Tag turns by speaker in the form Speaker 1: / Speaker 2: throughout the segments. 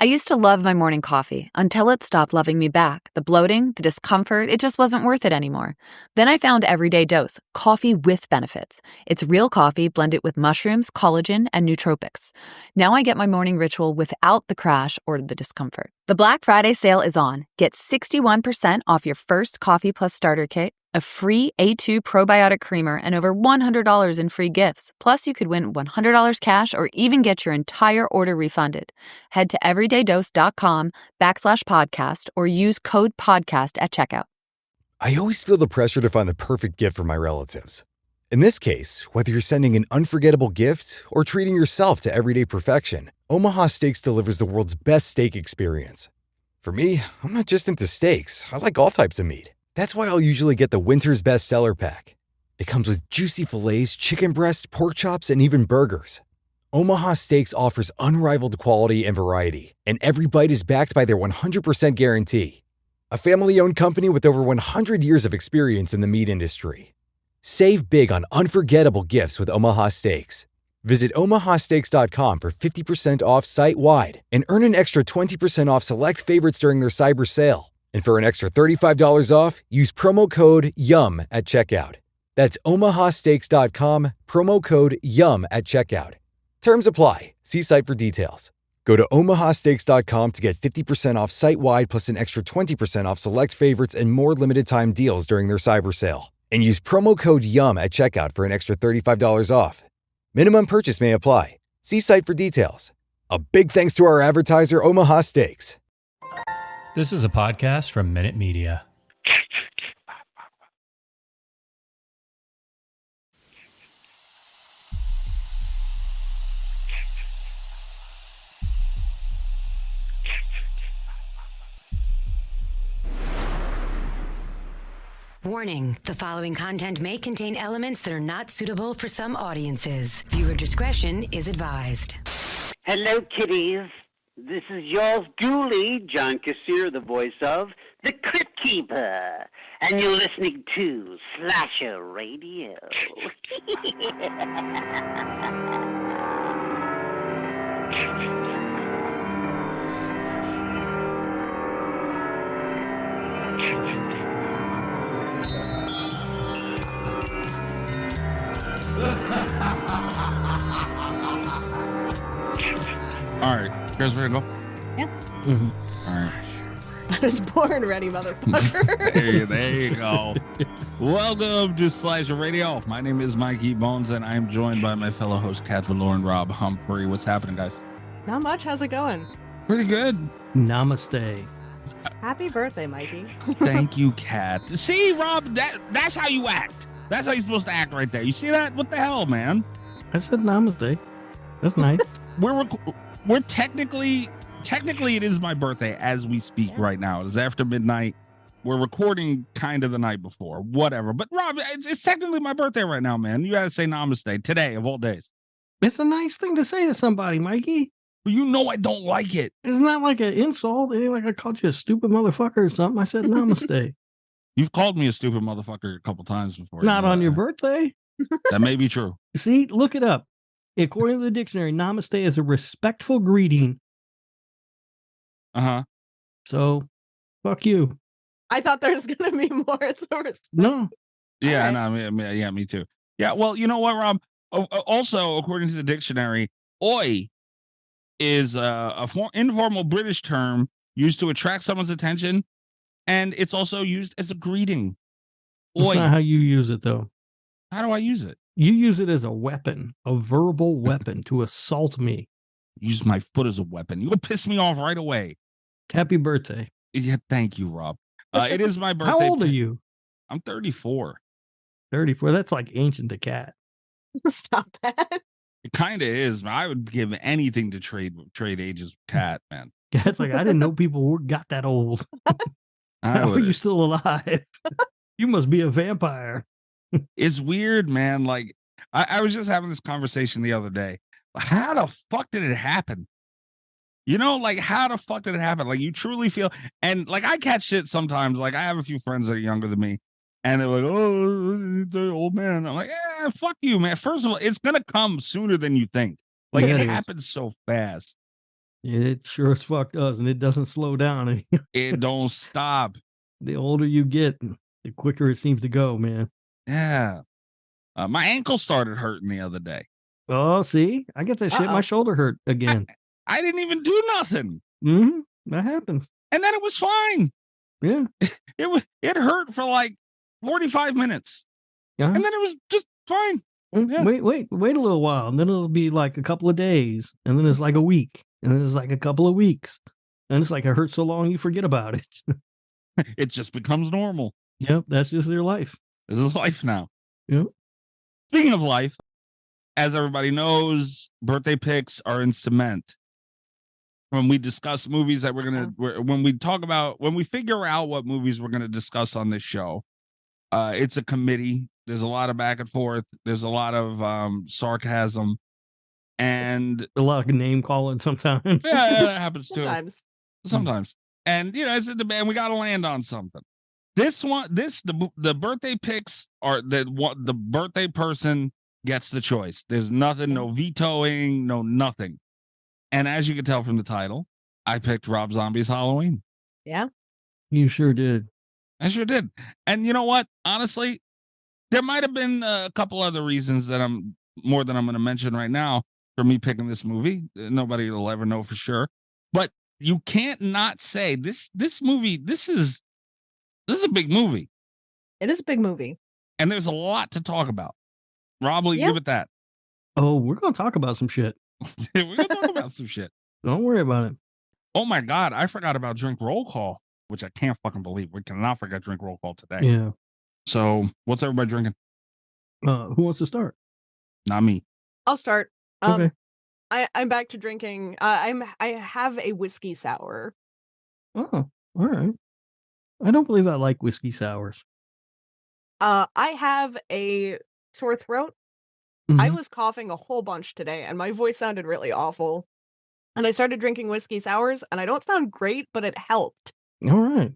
Speaker 1: I used to love my morning coffee until it stopped loving me back. The bloating, the discomfort, it just wasn't worth it anymore. Then I found Everyday Dose, coffee with benefits. It's real coffee blended with mushrooms, collagen, and nootropics. Now I get my morning ritual without the crash or the discomfort. The Black Friday sale is on. Get 61% off your first Coffee Plus starter kit, a free A2 probiotic creamer, and over $100 in free gifts. Plus, you could win $100 cash or even get your entire order refunded. Head to everydaydose.com/podcast or use code podcast at checkout.
Speaker 2: I always feel the pressure to find the perfect gift for my relatives. In this case, whether you're sending an unforgettable gift or treating yourself to everyday perfection, Omaha Steaks delivers the world's best steak experience. For me, I'm not just into steaks. I like all types of meat. That's why I'll usually get the Winter's Best Seller Pack. It comes with juicy fillets, chicken breast, pork chops, and even burgers. Omaha Steaks offers unrivaled quality and variety, and every bite is backed by their 100% guarantee. A family-owned company with over 100 years of experience in the meat industry. Save big on unforgettable gifts with Omaha Steaks. Visit omahasteaks.com for 50% off site-wide and earn an extra 20% off select favorites during their cyber sale. And for an extra $35 off, use promo code YUM at checkout. That's omahasteaks.com, promo code YUM at checkout. Terms apply. See site for details. Go to omahasteaks.com to get 50% off site-wide plus an extra 20% off select favorites and more limited time deals during their cyber sale. And use promo code YUM at checkout for an extra $35 off. Minimum purchase may apply. See site for details. A big thanks to our advertiser, Omaha Steaks.
Speaker 3: This is a podcast from Minute Media.
Speaker 4: Warning, the following content may contain elements that are not suitable for some audiences. Viewer discretion is advised.
Speaker 5: Hello, kiddies. This is yours duly, John Kassir, the voice of The Crypt Keeper. And you're listening to Slasher Radio.
Speaker 6: All right, Chris, ready to go?
Speaker 7: Yeah.
Speaker 6: Mm-hmm. All right.
Speaker 7: I was born ready, motherfucker.
Speaker 6: There you go. Welcome to Slasher Radio. My name is Mikey Bonez, and I'm joined by my fellow host, Kat Valor and Rob Humphrey. What's happening, guys?
Speaker 7: Not much. How's it going?
Speaker 6: Pretty good.
Speaker 3: Namaste.
Speaker 7: Happy birthday, Mikey.
Speaker 6: Thank you, Kat. See, Rob, that's how you act. That's how you're supposed to act right there. You see that? What the hell, man?
Speaker 3: I said namaste. That's nice.
Speaker 6: We're technically it is my birthday as we speak right now. It is after midnight. We're recording kind of the night before, whatever. But Rob, it's technically my birthday right now, man. You got to say namaste today of all days.
Speaker 3: It's a nice thing to say to somebody, Mikey.
Speaker 6: But you know I don't like it.
Speaker 3: It's not like an insult. It ain't like I called you a stupid motherfucker or something. I said namaste.
Speaker 6: You've called me a stupid motherfucker a couple times before.
Speaker 3: Not on your birthday.
Speaker 6: That may be true.
Speaker 3: See, look it up. According to the dictionary, namaste is a respectful greeting.
Speaker 6: Uh-huh.
Speaker 3: So, fuck you.
Speaker 7: I thought there was going to be more. It's a respect.
Speaker 3: No.
Speaker 6: Yeah,
Speaker 7: Right.
Speaker 6: no, yeah, me too. Yeah, well, you know what, Rob? Also, according to the dictionary, oi is a informal British term used to attract someone's attention, and it's also used as a greeting.
Speaker 3: That's
Speaker 6: Oi.
Speaker 3: not how you use it, though.
Speaker 6: How do I use it?
Speaker 3: You use it as a weapon, a verbal weapon to assault me.
Speaker 6: Use my foot as a weapon. You'll piss me off right away.
Speaker 3: Happy birthday.
Speaker 6: Yeah, thank you, Rob. It is my birthday.
Speaker 3: How old are you?
Speaker 6: I'm 34.
Speaker 3: 34. That's like ancient to cat.
Speaker 7: Stop that.
Speaker 6: It kind of is. I would give anything to trade ages with Cat, man.
Speaker 3: Cat's like, I didn't know people got that old. How are you still alive? You must be a vampire.
Speaker 6: It's weird, man. Like, I was just having this conversation the other day. How the fuck did it happen? You know, like, how the fuck did it happen? Like, you truly feel, and like, I catch shit sometimes. Like, I have a few friends that are younger than me, and they're like, oh, the old man. I'm like, fuck you, man. First of all, it's gonna come sooner than you think. Like,
Speaker 3: Yeah,
Speaker 6: it
Speaker 3: it is.
Speaker 6: happens so fast.
Speaker 3: It sure as fuck does, and it doesn't slow down.
Speaker 6: It don't stop.
Speaker 3: The older you get, the quicker it seems to go, man.
Speaker 6: Yeah. My ankle started hurting the other day.
Speaker 3: Oh, see? I get that shit. My shoulder hurt again.
Speaker 6: I didn't even do nothing.
Speaker 3: That happens.
Speaker 6: And then it was fine.
Speaker 3: Yeah.
Speaker 6: It hurt for like 45 minutes. And then it was just fine. Yeah.
Speaker 3: Wait a little while. And then it'll be like a couple of days. And then it's like a week. And then it's like a couple of weeks. And it's like it hurts so long you forget about it.
Speaker 6: It just becomes normal.
Speaker 3: Yep, that's just their life.
Speaker 6: This is life now.
Speaker 3: Yep.
Speaker 6: Speaking of life, as everybody knows, birthday picks are in cement. When we discuss movies that when we figure out what movies we're going to discuss on this show, it's a committee. There's a lot of back and forth. There's a lot of sarcasm and
Speaker 3: a lot of name calling sometimes.
Speaker 6: Yeah, that happens too.
Speaker 7: Sometimes.
Speaker 6: And it's a debate. We got to land on something. The birthday picks are the birthday person gets the choice. There's nothing, no vetoing, no nothing. And as you can tell from the title, I picked Rob Zombie's Halloween.
Speaker 7: Yeah.
Speaker 3: You sure did.
Speaker 6: I sure did. And you know what? Honestly, there might have been a couple other reasons that I'm going to mention right now for me picking this movie. Nobody will ever know for sure. But you can't not say this movie, this is a big movie.
Speaker 7: It is a big movie.
Speaker 6: And there's a lot to talk about. Rob, will you give it that?
Speaker 3: Oh, we're going to talk about some shit.
Speaker 6: We're going to talk about some shit.
Speaker 3: Don't worry about it.
Speaker 6: Oh my God, I forgot about Drink Roll Call, which I can't fucking believe. We cannot forget Drink Roll Call today.
Speaker 3: Yeah.
Speaker 6: So, what's everybody drinking?
Speaker 3: Who wants to start?
Speaker 6: Not me.
Speaker 7: I'll start.
Speaker 3: Okay.
Speaker 7: I'm back to drinking. I have a whiskey sour.
Speaker 3: Oh, all right. I don't believe I like whiskey sours.
Speaker 7: I have a sore throat. I was coughing a whole bunch today, and my voice sounded really awful. And I started drinking whiskey sours, and I don't sound great, but it helped.
Speaker 3: All right.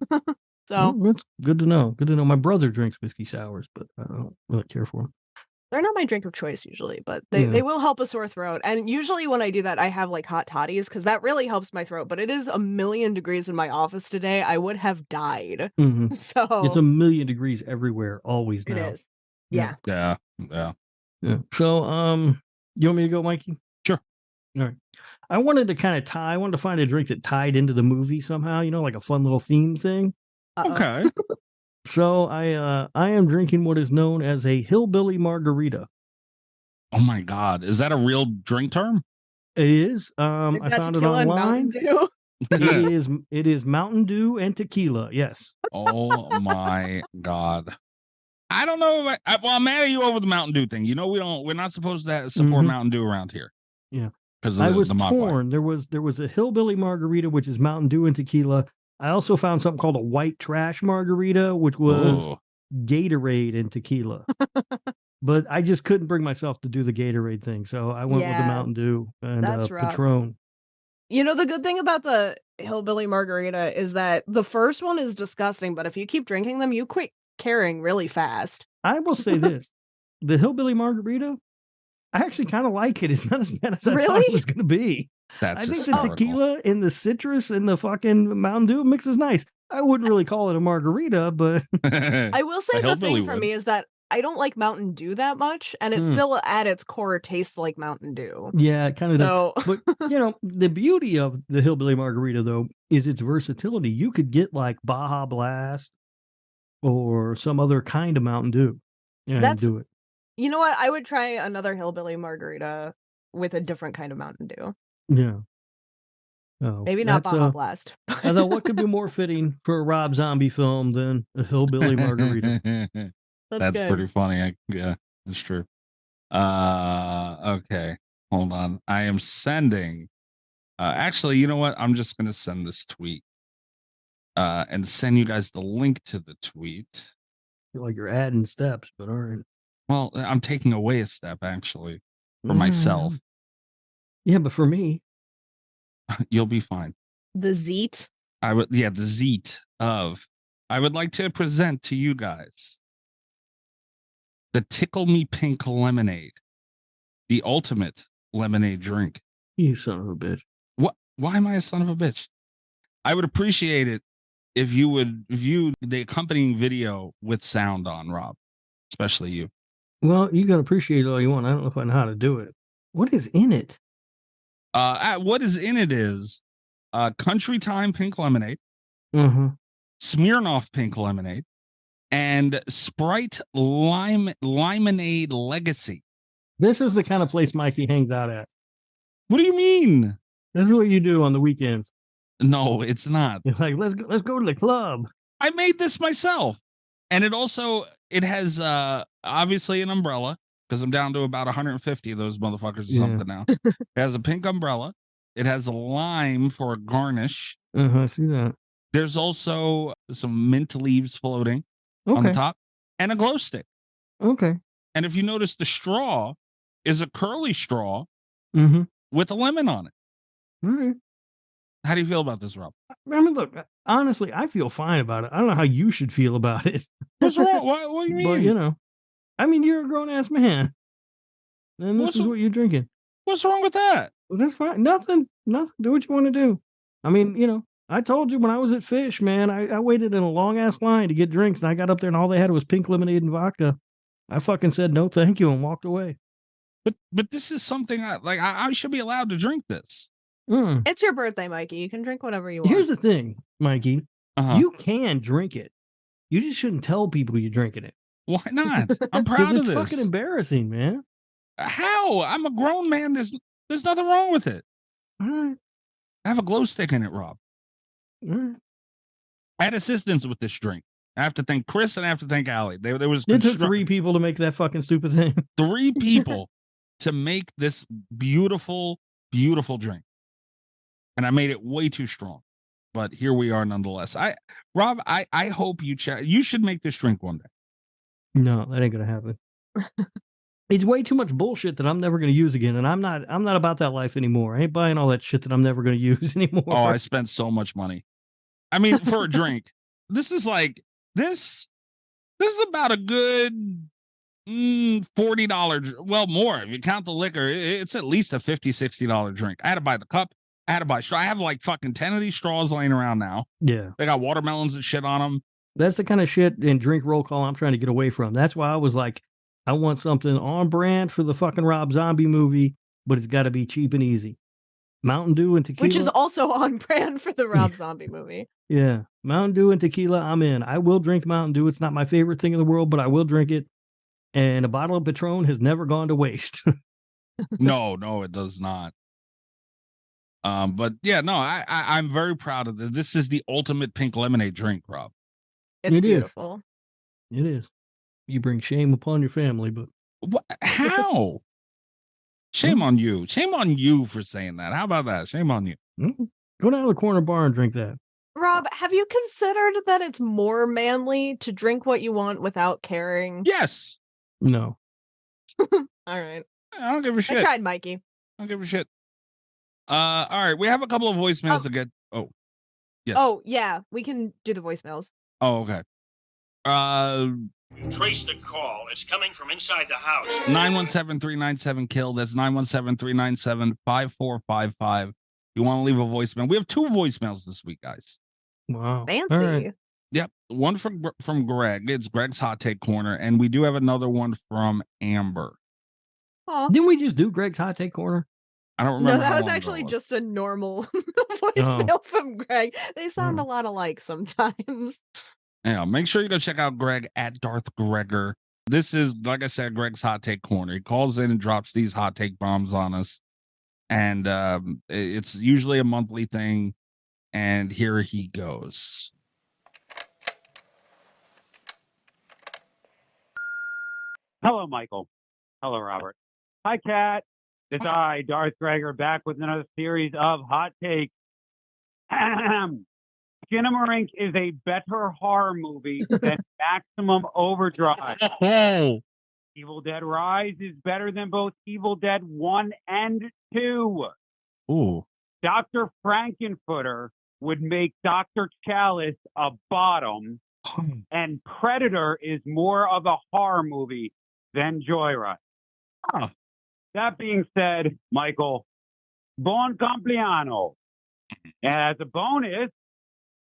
Speaker 7: So
Speaker 3: that's good to know. Good to know. My brother drinks whiskey sours, but I don't really care for them.
Speaker 7: They're not my drink of choice usually, but they will help a sore throat. And usually when I do that, I have like hot toddies because that really helps my throat. But it is 1,000,000 degrees in my office today. I would have died. So
Speaker 3: it's 1,000,000 degrees everywhere, always now.
Speaker 7: It is. Yeah.
Speaker 3: Yeah. So, you want me to go, Mikey?
Speaker 6: Sure.
Speaker 3: All right. I wanted to find a drink that tied into the movie somehow, like a fun little theme thing.
Speaker 6: Okay.
Speaker 3: So I am drinking what is known as a hillbilly margarita.
Speaker 6: Oh my God. Is that a real drink term?
Speaker 3: It is. I found it online. It is Mountain Dew and tequila. Yes.
Speaker 6: Oh my God. I don't know. I'm mad at you over the Mountain Dew thing. We're not supposed to support Mountain Dew around here.
Speaker 3: Yeah.
Speaker 6: Because
Speaker 3: I was torn. There was a hillbilly margarita, which is Mountain Dew and tequila. I also found something called a white trash margarita, which was Gatorade and tequila. But I just couldn't bring myself to do the Gatorade thing, so I went with the Mountain Dew and Patron.
Speaker 7: The good thing about the hillbilly margarita is that the first one is disgusting, but if you keep drinking them, you quit caring really fast.
Speaker 3: I will say this. The hillbilly margarita, I actually kind of like it. It's not as bad as I thought it was going to be.
Speaker 6: I
Speaker 3: think the tequila and the citrus and the fucking Mountain Dew mix is nice. I wouldn't really call it a margarita, but
Speaker 7: I will say the thing for me is that I don't like Mountain Dew that much, and it still at its core tastes like Mountain Dew.
Speaker 3: Yeah, it kind of does. But the beauty of the hillbilly margarita though is its versatility. You could get like Baja Blast or some other kind of Mountain Dew and do it.
Speaker 7: You know what? I would try another hillbilly margarita with a different kind of Mountain Dew.
Speaker 3: Yeah.
Speaker 7: Maybe not Baja Blast.
Speaker 3: I thought, what could be more fitting for a Rob Zombie film than a hillbilly margarita?
Speaker 6: That's pretty funny. Yeah, that's true. Okay. Hold on. I am sending. Actually, you know what? I'm just going to send this tweet and send you guys the link to the tweet.
Speaker 3: I feel like you're adding steps, but all right.
Speaker 6: Well, I'm taking away a step, actually, for myself.
Speaker 3: Yeah, but for me.
Speaker 6: You'll be fine.
Speaker 7: The Zeet?
Speaker 6: the Zeet of. I would like to present to you guys the Tickle Me Pink Lemonade, the ultimate lemonade drink.
Speaker 3: You son of a bitch.
Speaker 6: What? Why am I a son of a bitch? I would appreciate it if you would view the accompanying video with sound on, Rob, especially you.
Speaker 3: Well, you can appreciate it all you want. I don't know if I know how to do it. What is in it?
Speaker 6: What is in it is Country Time pink lemonade, Smirnoff pink lemonade, and Sprite Limonade Legacy.
Speaker 3: This is the kind of place Mikey hangs out at.
Speaker 6: What do you mean?
Speaker 3: This is what you do on the weekends.
Speaker 6: No, it's not.
Speaker 3: You're like, let's go to the club.
Speaker 6: I made this myself. And it has obviously an umbrella, because I'm down to about 150 of those motherfuckers or something now. It has a pink umbrella. It has a lime for a garnish.
Speaker 3: I see that.
Speaker 6: There's also some mint leaves floating on the top and a glow stick.
Speaker 3: Okay.
Speaker 6: And if you notice, the straw is a curly straw with a lemon on it.
Speaker 3: All right.
Speaker 6: How do you feel about this, Rob?
Speaker 3: I mean, look, honestly, I feel fine about it. I don't know how you should feel about it.
Speaker 6: What's wrong? What do you mean?
Speaker 3: But, you know, I mean, you're a grown-ass man. And this is what you're drinking.
Speaker 6: What's wrong with that?
Speaker 3: Well, that's fine. Nothing. Do what you want to do. I mean, you know, I told you when I was at Fish, man, I waited in a long-ass line to get drinks, and I got up there, and all they had was pink lemonade and vodka. I fucking said no thank you and walked away.
Speaker 6: But this is something I should be allowed to drink this.
Speaker 7: It's your birthday, Mikey. You can drink whatever you want.
Speaker 3: Here's the thing, Mikey. You can drink it. You just shouldn't tell people you're drinking it.
Speaker 6: Why not? I'm proud of
Speaker 3: this.
Speaker 6: It's
Speaker 3: fucking embarrassing, man.
Speaker 6: How? I'm a grown man. There's nothing wrong with it.
Speaker 3: All right.
Speaker 6: I have a glow stick in it, Rob.
Speaker 3: All right.
Speaker 6: I had assistance with this drink. I have to thank Chris and I have to thank Allie.
Speaker 3: It took 3 people to make that fucking stupid thing.
Speaker 6: 3 people to make this beautiful, beautiful drink. And I made it way too strong. But here we are nonetheless. Rob, I hope you should make this drink one day.
Speaker 3: No, that ain't gonna happen. It's way too much bullshit that I'm never gonna use again. And I'm not about that life anymore. I ain't buying all that shit that I'm never gonna use anymore.
Speaker 6: Oh, I spent so much money. I mean, for a drink. This is about a good $40. Well, more. If you count the liquor, it's at least a $50, $60 drink. I had to buy the cup. I had to buy straw. I have like fucking 10 of these straws laying around now.
Speaker 3: Yeah.
Speaker 6: They got watermelons and shit on them.
Speaker 3: That's the kind of shit in drink roll call I'm trying to get away from. That's why I was like, I want something on brand for the fucking Rob Zombie movie, but it's got to be cheap and easy. Mountain Dew and tequila.
Speaker 7: Which is also on brand for the Rob Zombie movie.
Speaker 3: Yeah. Mountain Dew and tequila, I'm in. I will drink Mountain Dew. It's not my favorite thing in the world, but I will drink it. And a bottle of Patron has never gone to waste.
Speaker 6: No, it does not. But yeah, no, I'm very proud of this. This is the ultimate pink lemonade drink, Rob.
Speaker 7: It's beautiful.
Speaker 3: It is. You bring shame upon your family, but
Speaker 6: how? Shame on you. Shame on you for saying that. How about that? Shame on you.
Speaker 3: Go down to the corner bar and drink that.
Speaker 7: Rob, have you considered that it's more manly to drink what you want without caring?
Speaker 6: Yes.
Speaker 3: No.
Speaker 7: All right.
Speaker 6: I don't give a shit.
Speaker 7: I tried, Mikey.
Speaker 6: I don't give a shit. All right. We have a couple of voicemails to get. Oh, yes.
Speaker 7: Oh, yeah. We can do the voicemails.
Speaker 6: Oh, okay.
Speaker 8: Trace the call. It's coming from inside the house.
Speaker 6: 917-397-KILL. That's 917-397-5455. You want to leave a voicemail? We have 2 voicemails this week, guys.
Speaker 3: Wow.
Speaker 7: Fancy.
Speaker 3: Right.
Speaker 6: Yep. One from Greg. It's Greg's Hot Take Corner. And we do have another one from Amber.
Speaker 7: Aww.
Speaker 3: Didn't we just do Greg's Hot Take Corner?
Speaker 6: I don't remember.
Speaker 7: No, that was actually just a normal voicemail from Greg. They sound a lot alike sometimes.
Speaker 6: Yeah, make sure you go check out Greg at Darth Gregor. This is, like I said, Greg's Hot Take Corner. He calls in and drops these hot take bombs on us. And it's usually a monthly thing. And here he goes.
Speaker 9: Hello, Michael. Hello, Robert. Hi, Kat. It's I, Darth Gregor, back with another series of hot takes. Skinamarink is a better horror movie than Maximum Overdrive.
Speaker 6: Oh.
Speaker 9: Evil Dead Rise is better than both Evil Dead 1 and 2.
Speaker 6: Ooh.
Speaker 9: Dr. Frankenfooter would make Dr. Chalice a bottom, and Predator is more of a horror movie than Joyride. That being said, Michael, bon compleanno. And as a bonus,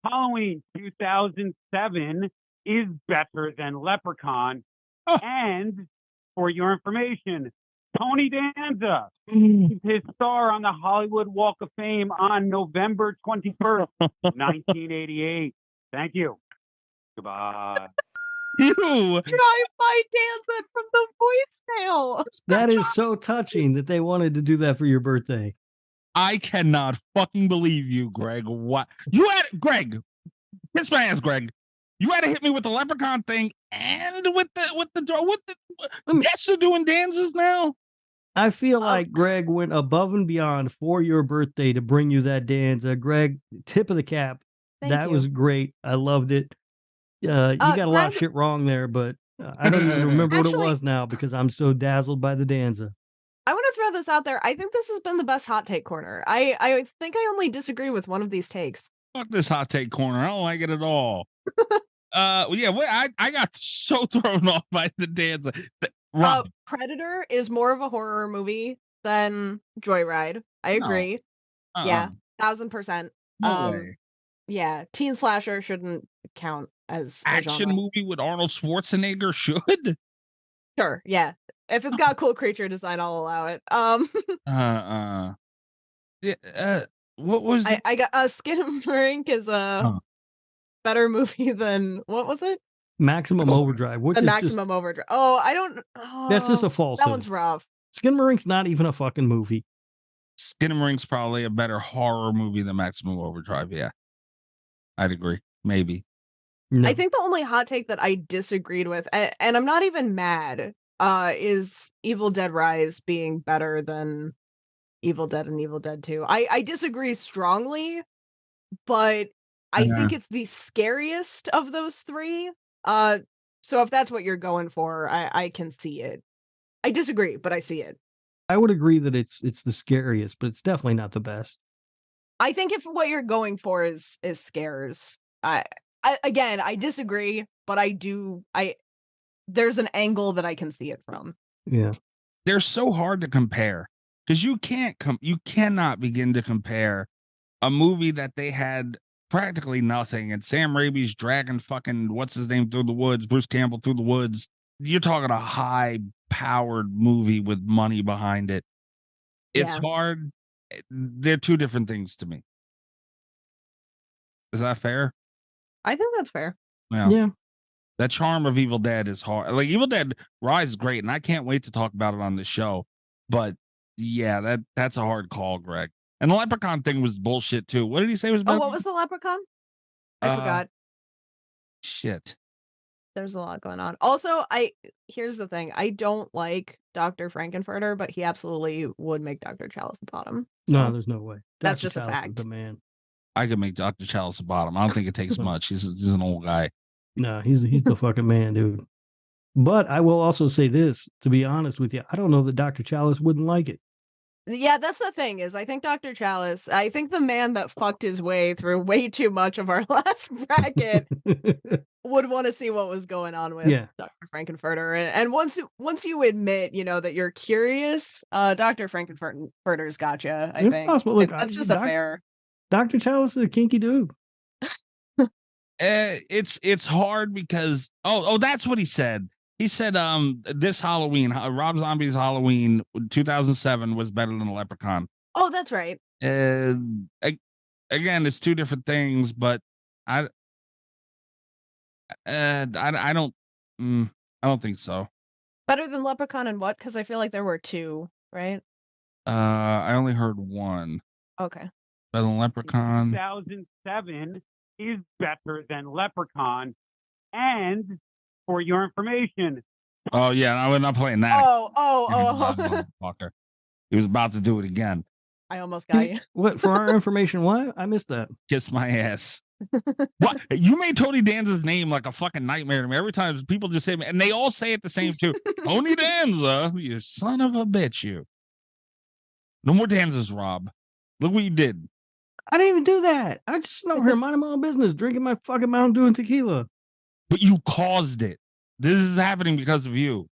Speaker 9: Halloween 2007 is better than Leprechaun.
Speaker 6: Oh.
Speaker 9: And for your information, Tony Danza is his star on the Hollywood Walk of Fame on November 21st, 1988. Thank you. Goodbye.
Speaker 6: You.
Speaker 7: Drive-by Danza from the voicemail.
Speaker 3: That is so touching that they wanted to do that for your birthday.
Speaker 6: I cannot fucking believe you, Greg. What you had, Greg? Kiss my ass, Greg. You had to hit me with the Leprechaun thing and with the guests are doing dances now.
Speaker 3: I feel like Greg went above and beyond for your birthday to bring you that Danza. Greg, tip of the cap. That was great. I loved it. You got a lot of shit wrong there, but I don't even remember what it was now because I'm so dazzled by the Danza.
Speaker 7: I want to throw this out there. I think this has been the best hot take corner. I think I only disagree with one of these takes.
Speaker 6: Fuck this hot take corner. I don't like it at all. I got so thrown off by the Danza.
Speaker 7: Predator is more of a horror movie than Joyride. I agree.
Speaker 6: No.
Speaker 7: Yeah, 1,000%.
Speaker 6: No way.
Speaker 7: Yeah, teen slasher shouldn't count as
Speaker 6: action movie with Arnold Schwarzenegger should.
Speaker 7: Sure, yeah. If it's got cool creature design, I'll allow it.
Speaker 6: What was
Speaker 7: I got Skinamarink is a better movie than what was it?
Speaker 3: Maximum Overdrive. Which is
Speaker 7: Maximum Overdrive. Oh, I don't. Oh,
Speaker 3: that's just a falsehood.
Speaker 7: That one's rough.
Speaker 3: Skinamarink's not even a fucking movie.
Speaker 6: Skinamarink's probably a better horror movie than Maximum Overdrive. Yeah, I'd agree. Maybe.
Speaker 3: No.
Speaker 7: I think the only hot take that I disagreed with, and I'm not even mad, is Evil Dead Rise being better than Evil Dead and Evil Dead 2. I disagree strongly, but I think it's the scariest of those three. So if that's what you're going for, I can see it. I disagree, but I see it.
Speaker 3: I would agree that it's the scariest, but it's definitely not the best.
Speaker 7: I think if what you're going for is scares, I disagree, but there's an angle that I can see it from.
Speaker 3: Yeah.
Speaker 6: They're so hard to compare because you cannot begin to compare a movie that they had practically nothing and Sam Raimi's dragging fucking what's his name through the woods, Bruce Campbell through the woods. You're talking a high powered movie with money behind it. It's hard. They're two different things to me. Is that fair?
Speaker 7: I think that's fair.
Speaker 3: Yeah.
Speaker 6: That charm of Evil Dead is hard. Like Evil Dead Rise is great, and I can't wait to talk about it on the show. But yeah, that's a hard call, Greg. And the Leprechaun thing was bullshit too. What did he say was better?
Speaker 7: Oh, what was the Leprechaun? I forgot.
Speaker 6: Shit.
Speaker 7: There's a lot going on. Also, here's the thing. I don't like Dr. Frankenfurter, but he absolutely would make Dr. Chalice a bottom. So
Speaker 3: No, there's no way.
Speaker 7: that's
Speaker 3: Dr.
Speaker 7: just a
Speaker 3: Chalice is
Speaker 7: fact.
Speaker 3: the man.
Speaker 6: I could make Dr. Chalice a bottom. I don't think it takes much. He's an old guy.
Speaker 3: No, he's the fucking man, dude. But I will also say this, to be honest with you, I don't know that Dr. Chalice wouldn't like it.
Speaker 7: Yeah, that's the thing is I think Dr. Chalice, I think the man that fucked his way through way too much of our last bracket would want to see what was going on with Dr. Frankenfurter. And once you admit, that you're curious, Dr. Frankenfurter's gotcha, I think.
Speaker 3: Possible. Look,
Speaker 7: that's just a fair.
Speaker 3: Dr. Chalice is a kinky dude.
Speaker 6: It's hard because that's what he said. He said this Halloween, Rob Zombie's Halloween 2007 was better than the Leprechaun.
Speaker 7: Oh, that's right.
Speaker 6: Again, it's two different things, but I don't think so.
Speaker 7: Better than Leprechaun and what? Because I feel like there were two, right?
Speaker 6: I only heard one.
Speaker 7: Okay.
Speaker 6: Better than Leprechaun.
Speaker 9: 2007 is better than Leprechaun. And for your information.
Speaker 6: Oh, yeah. I'm not playing that.
Speaker 7: Oh.
Speaker 6: Motherfucker. He was about to do it again.
Speaker 7: I almost got you.
Speaker 3: What, for our information? What? I missed that.
Speaker 6: Kiss my ass. What? You made Tony Danza's name like a fucking nightmare to me. Every time people just say, and they all say it the same too. Tony Danza, you son of a bitch, you. No more Danzas, Rob. Look what you did.
Speaker 3: I didn't even do that. I just over here minding my own business, drinking my fucking Mountain Dew and tequila.
Speaker 6: But you caused it. This is happening because of you.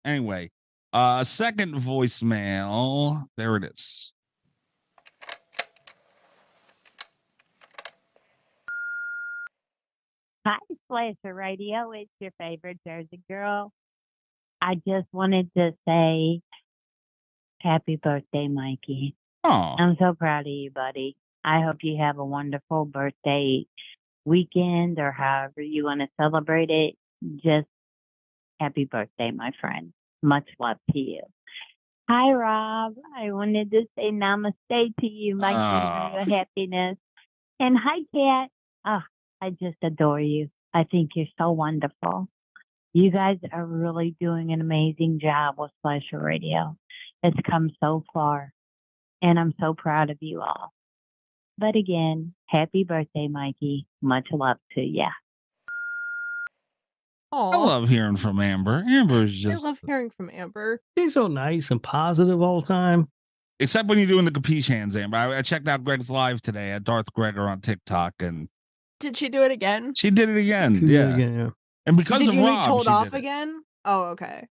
Speaker 6: Anyway, second voicemail. There it is.
Speaker 10: Hi, Slasher Radio. It's your favorite Jersey girl. I just wanted to say happy birthday, Mikey.
Speaker 6: Oh,
Speaker 10: I'm so proud of you, buddy. I hope you have a wonderful birthday weekend or however you want to celebrate it. Just happy birthday, my friend. Much love to you. Hi, Rob. I wanted to say namaste to you, my king of happiness. And hi, Kat. Oh, I just adore you. I think you're so wonderful. You guys are really doing an amazing job with Slasher Radio. It's come so far, and I'm so proud of you all. But again, happy birthday, Mikey. Much love to ya.
Speaker 6: I love hearing from Amber. Amber is
Speaker 7: I
Speaker 6: just,
Speaker 7: love hearing from Amber.
Speaker 3: She's so nice and positive all the time.
Speaker 6: except when you're doing the capiche hands, Amber. I checked out Greg's live today at Darth Gregor on TikTok, and
Speaker 7: Did she do it again?
Speaker 6: she did it again.
Speaker 3: She did
Speaker 6: yeah.
Speaker 3: it again, yeah.
Speaker 6: And because
Speaker 7: Did
Speaker 6: of
Speaker 7: you
Speaker 6: Rob,
Speaker 7: need told
Speaker 6: she
Speaker 7: off
Speaker 6: did it.
Speaker 7: again? Oh, okay.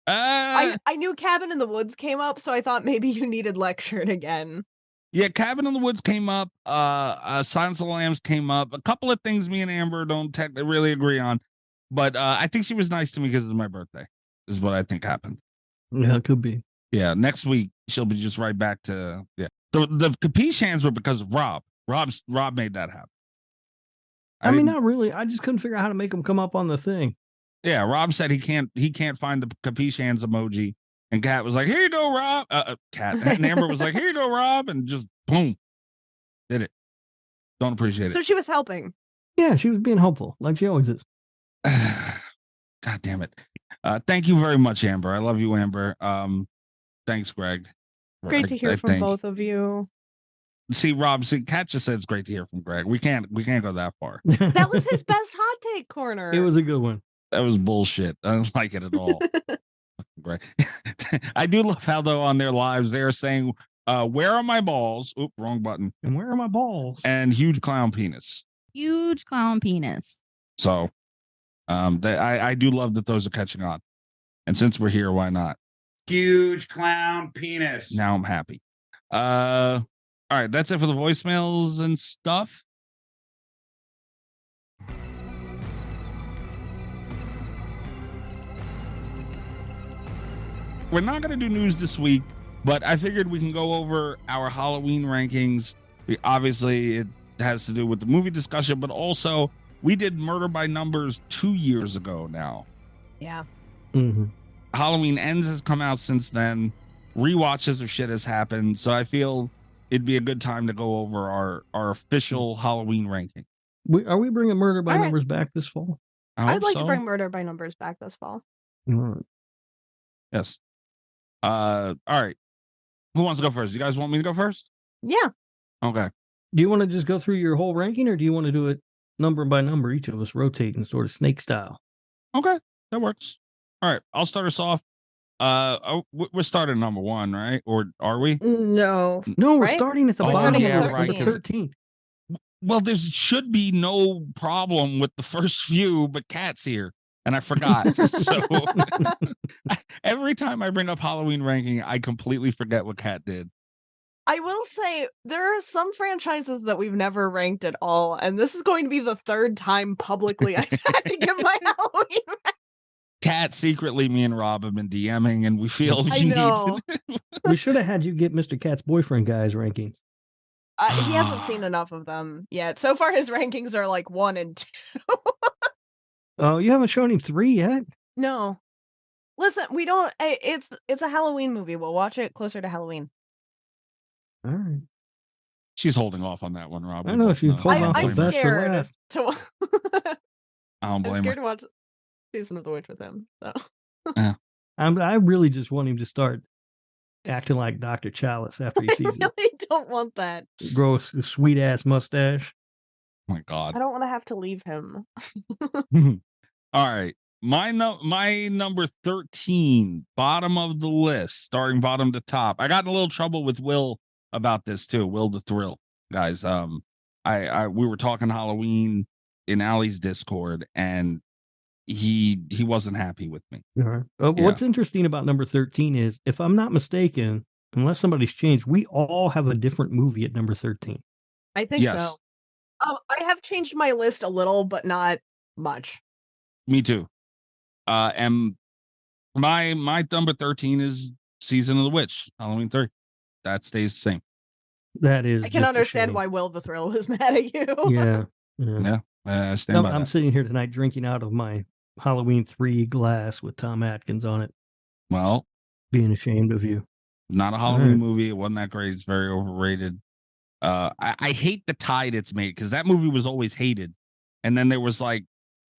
Speaker 6: Uh,
Speaker 7: I knew Cabin in the Woods came up, so I thought maybe you needed lectured again.
Speaker 6: yeah, Cabin in the Woods came up. Silence of the Lambs came up. A couple of things me and Amber don't really agree on, but I think she was nice to me because it's my birthday. Is what I think happened.
Speaker 3: Yeah, it could be.
Speaker 6: Yeah, next week she'll be just right back to The capiche hands were because of Rob. Rob made that happen.
Speaker 3: I mean,
Speaker 6: didn't-
Speaker 3: not really. I just couldn't figure out how to make them come up on the thing.
Speaker 6: Yeah, Rob said he can't find the capiche hands emoji, and Kat was like, "Here you go, Rob." Kat and Amber was like, "Here you go, Rob," and just boom, did it. Don't appreciate
Speaker 7: So
Speaker 6: it.
Speaker 7: she was helping.
Speaker 3: Yeah, she was being helpful, like she always is.
Speaker 6: God damn it! Thank you very much, Amber. I love you, Amber. Thanks, Greg.
Speaker 7: Great to hear
Speaker 6: I
Speaker 7: from
Speaker 6: think.
Speaker 7: both of you.
Speaker 6: See, Rob. See, Kat just said it's great to hear from Greg. We can't go that far.
Speaker 7: That was his best hot take corner.
Speaker 3: It was a good one.
Speaker 6: That was bullshit. I don't like it at all. Right. I do love how though on their lives they are saying, "Where are my balls?" Oop, wrong button.
Speaker 3: And where are my balls?
Speaker 6: And huge clown penis.
Speaker 11: Huge clown penis.
Speaker 6: So, I do love that those are catching on. And since we're here, why not?
Speaker 12: Huge clown penis.
Speaker 6: Now I'm happy. All right, that's it for the voicemails and stuff. We're not going to do news this week, but I figured we can go over our Halloween rankings. Obviously, it has to do with the movie discussion, but also we did Murder by Numbers 2 years ago now.
Speaker 7: Yeah.
Speaker 3: Mm-hmm.
Speaker 6: Halloween Ends has come out since then. Rewatches of shit has happened. So I feel it'd be a good time to go over our official Halloween ranking.
Speaker 3: Are we bringing Murder by
Speaker 7: All right.
Speaker 3: Numbers back this fall?
Speaker 7: I'd like to bring Murder by Numbers back this fall.
Speaker 3: All right.
Speaker 6: Yes. All right. Who wants to go first? You guys want me to go first?
Speaker 7: Yeah.
Speaker 6: Okay.
Speaker 3: Do you want to just go through your whole ranking, or do you want to do it number by number, each of us rotating, sort of snake style?
Speaker 6: Okay. That works. All right. I'll start us off. We're starting number one, right? Or are we?
Speaker 7: No.
Speaker 3: No, we're
Speaker 7: Right?
Speaker 3: starting at the
Speaker 7: We're
Speaker 3: bottom.
Speaker 7: starting at
Speaker 3: of
Speaker 7: 13.
Speaker 3: 13.
Speaker 6: Well, there should be no problem with the first few, but Kat's here, and I forgot. So every time I bring up Halloween ranking, I completely forget what Kat did.
Speaker 7: I will say there are some franchises that we've never ranked at all, and this is going to be the third time publicly I've had to give my Halloween rank.
Speaker 6: Kat, secretly, me and Rob have been DMing, and we feel
Speaker 7: I
Speaker 6: you
Speaker 7: know.
Speaker 6: need to.
Speaker 3: We should have had you get Mr. Cat's boyfriend guy's rankings.
Speaker 7: He hasn't seen enough of them yet. So far, his rankings are like 1 and 2.
Speaker 3: Oh, you haven't shown him 3 yet?
Speaker 7: No. Listen, we don't. It's a Halloween movie. We'll watch it closer to Halloween.
Speaker 3: All right.
Speaker 6: She's holding off on that one, Rob.
Speaker 3: I know, she's holding off
Speaker 6: I
Speaker 3: the
Speaker 6: don't
Speaker 3: best
Speaker 6: blame her.
Speaker 3: for
Speaker 7: Scared
Speaker 3: last.
Speaker 7: to.
Speaker 6: I don't
Speaker 7: I'm
Speaker 6: blame
Speaker 7: scared
Speaker 6: her.
Speaker 7: to watch Season of the Witch with him. So.
Speaker 3: I really just want him to start acting like Dr. Chalice after he
Speaker 7: I
Speaker 3: sees it.
Speaker 7: really don't want that.
Speaker 3: Grow a sweet ass mustache.
Speaker 6: Oh my God.
Speaker 7: I don't want to have to leave him.
Speaker 6: All right. My number 13, bottom of the list, starting bottom to top. I got in a little trouble with Will about this too. Will the Thrill, guys. We were talking Halloween in Allie's Discord, and he wasn't happy with me.
Speaker 3: All right. What's interesting about number 13 is, if I'm not mistaken, unless somebody's changed, we all have a different movie at number 13.
Speaker 7: I think
Speaker 6: Yes.
Speaker 7: so. I have changed my list a little, but not much.
Speaker 6: Me too. And my number 13 is Season of the Witch, Halloween 3. That stays the same.
Speaker 3: That is.
Speaker 7: I can understand why Will the Thrill was mad at you.
Speaker 3: Yeah.
Speaker 6: I stand by
Speaker 3: I'm
Speaker 6: that.
Speaker 3: sitting here tonight drinking out of my Halloween 3 glass with Tom Atkins on it.
Speaker 6: Well,
Speaker 3: being ashamed of you.
Speaker 6: Not a Halloween movie. It wasn't that great. It's very overrated. I hate the tide it's made because that movie was always hated, and then there was like,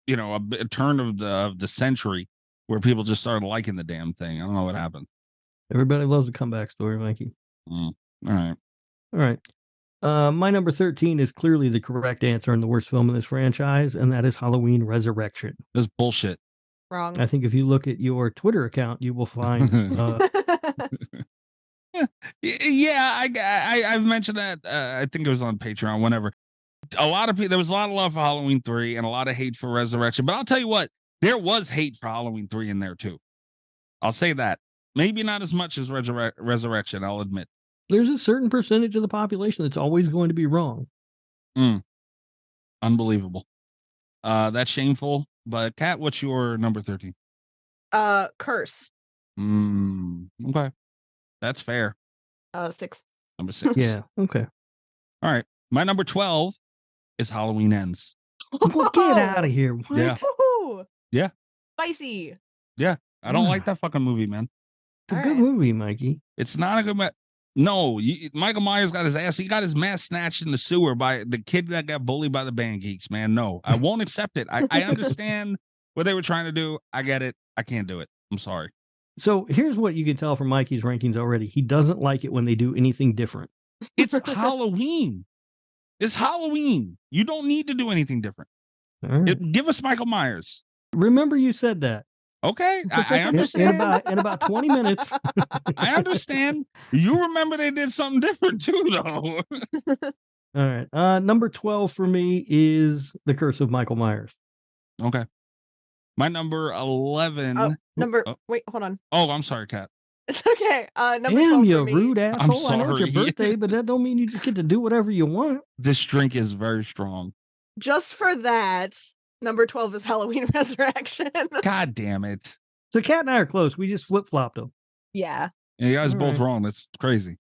Speaker 6: a turn of the century where people just started liking the damn thing. I don't know what happened.
Speaker 3: Everybody loves a comeback story, Mikey.
Speaker 6: All right.
Speaker 3: My number 13 is clearly the correct answer and the worst film in this franchise, and that is Halloween Resurrection.
Speaker 6: That's bullshit.
Speaker 7: Wrong.
Speaker 3: I think if you look at your Twitter account, you will find.
Speaker 6: I've mentioned that. I think it was on Patreon. Whenever a lot of people, there was a lot of love for Halloween 3 and a lot of hate for Resurrection. But I'll tell you what, there was hate for Halloween 3 in there too. I'll say that. Maybe not as much as Resurrection. I'll admit.
Speaker 3: There's a certain percentage of the population that's always going to be wrong.
Speaker 6: Unbelievable. That's shameful. But Kat, what's your number 13?
Speaker 7: Curse.
Speaker 6: Okay. That's fair.
Speaker 7: 6.
Speaker 6: Number 6.
Speaker 3: Yeah. Okay.
Speaker 6: All right. My number 12 is Halloween Ends.
Speaker 3: Well, get out of here. What?
Speaker 6: Yeah.
Speaker 7: Woo-hoo.
Speaker 6: Yeah.
Speaker 7: Spicy.
Speaker 6: Yeah. I don't like that fucking movie, man.
Speaker 3: It's a good movie, Mikey.
Speaker 6: It's not a good movie. No, Michael Myers got his ass. He got his mask snatched in the sewer by the kid that got bullied by the band geeks, man. No, I won't accept it. I understand what they were trying to do. I get it. I can't do it. I'm sorry.
Speaker 3: So here's what you can tell from Mikey's rankings already. He doesn't like it when they do anything different.
Speaker 6: It's Halloween. It's Halloween. You don't need to do anything different. Give us Michael Myers.
Speaker 3: Remember you said that.
Speaker 6: Okay, I understand.
Speaker 3: In about 20 minutes.
Speaker 6: I understand. You remember they did something different too, though.
Speaker 3: All right. Number 12 for me is The Curse of Michael Myers.
Speaker 6: Okay. My number 11.
Speaker 7: Wait, hold on.
Speaker 6: Oh, I'm sorry, Kat.
Speaker 7: It's okay. Number
Speaker 3: Damn,
Speaker 7: 12
Speaker 3: you
Speaker 7: for me.
Speaker 3: rude asshole.
Speaker 6: I'm sorry.
Speaker 3: I know it's your birthday, but that don't mean you just get to do whatever you want.
Speaker 6: This drink is very strong.
Speaker 7: Just for that, number 12 is Halloween Resurrection.
Speaker 6: God damn it.
Speaker 3: So Kat and I are close. We just flip-flopped them.
Speaker 7: Yeah.
Speaker 6: You guys both wrong. That's crazy.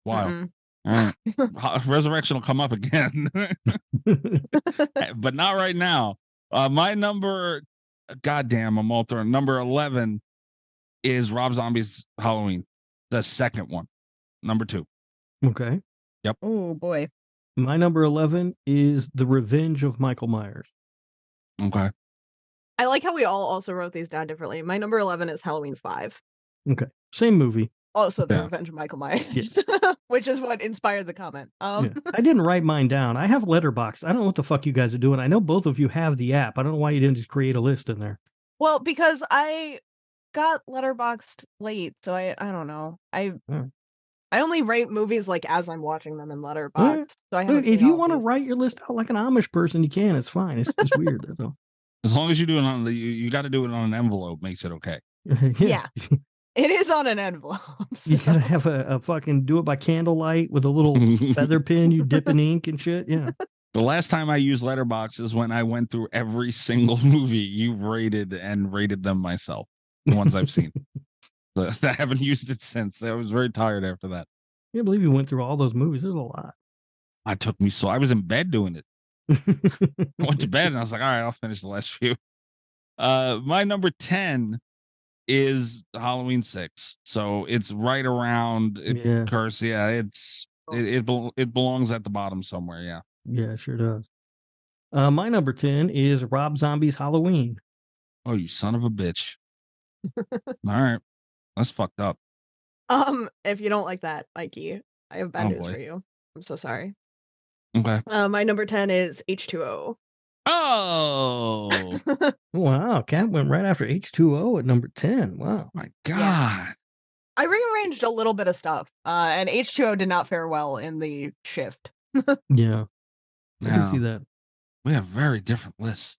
Speaker 6: Wow. All right. Resurrection will come up again. But not right now. My number, goddamn, I'm all thrown. Number 11 is Rob Zombie's Halloween. The second one. Number 2.
Speaker 3: Okay.
Speaker 6: Yep.
Speaker 7: Oh, boy.
Speaker 3: My number 11 is The Revenge of Michael Myers.
Speaker 6: Okay.
Speaker 7: I like how we all also wrote these down differently. My number 11 is Halloween 5.
Speaker 3: Okay. Same movie.
Speaker 7: Also, The Revenge of Michael Myers,
Speaker 3: Yes.
Speaker 7: which is what inspired the comment.
Speaker 3: I didn't write mine down. I have Letterboxd. I don't know what the fuck you guys are doing. I know both of you have the app. I don't know why you didn't just create a list in there.
Speaker 7: Well, because I got Letterboxd late, so I don't know. I only rate movies like as I'm watching them in Letterboxd. So I haven't
Speaker 3: if
Speaker 7: seen
Speaker 3: you
Speaker 7: all
Speaker 3: want to
Speaker 7: these.
Speaker 3: write your list out like an Amish person, you can. It's fine. It's just weird. That's all.
Speaker 6: As long as you do it on you got to do it on an envelope, makes it okay.
Speaker 7: Yeah. It is on an envelope.
Speaker 3: You gotta have a fucking do it by candlelight with a little feather pin you dip in ink and shit. Yeah.
Speaker 6: The last time I used Letterboxd is when I went through every single movie you've rated and rated them myself. The ones I've seen. I haven't used it since. I was very tired after that.
Speaker 3: I can't believe you went through all those movies. There's a lot.
Speaker 6: It took me I was in bed doing it. I went to bed and I was like, all right, I'll finish the last few. My number 10 is Halloween 6. So it's right around Curse. Yeah, it belongs at the bottom somewhere. Yeah.
Speaker 3: Yeah, it sure does. My number 10 is Rob Zombie's Halloween.
Speaker 6: Oh, you son of a bitch. All right. That's fucked up.
Speaker 7: If you don't like that, Mikey, I have bad news for you. I'm so sorry.
Speaker 6: Okay.
Speaker 7: My number 10 is H2O.
Speaker 6: Oh.
Speaker 3: Wow. Kat went right after H2O at number 10. Wow.
Speaker 6: My God.
Speaker 7: Yeah. I rearranged a little bit of stuff, and H2O did not fare well in the shift.
Speaker 3: Yeah. I can see that.
Speaker 6: We have very different lists.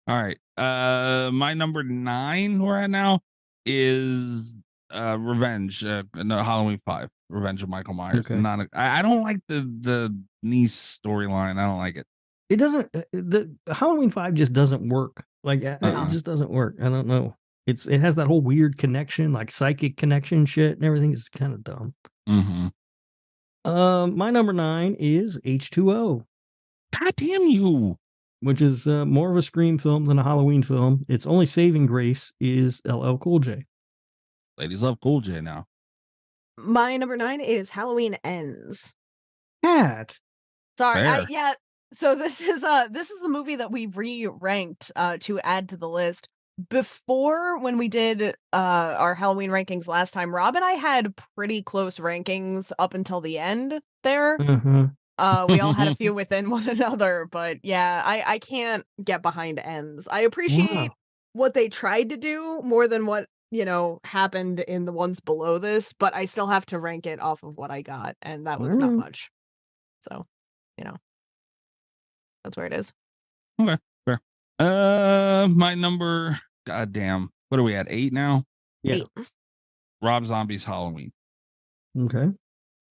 Speaker 6: All right. My number 9 we're at now is Revenge. No, Halloween 5. Revenge of Michael Myers.
Speaker 3: Okay.
Speaker 6: I don't like the niece storyline. I don't like it.
Speaker 3: It doesn't. The Halloween 5 just doesn't work. Like it just doesn't work. I don't know. It has that whole weird connection, like psychic connection shit, and everything is kind of dumb.
Speaker 6: Mm-hmm.
Speaker 3: My number 9 is H2O.
Speaker 6: God damn you!
Speaker 3: Which is more of a Scream film than a Halloween film. Its only saving grace is LL Cool J.
Speaker 6: Ladies love Cool J now.
Speaker 7: My number 9 is Halloween Ends.
Speaker 3: Cat.
Speaker 7: Sorry, yeah. So this is a movie that we re-ranked to add to the list. Before, when we did our Halloween rankings last time, Rob and I had pretty close rankings up until the end there.
Speaker 3: Mm-hmm.
Speaker 7: We all had a few within one another, but yeah, I can't get behind Ends. I appreciate what they tried to do more than what, happened in the ones below this, but I still have to rank it off of what I got, and that was not much. So, that's where it is.
Speaker 6: Okay, fair. My number, goddamn, what are we at? 8 now?
Speaker 3: Yeah.
Speaker 7: 8.
Speaker 6: Rob Zombie's Halloween.
Speaker 3: Okay.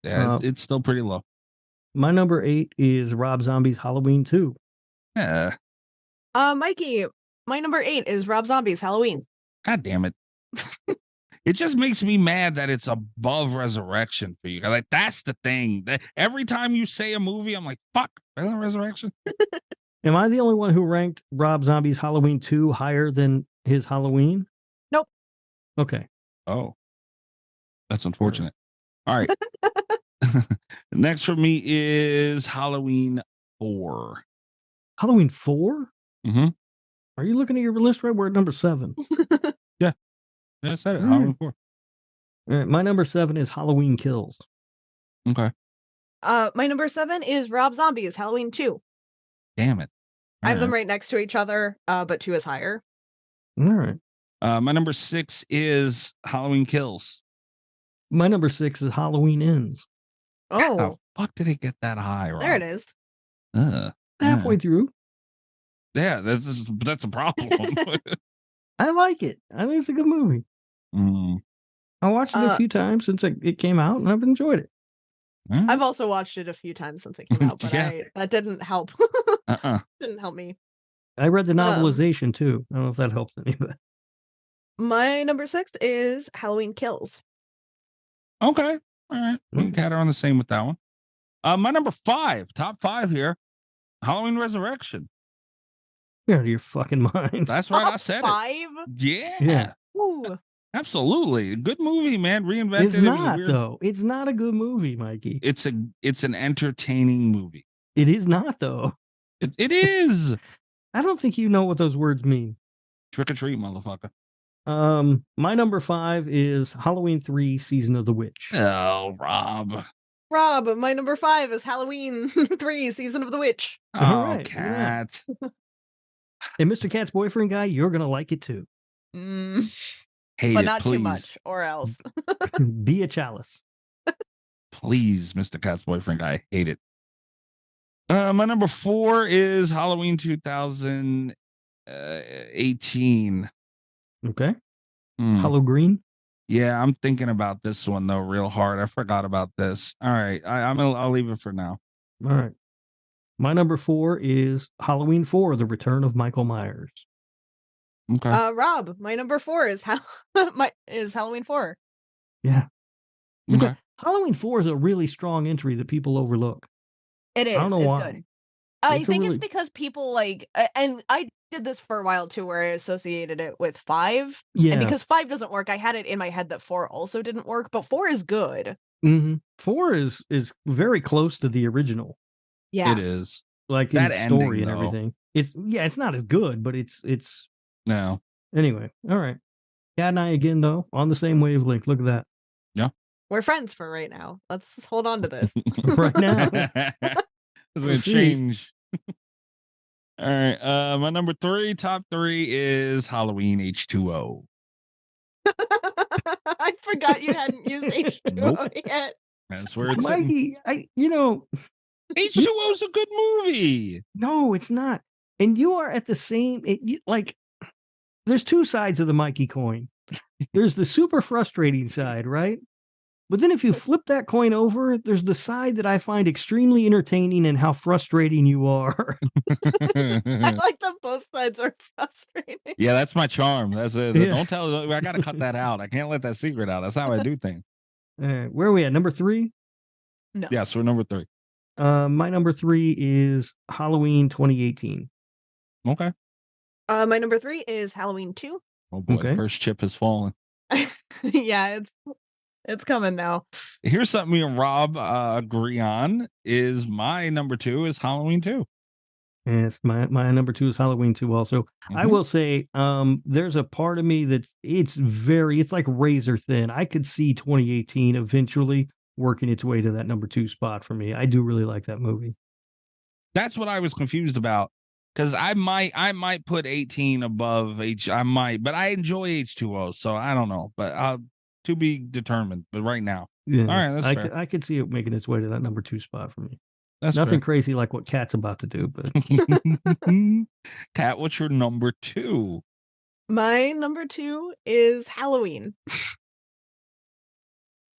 Speaker 6: Yeah, it's still pretty low.
Speaker 3: My number 8 is Rob Zombie's Halloween 2.
Speaker 6: Yeah.
Speaker 7: Mikey, my number 8 is Rob Zombie's Halloween.
Speaker 6: God damn it. It just makes me mad that it's above Resurrection for you. Like, that's the thing. Every time you say a movie, I'm like, fuck, Resurrection?
Speaker 3: Am I the only one who ranked Rob Zombie's Halloween 2 higher than his Halloween?
Speaker 7: Nope.
Speaker 3: Okay.
Speaker 6: Oh. That's unfortunate. All right. Next for me is Halloween 4.
Speaker 3: Halloween 4?
Speaker 6: Mm-hmm.
Speaker 3: Are you looking at your list right? We're at number 7.
Speaker 6: Yeah. I said it. Halloween 4.
Speaker 3: All right, my number 7 is Halloween Kills.
Speaker 6: Okay.
Speaker 7: My number 7 is Rob Zombie's Halloween 2.
Speaker 6: Damn it.
Speaker 7: I have them right next to each other, but 2 is higher.
Speaker 3: All right.
Speaker 6: My number 6 is Halloween Kills.
Speaker 3: My number 6 is Halloween Ends.
Speaker 7: Oh.
Speaker 6: How the fuck did it get that high, Rob?
Speaker 7: There it is.
Speaker 3: Halfway through.
Speaker 6: Yeah, that's a problem.
Speaker 3: I like it. I think it's a good movie. I watched it a few times since it came out, and I've enjoyed it.
Speaker 7: I've also watched it a few times since it came out, but that didn't help. Didn't help me.
Speaker 3: I read the novelization too. I don't know if that helps any, but
Speaker 7: my number 6 is Halloween Kills.
Speaker 6: Okay. All right. We got her on the same with that one. My number 5, top 5 here, Halloween Resurrection.
Speaker 3: You're out of your fucking mind.
Speaker 6: That's right. I said
Speaker 7: 5?
Speaker 6: it.
Speaker 3: Yeah.
Speaker 7: Ooh.
Speaker 6: Absolutely. Good movie, man. Reinvented.
Speaker 3: It's not, though. It's not a good movie, Mikey.
Speaker 6: It's an entertaining movie.
Speaker 3: It is not, though.
Speaker 6: It is.
Speaker 3: I don't think you know what those words mean.
Speaker 6: Trick or treat, motherfucker.
Speaker 3: My number 5 is Halloween 3 Season of the Witch.
Speaker 6: Oh, Rob,
Speaker 7: my number 5 is Halloween 3 Season of the Witch.
Speaker 6: Oh,
Speaker 3: right,
Speaker 6: Cat.
Speaker 3: Yeah. And Mr. Cat's boyfriend guy, you're gonna like it too.
Speaker 6: Hate
Speaker 7: but
Speaker 6: it,
Speaker 7: not
Speaker 6: please.
Speaker 7: too much, or else.
Speaker 3: Be a chalice.
Speaker 6: Please, Mr. Cat's boyfriend guy. Hate it. My number 4 is Halloween 2018.
Speaker 3: Okay. Hollow Green.
Speaker 6: Yeah, I'm thinking about this one though real hard. I forgot about this. All right, I'll leave it for now.
Speaker 3: All right. My number 4 is Halloween 4: The Return of Michael Myers.
Speaker 6: Okay.
Speaker 7: Rob, my number 4 is Halloween 4.
Speaker 3: Yeah.
Speaker 6: Okay.
Speaker 3: Halloween 4 is a really strong entry that people overlook.
Speaker 7: It is.
Speaker 3: I don't know why.
Speaker 7: Good. I think it's because people and I did this for a while too, where I associated it with 5.
Speaker 3: Yeah.
Speaker 7: And because 5 doesn't work, I had it in my head that 4 also didn't work, but 4 is good.
Speaker 3: 4 is very close to the original.
Speaker 7: Yeah.
Speaker 6: It is.
Speaker 3: Like
Speaker 6: that
Speaker 3: its story
Speaker 6: ending,
Speaker 3: and
Speaker 6: though.
Speaker 3: everything. It's not as good, but it's
Speaker 6: no.
Speaker 3: Anyway, all right. Cat and I again though, on the same wavelength. Look at that.
Speaker 6: Yeah.
Speaker 7: We're friends for right now. Let's hold on to this.
Speaker 3: Right now.
Speaker 6: It's gonna change. All right. My number 3, top 3 is Halloween H2O.
Speaker 7: I forgot you hadn't used H2O yet.
Speaker 6: That's where it's
Speaker 3: Mikey,
Speaker 6: H2O is a good movie.
Speaker 3: No, it's not. And you are at the same there's 2 sides of the Mikey coin. There's the super frustrating side, right? But then if you flip that coin over, there's the side that I find extremely entertaining and how frustrating you are.
Speaker 7: I like that both sides are frustrating.
Speaker 6: Yeah, that's my charm. That's it.
Speaker 3: Yeah.
Speaker 6: Don't tell. I got to cut that out. I can't let that secret out. That's how I do things.
Speaker 3: Where are we at? Number 3?
Speaker 7: No.
Speaker 6: Yes, we're number 3.
Speaker 3: My number 3 is Halloween 2018.
Speaker 6: Okay.
Speaker 7: My number 3 is Halloween 2.
Speaker 6: Oh boy,
Speaker 3: Okay.
Speaker 6: first chip has fallen.
Speaker 7: Yeah, it's coming now.
Speaker 6: Here's something me and Rob agree on. Is my number 2 is Halloween 2.
Speaker 3: Yes, my number 2 is Halloween 2 also. I will say, there's a part of me that it's like razor thin. I could see 2018 eventually working its way to that number 2 spot for me. I do really like that movie.
Speaker 6: That's what I was confused about. Because I might put 18 above I might, but I enjoy H2O, so I don't know. But to be determined. But right now,
Speaker 3: Yeah,
Speaker 6: all right, that's fair.
Speaker 3: I could see it making its way to that number 2 spot for me.
Speaker 6: That's
Speaker 3: nothing
Speaker 6: fair.
Speaker 3: crazy like what Kat's about to do. But
Speaker 6: Kat, what's your number 2?
Speaker 7: My number 2 is Halloween.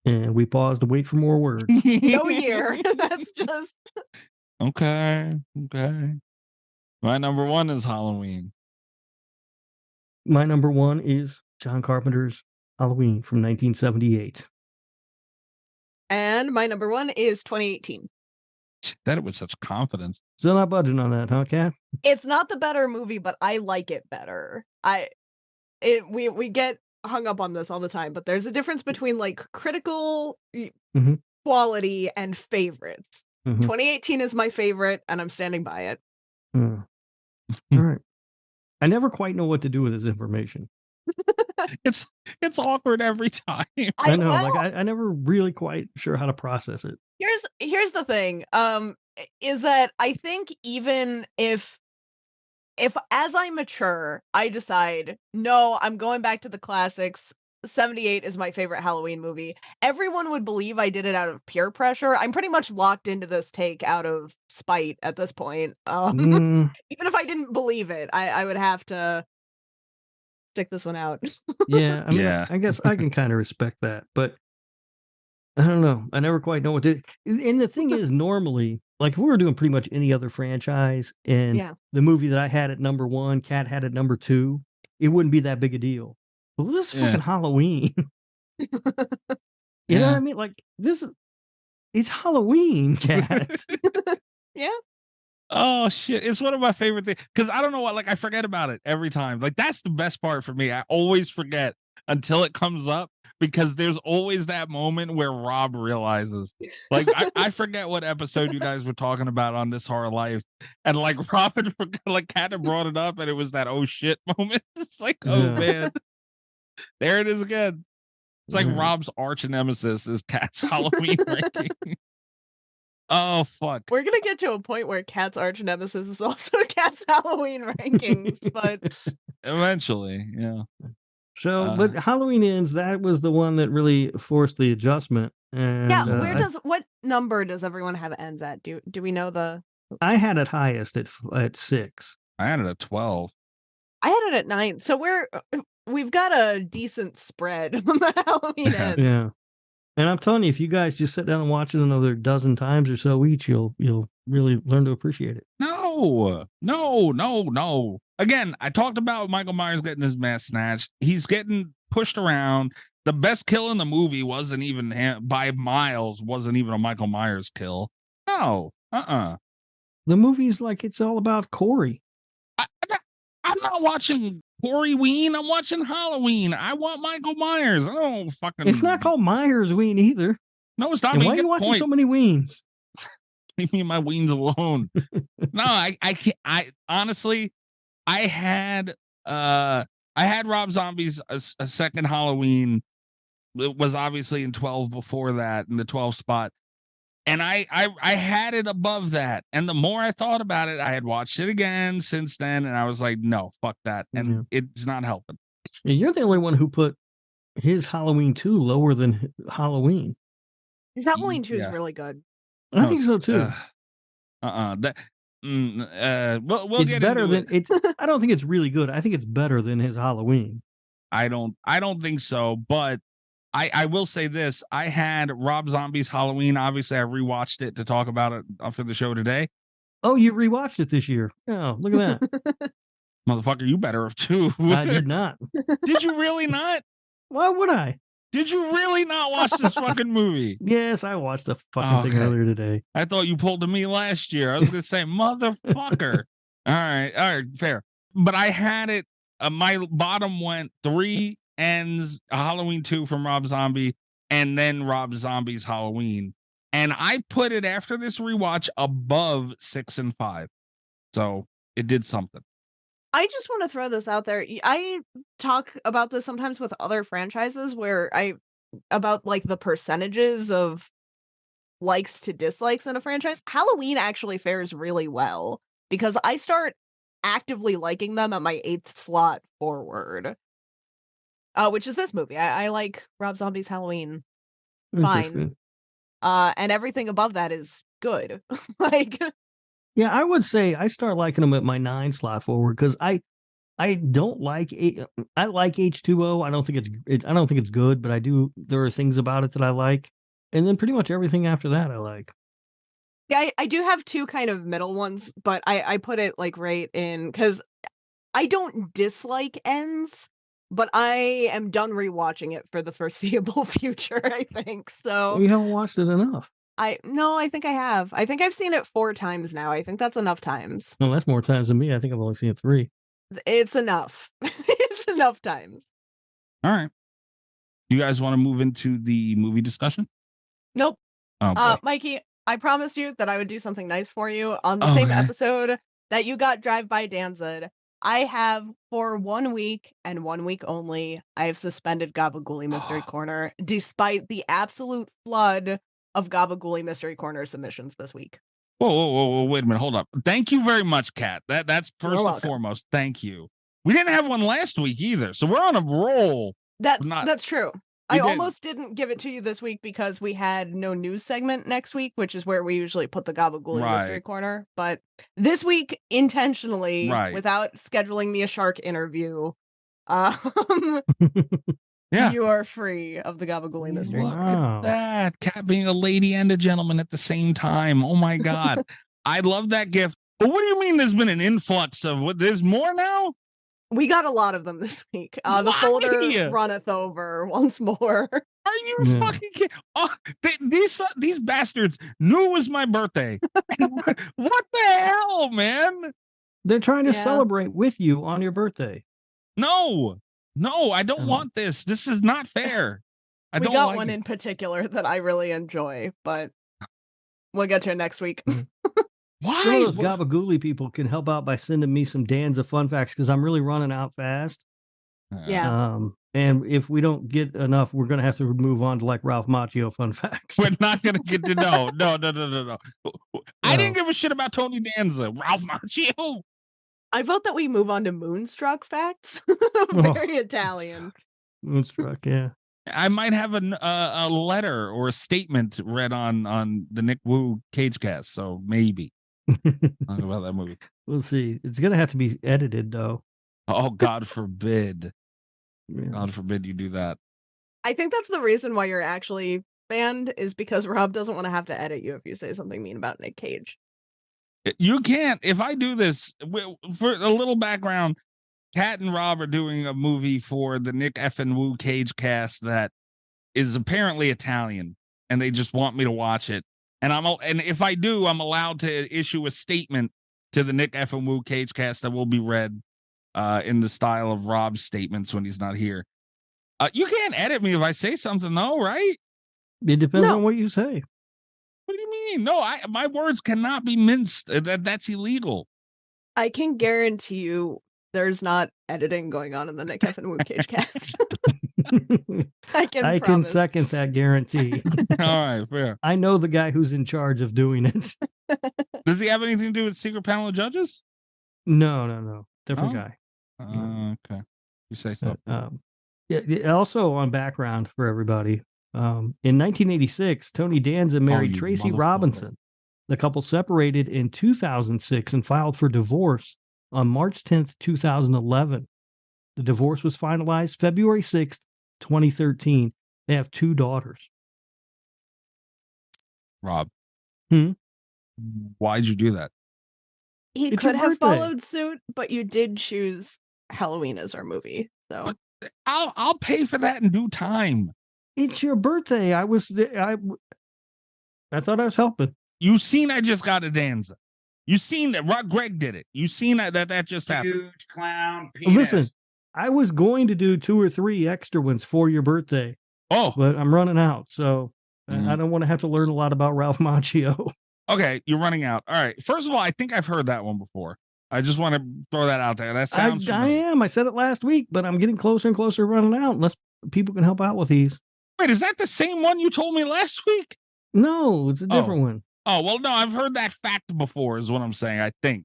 Speaker 3: And we pause to wait for more words.
Speaker 7: No year. That's just
Speaker 6: Okay. My number 1 is Halloween.
Speaker 3: My number 1 is John Carpenter's Halloween from 1978.
Speaker 7: And my number 1 is 2018.
Speaker 6: She said it with such confidence.
Speaker 3: Still not budging on that, huh, Kat?
Speaker 7: It's not the better movie, but I like it better. We get hung up on this all the time, but there's a difference between like critical quality and favorites. 2018 is my favorite, and I'm standing by it.
Speaker 3: All right. I never quite know what to do with this information.
Speaker 6: It's awkward every time.
Speaker 3: I know, I never really quite sure how to process it.
Speaker 7: Here's the thing, is that I think even if as I mature, I decide, no, I'm going back to the classics, 78 is my favorite Halloween movie, everyone would believe I did it out of peer pressure. I'm pretty much locked into this take out of spite at this point. Even if I didn't believe it, I would have to stick this one out.
Speaker 3: Yeah, I mean, I guess I can kind of respect that, but I don't know. I never quite know what to. And the thing is, normally, like if we were doing pretty much any other franchise, and the movie that I had at number 1, Kat had at number 2, it wouldn't be that big a deal. But this is fucking Halloween. You know what I mean? Like it's Halloween, Kat.
Speaker 7: Yeah.
Speaker 6: Oh shit! It's one of my favorite things because I don't know what. Like I forget about it every time. Like that's the best part for me. I always forget until it comes up because there's always that moment where Rob realizes. Like I forget what episode you guys were talking about on This Horror Life, and like Rob had like Kat had brought it up, and it was that oh shit moment. It's like oh man, there it is again. It's like Rob's arch nemesis is Kat's Halloween ranking. Oh fuck!
Speaker 7: We're gonna get to a point where Kat's arch nemesis is also Kat's Halloween rankings, but
Speaker 6: eventually, yeah.
Speaker 3: So, but Halloween Ends, that was the one that really forced the adjustment. And
Speaker 7: what number does everyone have Ends at? Do we know the?
Speaker 3: I had it highest at 6.
Speaker 6: I had it at 12.
Speaker 7: I had it at 9. So we've got a decent spread on the Halloween Ends.
Speaker 3: Yeah. And I'm telling you, if you guys just sit down and watch it another dozen times or so each, you'll really learn to appreciate it.
Speaker 6: No. Again, I talked about Michael Myers getting his mask snatched. He's getting pushed around. The best kill in the movie wasn't even by miles. Wasn't even a Michael Myers kill. No. The
Speaker 3: movie's like it's all about Corey.
Speaker 6: I'm not watching Corey Ween. I'm watching Halloween. I want Michael Myers. I don't fucking.
Speaker 3: It's not called Myers Ween either.
Speaker 6: No, it's not.
Speaker 3: And why are you watching so many Weens?
Speaker 6: Leave me and my Weens alone. No, I can't. I honestly, I had Rob Zombie's a second Halloween. It was obviously in 12 before that in the 12 spot. And I had it above that. And the more I thought about it, I had watched it again since then. And I was like, no, fuck that. And it's not helping.
Speaker 3: Yeah, you're the only one who put his Halloween 2 lower than Halloween.
Speaker 7: His Halloween 2 is really good.
Speaker 3: I think so too.
Speaker 6: We'll
Speaker 3: it's
Speaker 6: get
Speaker 3: better
Speaker 6: into
Speaker 3: than it. I don't think it's really good. I think it's better than his Halloween.
Speaker 6: I don't think so. But I will say this. I had Rob Zombie's Halloween. Obviously, I rewatched it to talk about it for the show today.
Speaker 3: Oh, you rewatched it this year. Oh, look at that.
Speaker 6: Motherfucker, you better have too.
Speaker 3: I did not.
Speaker 6: Did you really not?
Speaker 3: Why would I?
Speaker 6: Did you really not watch this fucking movie?
Speaker 3: Yes, I watched the fucking thing earlier today.
Speaker 6: I thought you pulled to me last year. I was going to say, motherfucker. All right, fair. But I had it. My bottom went 3 ends, Halloween 2 from Rob Zombie, and then Rob Zombie's Halloween. And I put it after this rewatch above 6 and 5. So it did something.
Speaker 7: I just want to throw this out there. I talk about this sometimes with other franchises where about like the percentages of likes to dislikes in a franchise. Halloween actually fares really well because I start actively liking them at my 8th slot forward, which is this movie. I like Rob Zombie's Halloween fine. And everything above that is good. Like,
Speaker 3: yeah, I would say I start liking them at my 9 slot forward because I don't like I like H2O. I don't think it's good, but I do. There are things about it that I like, and then pretty much everything after that I like.
Speaker 7: Yeah, I do have 2 kind of middle ones, but I put it like right in because I don't dislike ends, but I am done rewatching it for the foreseeable future. I think so.
Speaker 3: You haven't watched it enough.
Speaker 7: I think I have. I think I've seen it 4 times now. I think that's enough times.
Speaker 3: Well, that's more times than me. I think I've only seen it 3.
Speaker 7: It's enough. It's enough times.
Speaker 6: All right. Do you guys want to move into the movie discussion?
Speaker 7: Nope.
Speaker 6: Oh,
Speaker 7: Mikey, I promised you that I would do something nice for you on the same episode that you got Drive By Danzig. I have, for 1 week and 1 week only, I have suspended Gabagooli Mystery Corner, despite the absolute flood of Gabagooli Mystery Corner submissions this week.
Speaker 6: Whoa, wait a minute, hold up. Thank you very much, Kat. That's first and foremost. Thank you. We didn't have one last week either, so we're on a roll.
Speaker 7: That's true. I almost didn't give it to you this week because we had no news segment next week, which is where we usually put the Gabagooli Mystery Corner. But this week, intentionally, without scheduling me a shark interview, you are free of the Gabagooli Mystery Corner.
Speaker 6: Look at that. Kat being a lady and a gentleman at the same time. Oh my God. I love that gift. But what do you mean there's been an influx of what? There's more now?
Speaker 7: We got a lot of them this week. The folder runneth over once more.
Speaker 6: Are you fucking kidding? Oh, these bastards knew it was my birthday. What the hell, man?
Speaker 3: They're trying to celebrate with you on your birthday.
Speaker 6: No, I don't want this. This is not fair.
Speaker 7: We got one in particular that I really enjoy, but we'll get to it next week.
Speaker 3: Why? Some of those Gabagooli people can help out by sending me some Danza fun facts because I'm really running out fast.
Speaker 7: Yeah.
Speaker 3: And if we don't get enough, we're going to have to move on to like Ralph Macchio fun facts.
Speaker 6: We're not going to get to no. I didn't give a shit about Tony Danza. Ralph Macchio.
Speaker 7: I vote that we move on to Moonstruck facts. Very Italian.
Speaker 3: Moonstruck, yeah.
Speaker 6: I might have a letter or a statement read on the Nick Wu Cage Cast, so maybe. Talk about that movie.
Speaker 3: We'll see. It's going to have to be edited, though.
Speaker 6: Oh, God forbid. Yeah. God forbid you do that.
Speaker 7: I think that's the reason why you're actually banned is because Rob doesn't want to have to edit you if you say something mean about Nick Cage.
Speaker 6: You can't. If I do this, for a little background, Kat and Rob are doing a movie for the Nick Effin Wu Cage Cast that is apparently Italian, and they just want me to watch it. And if I do, I'm allowed to issue a statement to the Nick Effin Wu Cage Cast that will be read in the style of Rob's statements when he's not here. You can't edit me if I say something, though, right?
Speaker 3: It depends on what you say.
Speaker 6: What do you mean? No, my words cannot be minced. That's illegal.
Speaker 7: I can guarantee you there's not editing going on in the Nick Effin Wu Cage Cast. I
Speaker 3: can second that guarantee.
Speaker 6: All right, fair.
Speaker 3: I know the guy who's in charge of doing it.
Speaker 6: Does he have anything to do with secret panel of judges?
Speaker 3: No. Different guy.
Speaker 6: Okay. You say so.
Speaker 3: Also on background for everybody. In 1986, Tony Danza married Tracy Robinson. The couple separated in 2006 and filed for divorce on March 10th, 2011. The divorce was finalized February 6th, 2013. They have 2 daughters.
Speaker 6: Rob.
Speaker 3: Hmm?
Speaker 6: Why'd you do that?
Speaker 7: He
Speaker 3: It's
Speaker 7: could
Speaker 3: your
Speaker 7: have
Speaker 3: birthday.
Speaker 7: followed suit, but you did choose Halloween as our movie. So
Speaker 6: I'll pay for that in due time.
Speaker 3: It's your birthday. I thought I was helping.
Speaker 6: You seen I just got a danza. You seen that Greg did it. You seen that just happened.
Speaker 12: Huge clown penis.
Speaker 3: Listen, I was going to do 2 or 3 extra ones for your birthday.
Speaker 6: Oh,
Speaker 3: but I'm running out, so I don't want to have to learn a lot about Ralph Macchio.
Speaker 6: Okay, you're running out. All right. First of all, I think I've heard that one before. I just want to throw that out there. That sounds
Speaker 3: I
Speaker 6: familiar.
Speaker 3: am. I said it last week, but I'm getting closer and closer to running out unless people can help out with these.
Speaker 6: Wait, is that the same one you told me last week?
Speaker 3: No, it's a different one.
Speaker 6: Oh, well, no, I've heard that fact before is what I'm saying, I think.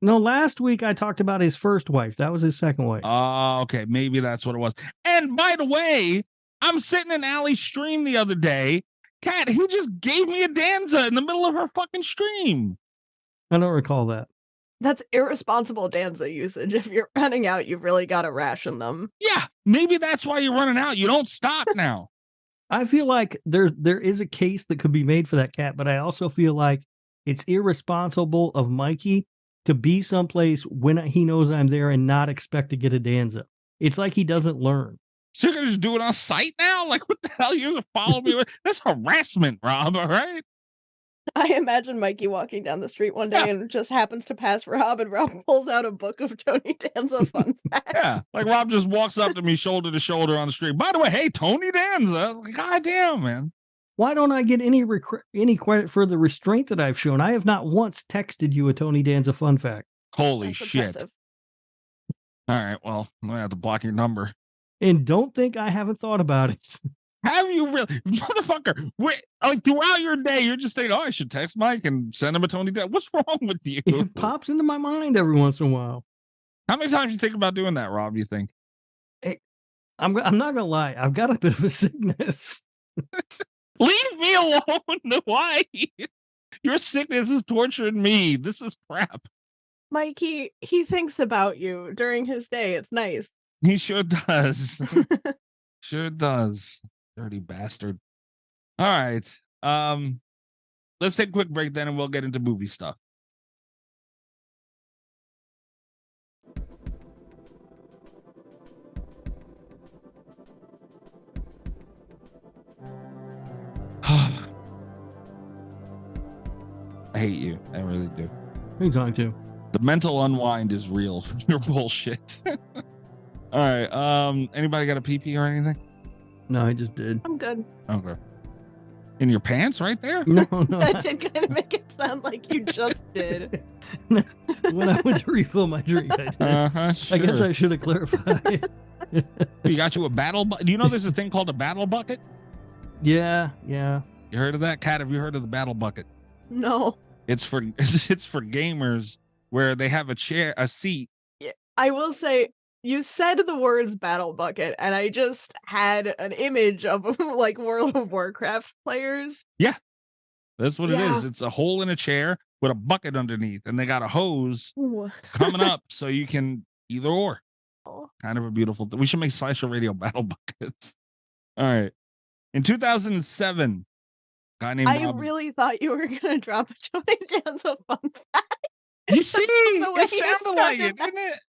Speaker 3: No, last week I talked about his first wife. That was his second wife.
Speaker 6: Oh, okay. Maybe that's what it was. And by the way, I'm sitting in Allie's stream the other day. Kat, he just gave me a danza in the middle of her fucking stream.
Speaker 3: I don't recall that.
Speaker 7: That's irresponsible danza usage. If you're running out, you've really got to ration them.
Speaker 6: Yeah, maybe that's why you're running out. You don't stop now.
Speaker 3: I feel like there is a case that could be made for that, Cat, but I also feel like it's irresponsible of Mikey to be someplace when he knows I'm there and not expect to get a danza. It's like he doesn't learn.
Speaker 6: So you're gonna just do it on site now? Like, what the hell? You're gonna follow me? That's harassment, Rob. All right.
Speaker 7: I imagine Mikey walking down the street one day and just happens to pass Rob, and Rob pulls out a book of Tony Danza fun facts.
Speaker 6: Yeah, like Rob just walks up to me shoulder to shoulder on the street. By the way, hey, Tony Danza. God damn, man.
Speaker 3: Why don't I get any credit for the restraint that I've shown? I have not once texted you a Tony Danza fun fact.
Speaker 6: Holy
Speaker 7: That's
Speaker 6: shit.
Speaker 7: impressive.
Speaker 6: All right, well, I'm gonna have to block your number.
Speaker 3: And don't think I haven't thought about it.
Speaker 6: Have you really, motherfucker? Wait, like throughout your day, you're just thinking, "Oh, I should text Mike and send him a Tony Danza." What's wrong with you?
Speaker 3: It pops into my mind every once in a while.
Speaker 6: How many times you think about doing that, Rob? You think?
Speaker 3: I'm not gonna lie. I've got a bit of a sickness.
Speaker 6: Leave me alone. Why? Your sickness is torturing me. This is crap.
Speaker 7: Mikey, he thinks about you during his day. It's nice.
Speaker 6: He sure does. Sure does. Dirty bastard. All right. Let's take a quick break then and we'll get into movie stuff. I hate you. I really do.
Speaker 3: Who are you talking to?
Speaker 6: The mental unwind is real from your bullshit. All right. Anybody got a pee-pee or anything?
Speaker 3: No, I just did.
Speaker 7: I'm good.
Speaker 6: Okay. In your pants right there?
Speaker 3: No.
Speaker 7: That did kind of make it sound like you just did.
Speaker 3: When I went to refill my drink, I did.
Speaker 6: Sure.
Speaker 3: I guess I should have clarified.
Speaker 6: You got you a battle bucket? Do you know there's a thing called a battle bucket?
Speaker 3: Yeah.
Speaker 6: You heard of that? Kat, have you heard of the battle bucket?
Speaker 7: No.
Speaker 6: It's for gamers where they have a seat.
Speaker 7: Yeah, I will say, you said the words battle bucket, and I just had an image of like World of Warcraft players.
Speaker 6: Yeah, that's what it
Speaker 7: Yeah.
Speaker 6: is. It's a hole in a chair with a bucket underneath, and they got a hose
Speaker 7: Ooh.
Speaker 6: coming up so you can either or.
Speaker 7: Oh.
Speaker 6: Kind of a beautiful thing. We should make Slasher Radio battle buckets. All right. In 2007, a guy named
Speaker 7: I
Speaker 6: Rob.
Speaker 7: really thought you were gonna drop a Tony Danza fun fact.
Speaker 6: You see,
Speaker 7: The way
Speaker 6: it
Speaker 7: you
Speaker 6: sounded like
Speaker 7: started
Speaker 6: it, didn't it?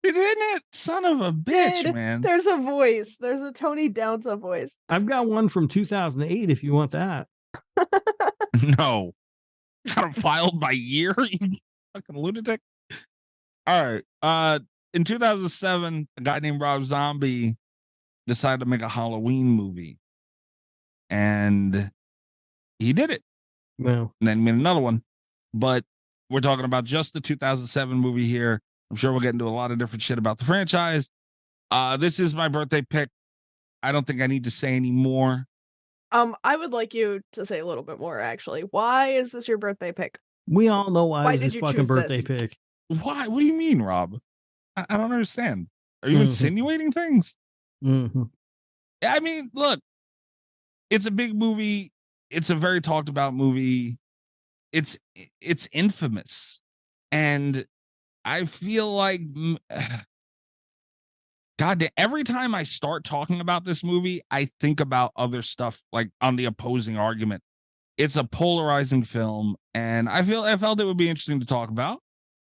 Speaker 6: Didn't it? Son of a bitch,
Speaker 7: Did.
Speaker 6: man.
Speaker 7: There's a voice. There's a Tony Danza voice.
Speaker 3: I've got one from 2008 if you want that.
Speaker 6: No. Got him filed by year, you fucking lunatic. All right. In 2007, a guy named Rob Zombie decided to make a Halloween movie. And he did it.
Speaker 3: Well,
Speaker 6: And then he made another one. But we're talking about just the 2007 movie here. I'm sure we'll get into a lot of different shit about the franchise. This is my birthday pick. I don't think I need to say any more.
Speaker 7: I would like you to say a little bit more, actually. Why is this your birthday pick?
Speaker 3: we all know why
Speaker 7: Why
Speaker 3: it was
Speaker 7: did
Speaker 3: his
Speaker 7: you
Speaker 3: fucking
Speaker 7: choose
Speaker 3: birthday
Speaker 7: this?
Speaker 3: pick.
Speaker 6: Why? What do you mean, Rob? I don't understand. Are you
Speaker 3: Mhm.
Speaker 6: insinuating things?
Speaker 3: Mm-hmm.
Speaker 6: I mean, look, it's a big movie. It's a very talked about movie. It's infamous. And I feel like God damn, every time I start talking about this movie, I think about other stuff like on the opposing argument. It's a polarizing film, and I felt it would be interesting to talk about.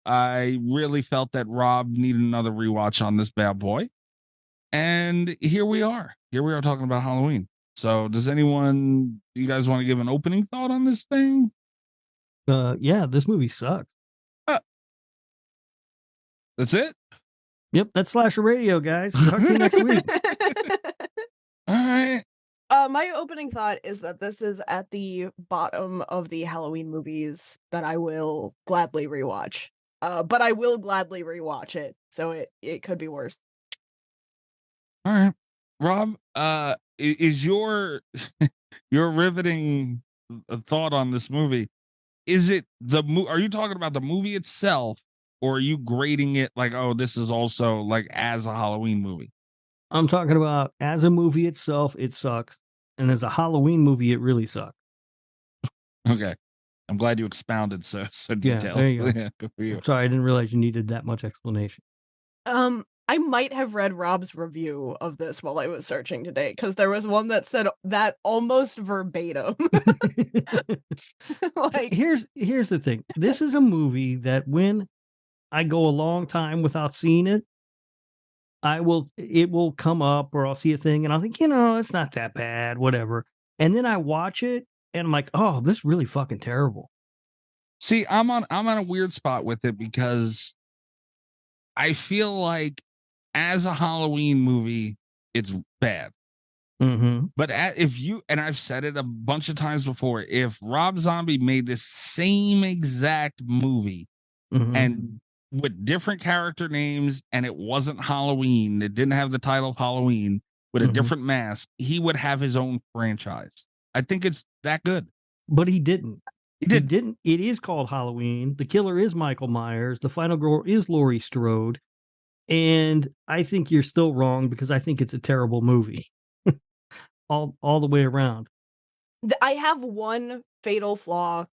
Speaker 6: I really felt that Rob needed another rewatch on this bad boy. And here we are. Here we are talking about Halloween. So do you guys want to give an opening thought on this thing?
Speaker 3: Yeah, this movie sucks.
Speaker 6: That's it?
Speaker 3: Yep, that's Slasher Radio, guys. Talk to you next week.
Speaker 6: All right.
Speaker 7: My opening thought is that this is at the bottom of the Halloween movies that I will gladly rewatch. But I will gladly rewatch it, so it could be worse.
Speaker 6: All right. Rob, is your your riveting thought on this movie, is it are you talking about the movie itself, or are you grading it like, oh, this is also like as a Halloween movie?
Speaker 3: I'm talking about as a movie itself, it sucks. And as a Halloween movie, it really sucks.
Speaker 6: Okay. I'm glad you expounded so detailed.
Speaker 3: Yeah, there you go.
Speaker 6: Yeah, good for you.
Speaker 3: Sorry, I didn't realize you needed that much explanation.
Speaker 7: I might have read Rob's review of this while I was searching today, because there was one that said that almost verbatim.
Speaker 3: Like, here's the thing. This is a movie that when I go a long time without seeing it, it will come up, or I'll see a thing and I'll think, it's not that bad, whatever. And then I watch it and I'm like, oh, this is really fucking terrible.
Speaker 6: See, I'm on a weird spot with it because I feel like as a Halloween movie, it's bad.
Speaker 3: Mm-hmm.
Speaker 6: But and I've said it a bunch of times before, if Rob Zombie made this same exact movie and with different character names, and it wasn't Halloween, it didn't have the title of Halloween, with a different mask, he would have his own franchise. I think it's that good.
Speaker 3: But he didn't.
Speaker 6: He didn't.
Speaker 3: It is called Halloween. The killer is Michael Myers. The final girl is Laurie Strode. And I think you're still wrong, because I think it's a terrible movie. all the way around.
Speaker 7: I have one fatal flaw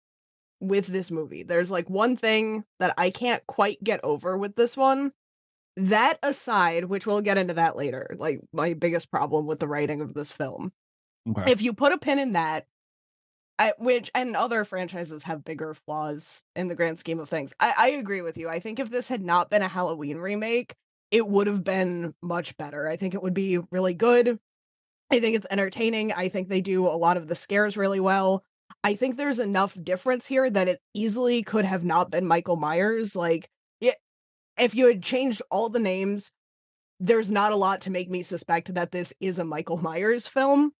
Speaker 7: with this movie. There's like one thing that I can't quite get over with this one. That aside, which we'll get into that later, like my biggest problem with the writing of this film.
Speaker 6: Okay.
Speaker 7: If you put a pin in that, and other franchises have bigger flaws in the grand scheme of things. I agree with you. I think if this had not been a Halloween remake, it would have been much better. I think it would be really good. I think it's entertaining. I think they do a lot of the scares really well. I think there's enough difference here that it easily could have not been Michael Myers. Like, if you had changed all the names, there's not a lot to make me suspect that this is a Michael Myers film.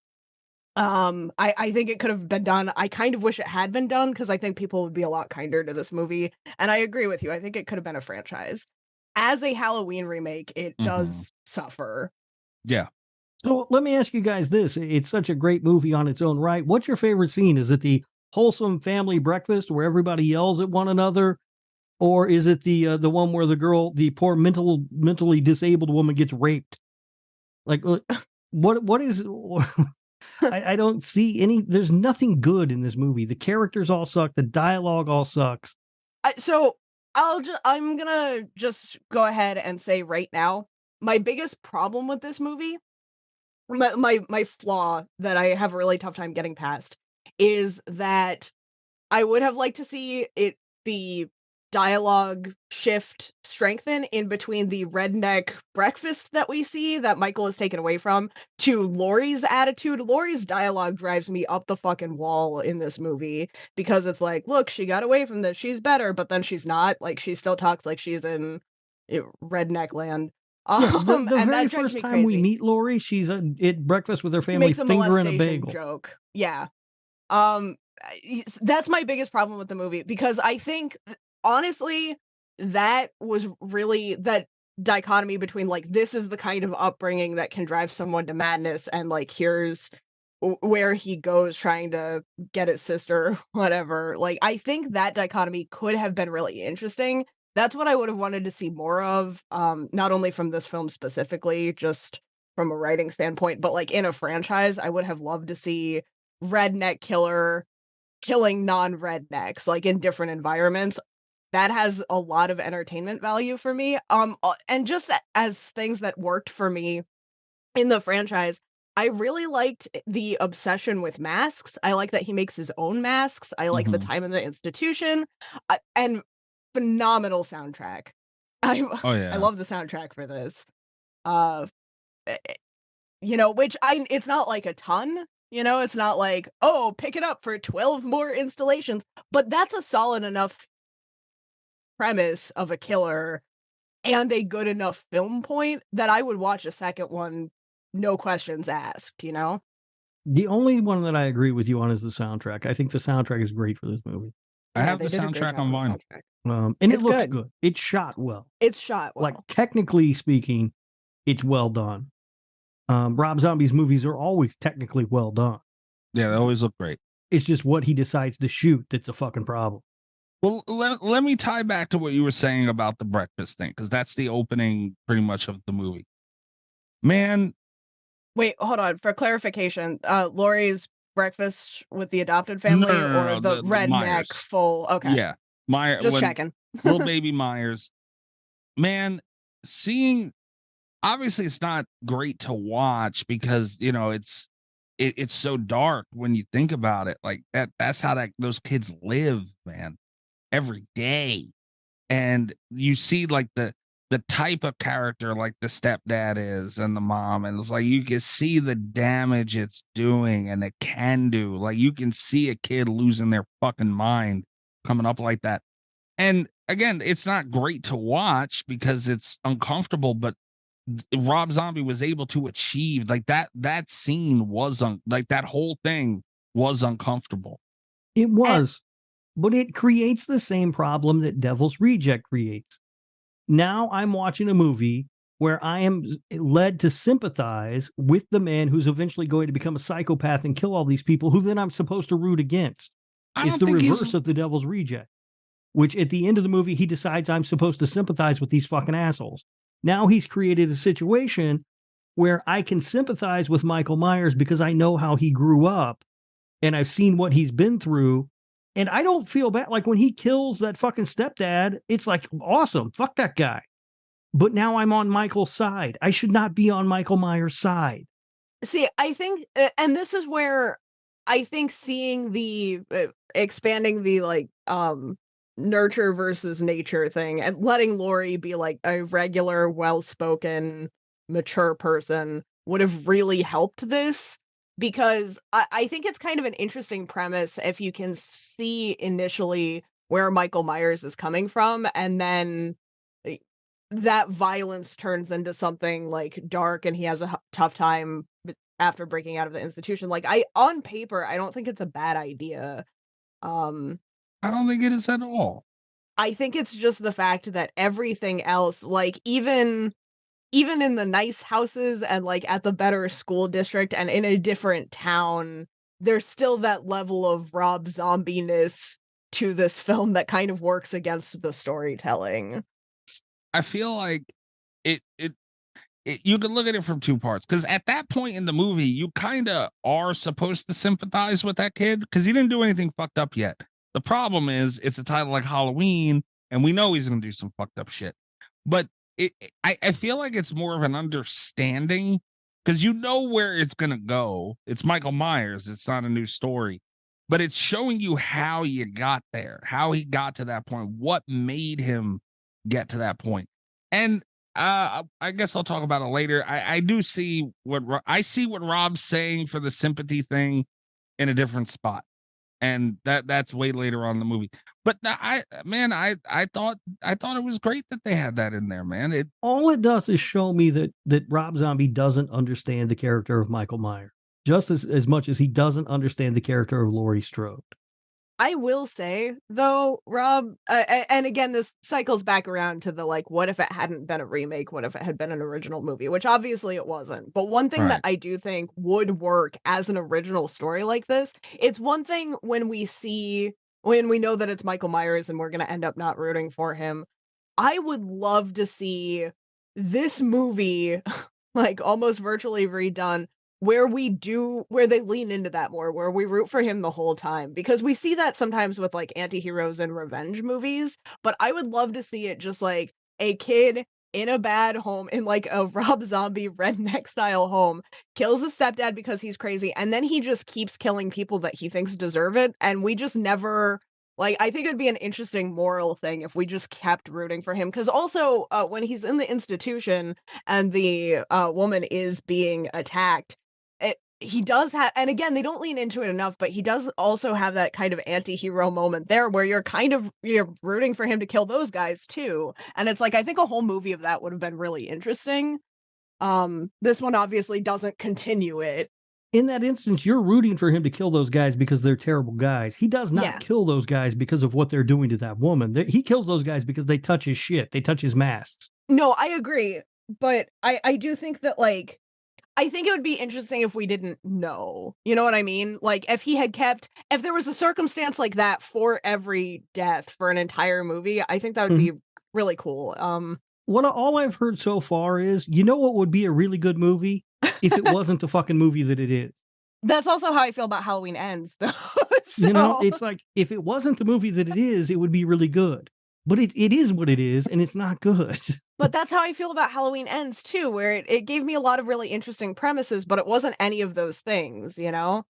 Speaker 7: I think it could have been done. I kind of wish it had been done, because I think people would be a lot kinder to this movie. And I agree with you. I think it could have been a franchise. As a Halloween remake, it does suffer.
Speaker 6: Yeah.
Speaker 3: So let me ask you guys this. It's such a great movie on its own right. What's your favorite scene? Is it the wholesome family breakfast where everybody yells at one another? Or is it the one where the poor mentally disabled woman gets raped? Like, what is... I don't see there's nothing good in this movie. The characters all suck. The dialogue all sucks.
Speaker 7: So I'm gonna just go ahead and say right now, my biggest problem with this movie, my flaw that I have a really tough time getting past, is that I would have liked to see the dialogue shift strengthen in between the redneck breakfast that we see that Michael is taken away from to Laurie's attitude. Laurie's dialogue drives me up the fucking wall in this movie, because it's like, look, she got away from this, she's better, but then she's not. Like, she still talks like she's in redneck land.
Speaker 3: The
Speaker 7: and
Speaker 3: very first time we meet Laurie, she's at breakfast with her family, finger in a bagel
Speaker 7: joke. Yeah. That's my biggest problem with the movie, because I think, honestly, that was really that dichotomy between, like, this is the kind of upbringing that can drive someone to madness, and like, here's where he goes trying to get his sister or whatever. Like, I think that dichotomy could have been really interesting. That's what I would have wanted to see more of, not only from this film specifically, just from a writing standpoint, but like in a franchise. I would have loved to see redneck killer killing non-rednecks, like in different environments. that has a lot of entertainment value for me. And just as things that worked for me in the franchise, I really liked the obsession with masks. I like that he makes his own masks. I like the
Speaker 6: Mhm.
Speaker 7: time in the institution, and phenomenal soundtrack. I
Speaker 6: Oh
Speaker 7: I
Speaker 6: yeah.
Speaker 7: love the soundtrack for this. Uh, which it's not like a ton. It's not like, oh, pick it up for 12 more installations, but that's a solid enough premise of a killer and a good enough film point that I would watch a second one, no questions asked?
Speaker 3: The only one that I agree with you on is the soundtrack. I think the soundtrack is great for this movie.
Speaker 6: I
Speaker 7: Yeah,
Speaker 6: have
Speaker 7: they
Speaker 6: the
Speaker 7: did a great
Speaker 6: soundtrack
Speaker 7: job
Speaker 6: on
Speaker 7: on the
Speaker 6: vinyl.
Speaker 7: soundtrack.
Speaker 3: And it
Speaker 7: It's
Speaker 3: looks
Speaker 7: good.
Speaker 3: good. It's shot well.
Speaker 7: It's shot well.
Speaker 3: Like, technically speaking, it's well done. Rob Zombie's movies are always technically well done.
Speaker 6: Yeah, they always look great.
Speaker 3: It's just what he decides to shoot that's a fucking problem.
Speaker 6: Well, let me tie back to what you were saying about the breakfast thing, because that's the opening pretty much of the movie. Man,
Speaker 7: Wait, hold on. For clarification, Lori's breakfast with the adopted family or the redneck
Speaker 6: Myers.
Speaker 7: full? Okay.
Speaker 6: Yeah.
Speaker 7: Just checking.
Speaker 6: Little baby Myers. Man, seeing, obviously it's not great to watch because, it's so dark when you think about it. Like that's how those kids live, man, every day. And you see like the type of character like the stepdad is and the mom, and it's like you can see the damage it's doing and it can do. Like you can see a kid losing their fucking mind coming up like that. And again, it's not great to watch because it's uncomfortable, but Rob Zombie was able to achieve like that scene was like that whole thing was uncomfortable.
Speaker 3: It was, but it creates the same problem that Devil's Reject creates. Now I'm watching a movie where I am led to sympathize with the man who's eventually going to become a psychopath and kill all these people who then I'm supposed to root against. It's the reverse of the Devil's Reject, which at the end of the movie, he decides I'm supposed to sympathize with these fucking assholes. Now he's created a situation where I can sympathize with Michael Myers because I know how he grew up and I've seen what he's been through. And I don't feel bad. Like when he kills that fucking stepdad, it's like, awesome. Fuck that guy. But now I'm on Michael's side. I should not be on Michael Myers' side.
Speaker 7: See, I think, and this is where I think seeing the expanding the nurture versus nature thing and letting Lori be like a regular, well-spoken, mature person would have really helped this, because I think it's kind of an interesting premise if you can see initially where Michael Myers is coming from, and then that violence turns into something like dark and he has a tough time after breaking out of the institution. Like, on paper, I don't think it's a bad idea.
Speaker 6: I don't think it is at all.
Speaker 7: I think it's just the fact that everything else, like even in the nice houses and like at the better school district and in a different town, there's still that level of Rob Zombie-ness to this film that kind of works against the storytelling.
Speaker 6: I feel like it you can look at it from two parts, because at that point in the movie, you kind of are supposed to sympathize with that kid because he didn't do anything fucked up yet. The problem is it's a title like Halloween, and we know he's going to do some fucked up shit. But I feel like it's more of an understanding because you know where it's going to go. It's Michael Myers. It's not a new story, but it's showing you how you got there, how he got to that point, what made him get to that point. And I guess I'll talk about it later. I do see what Rob's saying for the sympathy thing in a different spot, and that's way later on in the movie. But I thought it was great that they had that in there, man.
Speaker 3: All it does is show me that Rob Zombie doesn't understand the character of Michael Myers just as much as he doesn't understand the character of Laurie Strode.
Speaker 7: I will say, though, Rob, and again, this cycles back around to the, like, what if it hadn't been a remake? What if it had been an original movie? Which obviously it wasn't. But one thing that I do think would work as an original story like this, it's one thing when we know that it's Michael Myers and we're going to end up not rooting for him. I would love to see this movie, like, almost virtually redone where they lean into that more, where we root for him the whole time, because we see that sometimes with like anti-heroes and revenge movies, but I would love to see it just like a kid in a bad home, in like a Rob Zombie redneck style home, kills his stepdad because he's crazy, and then he just keeps killing people that he thinks deserve it, and we just never, like, I think it'd be an interesting moral thing if we just kept rooting for him. Because also, when he's in the institution and the woman is being attacked, he does have, and again, they don't lean into it enough, but he does also have that kind of anti-hero moment there where you're rooting for him to kill those guys too. And it's like, I think a whole movie of that would have been really interesting. This one obviously doesn't continue it.
Speaker 3: In that instance, you're rooting for him to kill those guys because they're terrible guys. He does not
Speaker 7: Yeah.
Speaker 3: kill those guys because of what they're doing to that woman. He kills those guys because they touch his shit. They touch his masks.
Speaker 7: No, I agree. But I do think that, like, I think it would be interesting if we didn't know. You know what I mean? Like, if there was a circumstance like that for every death for an entire movie, I think that would be really cool.
Speaker 3: All I've heard so far is, you know what would be a really good movie if it wasn't the fucking movie that it is.
Speaker 7: That's also how I feel about Halloween Ends, though.
Speaker 3: You know, it's like, if it wasn't the movie that it is, it would be really good. But it is what it is, and it's not good.
Speaker 7: But that's how I feel about Halloween Ends, too, where it gave me a lot of really interesting premises, but it wasn't any of those things, you know?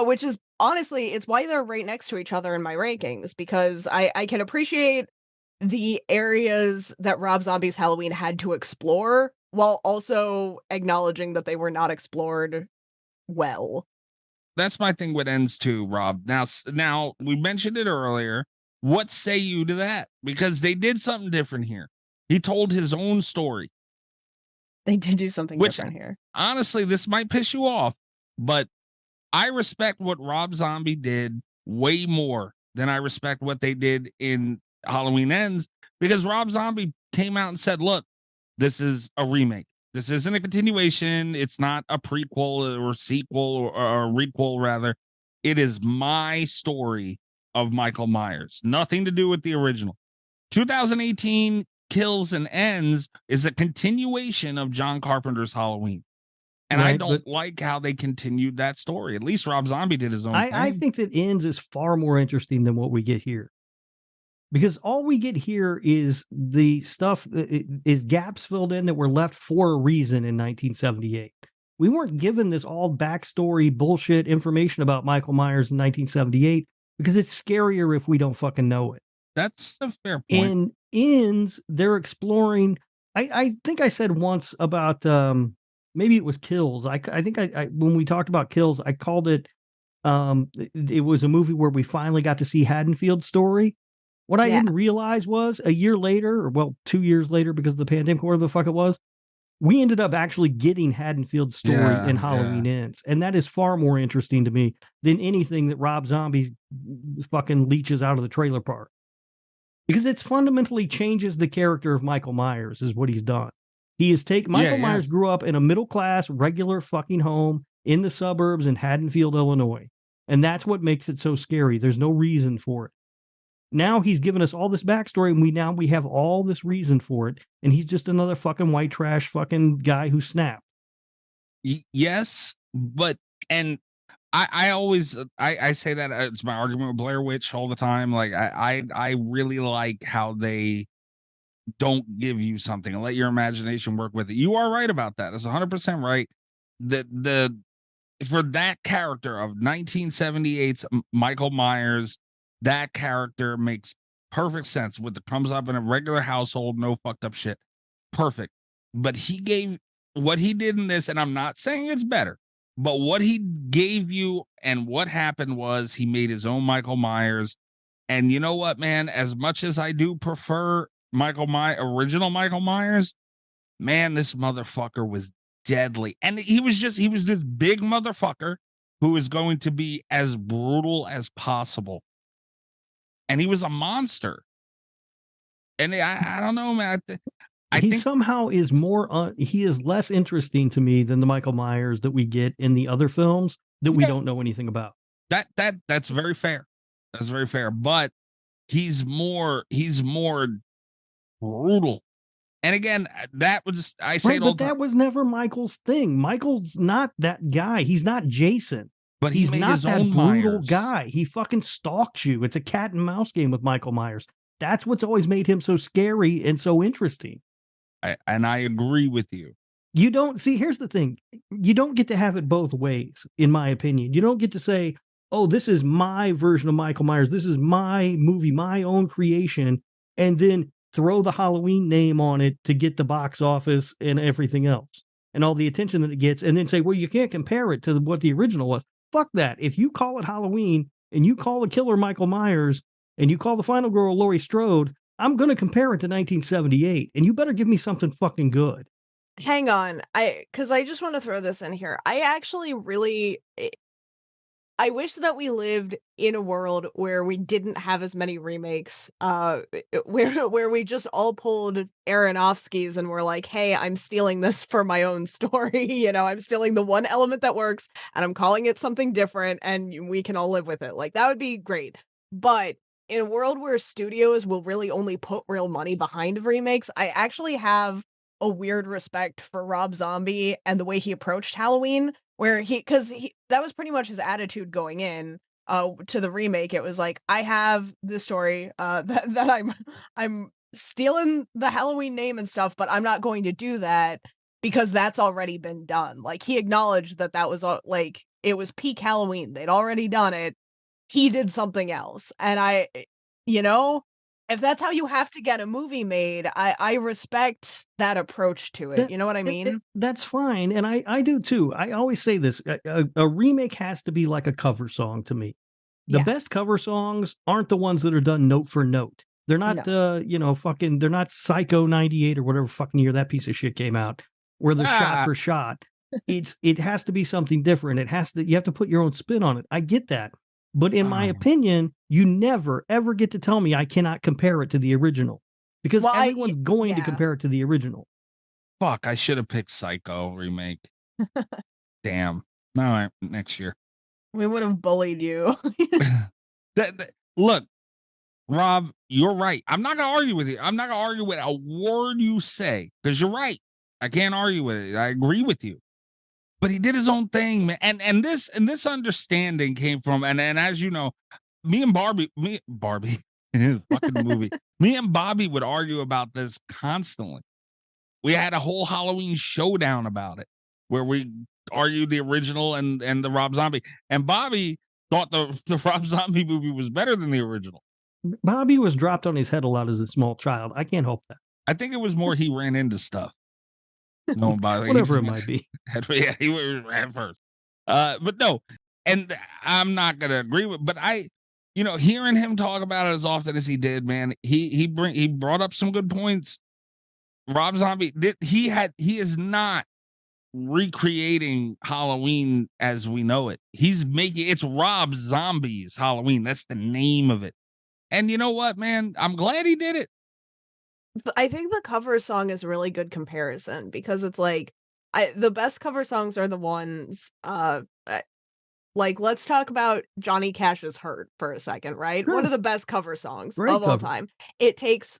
Speaker 7: Which is, honestly, it's why they're right next to each other in my rankings, because I can appreciate the areas that Rob Zombie's Halloween had to explore, while also acknowledging that they were not explored well.
Speaker 6: That's my thing with Ends too, Rob. Now we mentioned it earlier. What say you to that? Because they did something different here. He told his own story.
Speaker 7: They did do something different here.
Speaker 6: Honestly, this might piss you off, but I respect what Rob Zombie did way more than I respect what they did in Halloween Ends, because Rob Zombie came out and said, look, this is a remake. This isn't a continuation. It's not a prequel or sequel or a requel, rather. It is my story of Michael Myers. Nothing to do with the original. 2018 Kills and Ends is a continuation of John Carpenter's Halloween. And I don't like how they continued that story. At least Rob Zombie did his own thing.
Speaker 3: I think that Ends is far more interesting than what we get here. Because all we get here is the stuff, is gaps filled in that were left for a reason in 1978. We weren't given this all backstory bullshit information about Michael Myers in 1978 because it's scarier if we don't fucking know it.
Speaker 6: That's a fair point.
Speaker 3: In Ends, they're exploring. I think I said once about maybe it was Kills. I think I when we talked about Kills, I called it. It was a movie where we finally got to see Haddonfield's story. What I didn't realize was a year later, or well, 2 years later, because of the pandemic, whatever the fuck it was, we ended up actually getting Haddonfield's story in Halloween Ends. And that is far more interesting to me than anything that Rob Zombie fucking leeches out of the trailer park. Because it's fundamentally changes the character of Michael Myers, is what he's done. He has taken, Michael Myers grew up in a middle-class, regular fucking home in the suburbs in Haddonfield, Illinois. And that's what makes it so scary. There's no reason for it. Now he's given us all this backstory, and we have all this reason for it, and he's just another fucking white trash fucking guy who snapped.
Speaker 6: Yes, but I always say that it's my argument with Blair Witch all the time. Like I really like how they don't give you something and let your imagination work with it. You are right about that. That's 100% right. The for that character of 1978's Michael Myers, that character makes perfect sense with the comes up in a regular household, no fucked up shit. Perfect. But he gave what he did in this, and I'm not saying it's better, but what he gave you and what happened was he made his own Michael Myers. And you know what, man, as much as I do prefer original Michael Myers, man, this motherfucker was deadly. And he was this big motherfucker who is going to be as brutal as possible. And he was a monster. And I don't know, man. I think
Speaker 3: somehow is more, he is less interesting to me than the Michael Myers that we get in the other films that we don't know anything about.
Speaker 6: That's very fair. That's very fair. But he's more brutal. And again, that was, I say it all
Speaker 3: but
Speaker 6: the time.
Speaker 3: that was never Michael's thing. Michael's not that guy. He's not Jason.
Speaker 6: But
Speaker 3: he's
Speaker 6: made
Speaker 3: not
Speaker 6: his
Speaker 3: that
Speaker 6: own
Speaker 3: brutal
Speaker 6: Myers.
Speaker 3: guy. He fucking stalks you. It's a cat and mouse game with Michael Myers. That's what's always made him so scary and so interesting.
Speaker 6: And I agree with you.
Speaker 3: You don't see, here's the thing. You don't get to have it both ways, in my opinion. You don't get to say, oh, this is my version of Michael Myers. This is my movie, my own creation, and then throw the Halloween name on it to get the box office and everything else and all the attention that it gets, and then say, well, you can't compare it to what the original was. Fuck that. If you call it Halloween and you call the killer Michael Myers and you call the final girl Laurie Strode, I'm going to compare it to 1978, and you better give me something fucking good.
Speaker 7: Hang on. Because I just want to throw this in here. I actually really, I wish that we lived in a world where we didn't have as many remakes, where we just all pulled Aronofsky's and were like, hey, I'm stealing this for my own story. You know, I'm stealing the one element that works and I'm calling it something different and we can all live with it. Like, that would be great. But in a world where studios will really only put real money behind remakes, I actually have a weird respect for Rob Zombie and the way he approached Halloween, where that was pretty much his attitude going in to the remake. It was like, I have this story that I'm stealing the Halloween name and stuff, but I'm not going to do that because that's already been done. Like, he acknowledged that was like, it was peak Halloween. They'd already done it. He did something else. And if that's how you have to get a movie made, I respect that approach to it. You know what I mean?
Speaker 3: That's fine. And I do too. I always say this, a remake has to be like a cover song to me. The best cover songs aren't the ones that are done note for note. They're not, they're not Psycho 98 or whatever fucking year that piece of shit came out, where they're shot for shot. It has to be something different. You have to put your own spin on it. I get that. But in my opinion, you never, ever get to tell me I cannot compare it to the original. Because everyone's going to compare it to the original.
Speaker 6: Fuck, I should have picked Psycho remake. Damn. All right, next year.
Speaker 7: We would have bullied you.
Speaker 6: Look, Rob, you're right. I'm not going to argue with you. I'm not going to argue with a word you say, because you're right. I can't argue with it. I agree with you. But he did his own thing, man. And this understanding came from, and as you know, me and Barbie, fucking movie. Me and Bobby would argue about this constantly. We had a whole Halloween showdown about it, where we argued the original and the Rob Zombie. And Bobby thought the Rob Zombie movie was better than the original.
Speaker 3: Bobby was dropped on his head a lot as a small child. I can't help that.
Speaker 6: I think it was more he ran into stuff. No,
Speaker 3: whatever it might be.
Speaker 6: Yeah, he was at first. But no, and I'm not gonna agree with. But hearing him talk about it as often as he did, man, he brought up some good points. Rob Zombie he is not recreating Halloween as we know it. It's Rob Zombie's Halloween. That's the name of it. And you know what, man? I'm glad he did it.
Speaker 7: I think the cover song is a really good comparison because it's like the best cover songs are the ones like, let's talk about Johnny Cash's Hurt for a second, right?
Speaker 3: Sure.
Speaker 7: One of the best cover songs
Speaker 3: Great
Speaker 7: of all
Speaker 3: cover.
Speaker 7: time. It takes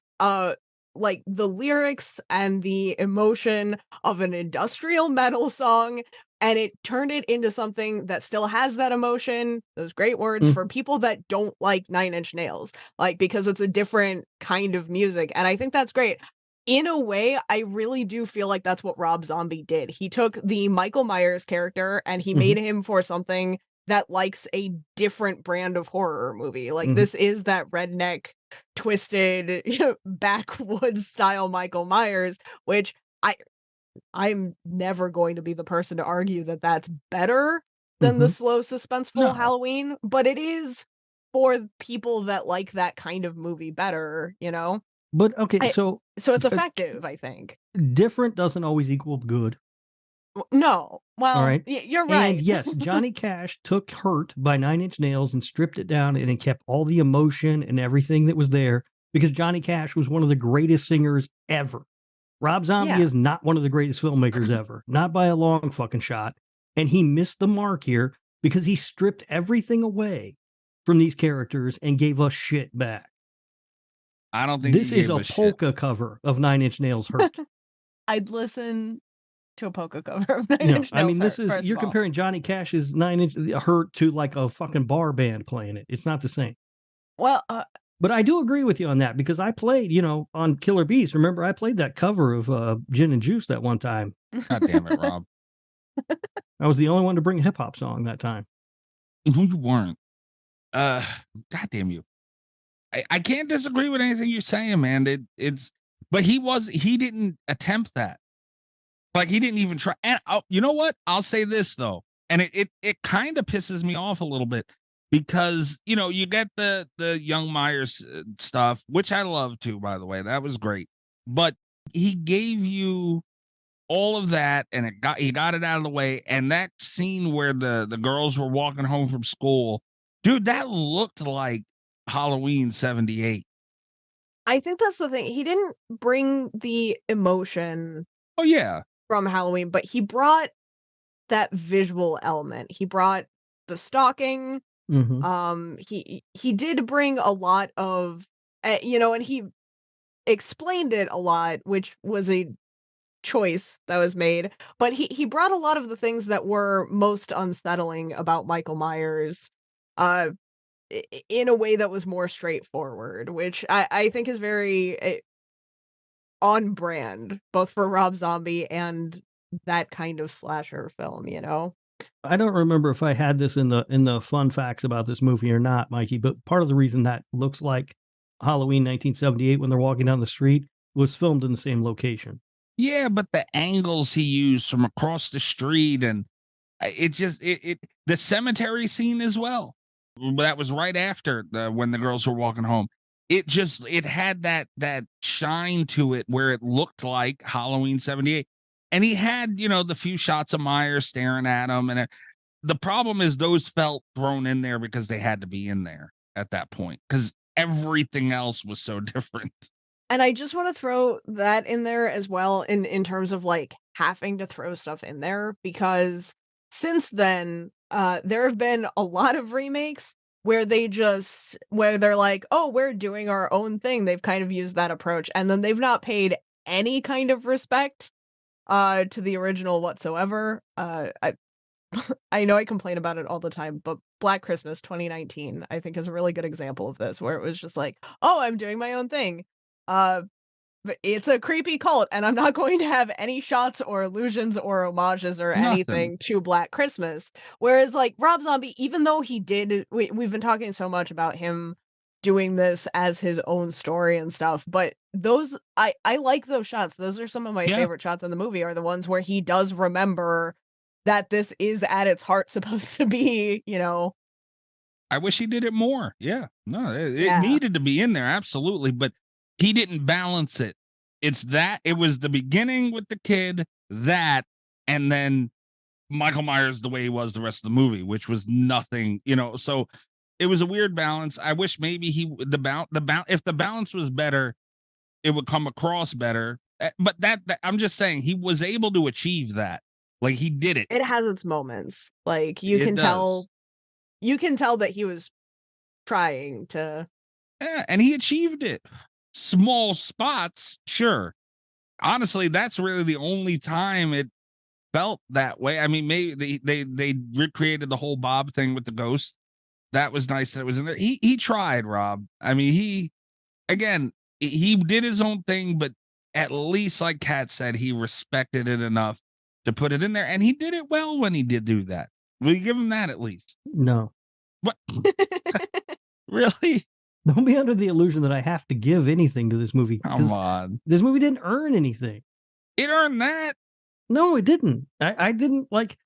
Speaker 7: like the lyrics and the emotion of an industrial metal song, and it turned it into something that still has that emotion, those great words for people that don't like Nine Inch Nails, like, because it's a different kind of music. And I think that's great. In a way, I really do feel like that's what Rob Zombie did. He took the Michael Myers character and he made him for something that likes a different brand of horror movie. Like, this is that redneck, twisted, backwoods style Michael Myers, which I'm never going to be the person to argue that that's better than the slow, suspenseful Halloween, but it is for people that like that kind of movie better, you know?
Speaker 3: But okay, so
Speaker 7: it's effective, I think.
Speaker 3: Different doesn't always equal good.
Speaker 7: No. Well,
Speaker 3: all right.
Speaker 7: You're right.
Speaker 3: And yes, Johnny Cash took Hurt by Nine Inch Nails and stripped it down, and it kept all the emotion and everything that was there, because Johnny Cash was one of the greatest singers ever. Rob Zombie is not one of the greatest filmmakers ever, not by a long fucking shot. And he missed the mark here because he stripped everything away from these characters and gave us shit back.
Speaker 6: I don't think
Speaker 3: This
Speaker 6: he
Speaker 3: is
Speaker 6: gave
Speaker 3: a
Speaker 6: a shit.
Speaker 3: polka cover of Nine Inch Nails Hurt.
Speaker 7: I'd listen to a polka cover of Nine Inch Nails
Speaker 3: I mean, this
Speaker 7: Hurt,
Speaker 3: is,
Speaker 7: first
Speaker 3: you're
Speaker 7: of all.
Speaker 3: comparing Johnny Cash's Nine Inch Hurt to like a fucking bar band playing it. It's not the same.
Speaker 7: Well,
Speaker 3: but I do agree with you on that because I played, on Killer Bees. Remember, I played that cover of Gin and Juice that one time.
Speaker 6: God damn it, Rob.
Speaker 3: I was the only one to bring a hip hop song that time.
Speaker 6: You weren't. God damn you. I can't disagree with anything you're saying, man. But he didn't attempt that. Like he didn't even try. And you know what? I'll say this though, and it kind of pisses me off a little bit because you get the Young Myers stuff, which I love too, by the way. That was great. But he gave you all of that, and he got it out of the way. And that scene where the girls were walking home from school, dude, that looked like Halloween 78.
Speaker 7: I think that's the thing. He didn't bring the emotion.
Speaker 6: Oh yeah,
Speaker 7: from Halloween, but he brought that visual element. He brought the stalking.
Speaker 3: Mm-hmm.
Speaker 7: He did bring a lot of, and he explained it a lot, which was a choice that was made. But he brought a lot of the things that were most unsettling about Michael Myers, in a way that was more straightforward, which I think is very on brand, both for Rob Zombie and that kind of slasher film,
Speaker 3: I don't remember if I had this in the fun facts about this movie or not, Mikey, but part of the reason that looks like Halloween 1978 when they're walking down the street was filmed in the same location.
Speaker 6: Yeah, but the angles he used from across the street, and the cemetery scene as well. That was right after when the girls were walking home. It had that shine to it where it looked like Halloween 78. And he had, the few shots of Myers staring at him. And the problem is those felt thrown in there because they had to be in there at that point because everything else was so different.
Speaker 7: And I just want to throw that in there as well in terms of like having to throw stuff in there, because since then, there have been a lot of remakes where they're like, oh, we're doing our own thing. They've kind of used that approach, and then they've not paid any kind of respect to the original whatsoever. I know I complain about it all the time, but Black Christmas 2019, I think, is a really good example of this, where it was just like, oh, I'm doing my own thing. But it's a creepy cult, and I'm not going to have any shots or allusions or homages or anything to Black Christmas. Whereas, like, Rob Zombie, even though he did, we've been talking so much about him doing this as his own story and stuff, but those, I like those shots. Those are some of my favorite shots in the movie, are the ones where he does remember that this is at its heart supposed to be,
Speaker 6: I wish he did it more. Yeah. No, it needed to be in there. Absolutely. But he didn't balance it. It was the beginning with the kid, and then Michael Myers the way he was the rest of the movie, which was nothing, so it was a weird balance. I wish maybe if the balance was better, it would come across better. But that I'm just saying he was able to achieve that. Like he did it.
Speaker 7: It has its moments. Like you can tell that he was trying to.
Speaker 6: Yeah, and he achieved it. Small spots, sure. Honestly, that's really the only time it felt that way. I mean, maybe they recreated the whole Bob thing with the ghost. That was nice that it was in there. He tried, Rob. I mean, he did his own thing, but at least, like Kat said, he respected it enough to put it in there, and he did it well when he did do that. Will you give him that at least?
Speaker 3: No.
Speaker 6: What? Really?
Speaker 3: Don't be under the illusion that I have to give anything to this movie.
Speaker 6: Come on.
Speaker 3: This movie didn't earn anything.
Speaker 6: It earned that.
Speaker 3: No, it didn't. I didn't like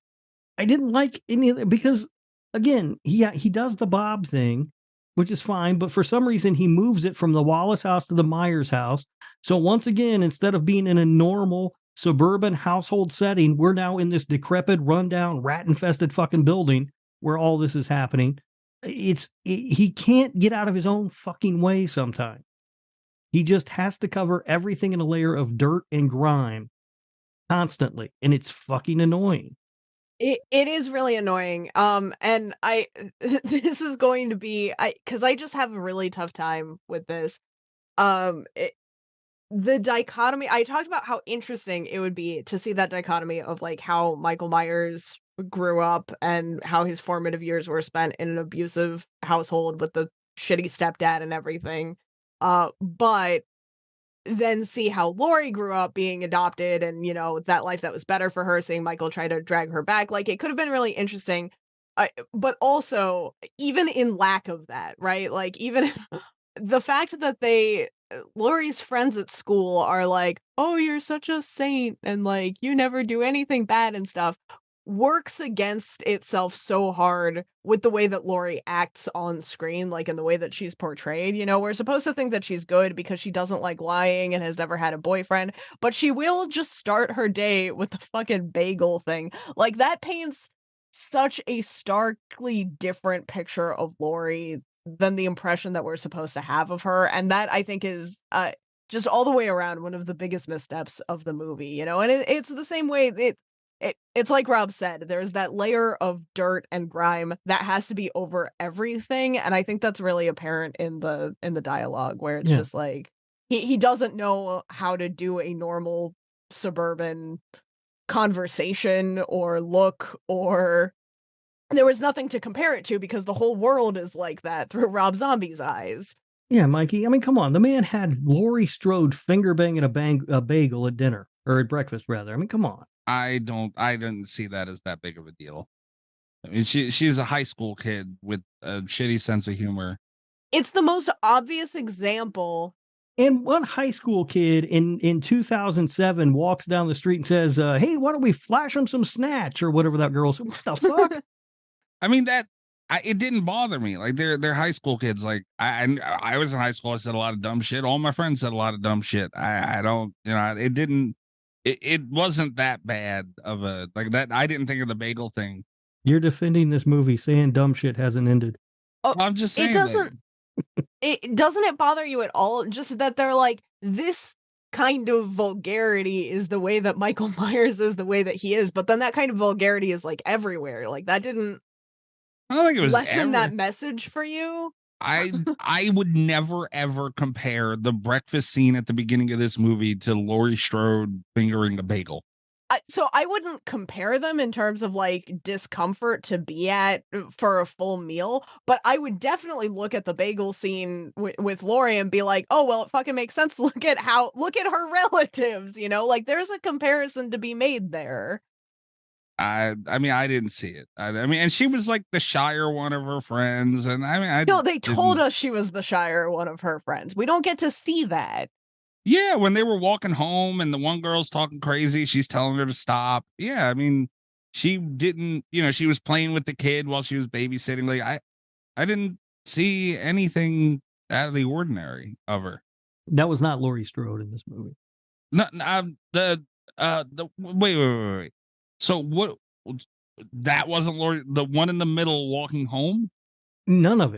Speaker 3: any of it because, again, he does the Bob thing, which is fine, but for some reason he moves it from the Wallace house to the Myers house. So once again, instead of being in a normal suburban household setting, we're now in this decrepit, rundown, rat-infested fucking building where all this is happening. He can't get out of his own fucking way sometimes. He just has to cover everything in a layer of dirt and grime constantly, and it's fucking annoying.
Speaker 7: It is really annoying. And this is going to be, because I just have a really tough time with this. The dichotomy, I talked about how interesting it would be to see that dichotomy of like how Michael Myers grew up and how his formative years were spent in an abusive household with the shitty stepdad and everything. But then see how Laurie grew up being adopted and, that life that was better for her, seeing Michael try to drag her back. Like, it could have been really interesting. But also, even in lack of that, right? Like, even the fact that Laurie's friends at school are like, "Oh, you're such a saint," and like, "You never do anything bad," and stuff, works against itself so hard with the way that Laurie acts on screen, like in the way that she's portrayed. We're supposed to think that she's good because she doesn't like lying and has never had a boyfriend, but she will just start her day with the fucking bagel thing. Like, that paints such a starkly different picture of Laurie than the impression that we're supposed to have of her, and that I think is just all the way around one of the biggest missteps of the movie. And it's the same way. It's like Rob said, there's that layer of dirt and grime that has to be over everything, and I think that's really apparent in the dialogue, where it's just like he doesn't know how to do a normal suburban conversation or look, or there was nothing to compare it to because the whole world is like that through Rob Zombie's eyes.
Speaker 3: Yeah, Mikey. I mean, come on. The man had Laurie Strode finger banging a bagel at dinner, or at breakfast, rather. I mean, come on.
Speaker 6: I didn't see that as that big of a deal. I mean, she's a high school kid with a shitty sense of humor.
Speaker 7: It's the most obvious example.
Speaker 3: And one high school kid in 2007 walks down the street and says, "Hey, why don't we flash him some snatch?" or whatever that girl said. What the fuck?
Speaker 6: I mean, it didn't bother me. Like, they're high school kids. Like, I was in high school. I said a lot of dumb shit. All my friends said a lot of dumb shit. I don't, it didn't. It wasn't that bad of a, like, that. I didn't think of the bagel thing.
Speaker 3: You're defending this movie, saying dumb shit hasn't ended.
Speaker 7: Oh,
Speaker 6: I'm just saying.
Speaker 7: Doesn't it bother you at all? Just that they're like, this kind of vulgarity is the way that Michael Myers is the way that he is, but then that kind of vulgarity is like everywhere. Like, that didn't.
Speaker 6: I don't think it was
Speaker 7: lessen that message for you.
Speaker 6: I would never ever compare the breakfast scene at the beginning of this movie to Laurie Strode fingering a bagel.
Speaker 7: So I wouldn't compare them in terms of like discomfort to be at for a full meal, but I would definitely look at the bagel scene with Laurie and be like, "Oh, well, it fucking makes sense. Look at her relatives, like there's a comparison to be made there."
Speaker 6: I mean, I didn't see it. I mean, and she was like the shyer one of her friends, and I mean,
Speaker 7: no, they told us she was the shyer one of her friends. We don't get to see that.
Speaker 6: Yeah, when they were walking home and the one girl's talking crazy, she's telling her to stop. Yeah, I mean, she didn't, she was playing with the kid while she was babysitting. Like, I didn't see anything out of the ordinary of her.
Speaker 3: That was not Laurie Strode in this movie.
Speaker 6: No, wait. So what? That wasn't Laurie. The one in the middle walking home.
Speaker 3: None of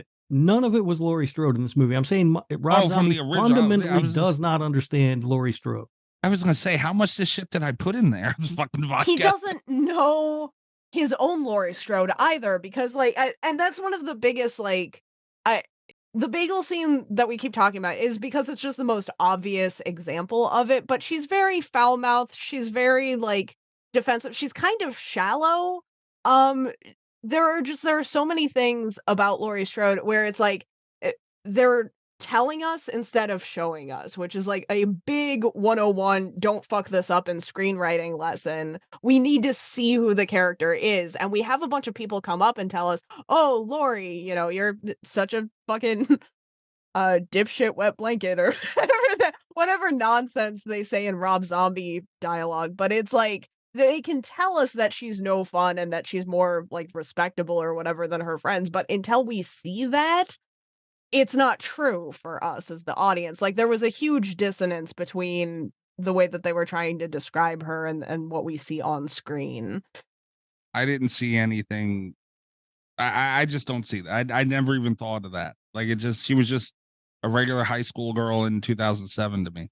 Speaker 3: it was Laurie Strode in this movie. I'm saying Rob Zombie fundamentally does not understand Laurie Strode.
Speaker 6: I was gonna say, how much this shit did I put in there? Fucking vodka.
Speaker 7: He doesn't know his own Laurie Strode either, because and that's one of the biggest the bagel scene that we keep talking about is because it's just the most obvious example of it. But she's very foul mouthed. She's very defensive. She's kind of shallow. There are so many things about Laurie Strode where it's like they're telling us instead of showing us, which is like a big 101 don't fuck this up in screenwriting lesson. We need to see who the character is, and we have a bunch of people come up and tell us, "Oh, Laurie, you're such a fucking dipshit wet blanket," or whatever nonsense they say in Rob Zombie dialogue. But it's like they can tell us that she's no fun and that she's more respectable or whatever than her friends, but until we see that, it's not true for us as the audience. Like, there was a huge dissonance between the way that they were trying to describe her and what we see on screen.
Speaker 6: I didn't see anything. I just don't see that. I never even thought of that. Like, she was just a regular high school girl in 2007 to me.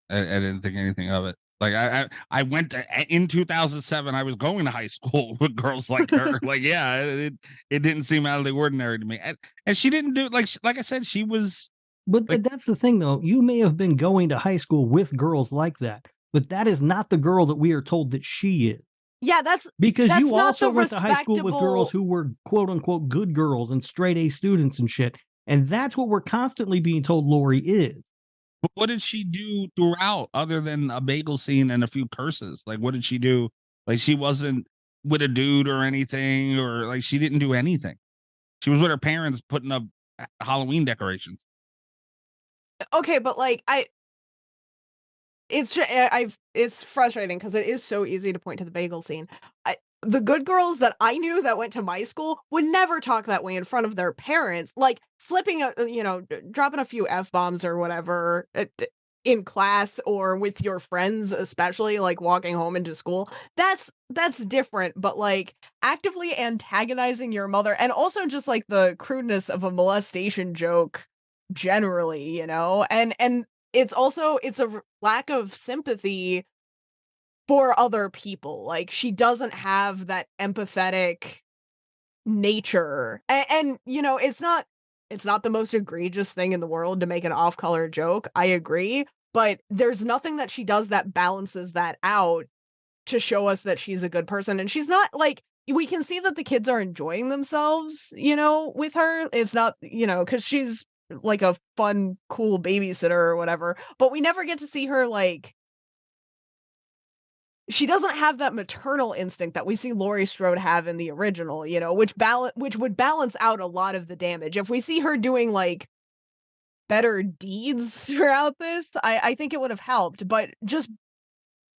Speaker 6: I didn't think anything of it. Like, I went in 2007, I was going to high school with girls like her. Like, yeah, it didn't seem out of the ordinary to me. And she didn't do like I said, she was
Speaker 3: But
Speaker 6: Like,
Speaker 3: that's the thing, though. You may have been going to high school with girls like that, but that is not the girl that we are told that she is.
Speaker 7: Yeah,
Speaker 3: Because
Speaker 7: that's
Speaker 3: you
Speaker 7: not
Speaker 3: also
Speaker 7: the
Speaker 3: went to high school with girls
Speaker 7: respectable.
Speaker 3: who were quote unquote good girls and straight A students and shit. And that's what we're constantly being told Lori is.
Speaker 6: but what did she do throughout other than a bagel scene and a few curses? Like, what did she do? Like, she wasn't with a dude or anything, or like she didn't do anything. She was with her parents putting up Halloween decorations.
Speaker 7: Okay, but like it's frustrating because it is so easy to point to the bagel scene. The good girls that I knew that went to my school would never talk that way in front of their parents, like slipping dropping a few F-bombs or whatever in class or with your friends, especially like walking home into school. That's different, but like actively antagonizing your mother and also just like the crudeness of a molestation joke generally, and it's a lack of sympathy for other people. Like she doesn't have that empathetic nature. And it's not the most egregious thing in the world to make an off-color joke. I agree, but there's nothing that she does that balances that out to show us that she's a good person. And she's not like we can see that the kids are enjoying themselves, with her. It's not, cuz she's like a fun, cool babysitter or whatever, but we never get to see her like she doesn't have that maternal instinct that we see Laurie Strode have in the original, which would balance out a lot of the damage. If we see her doing like better deeds throughout this, I think it would have helped. But just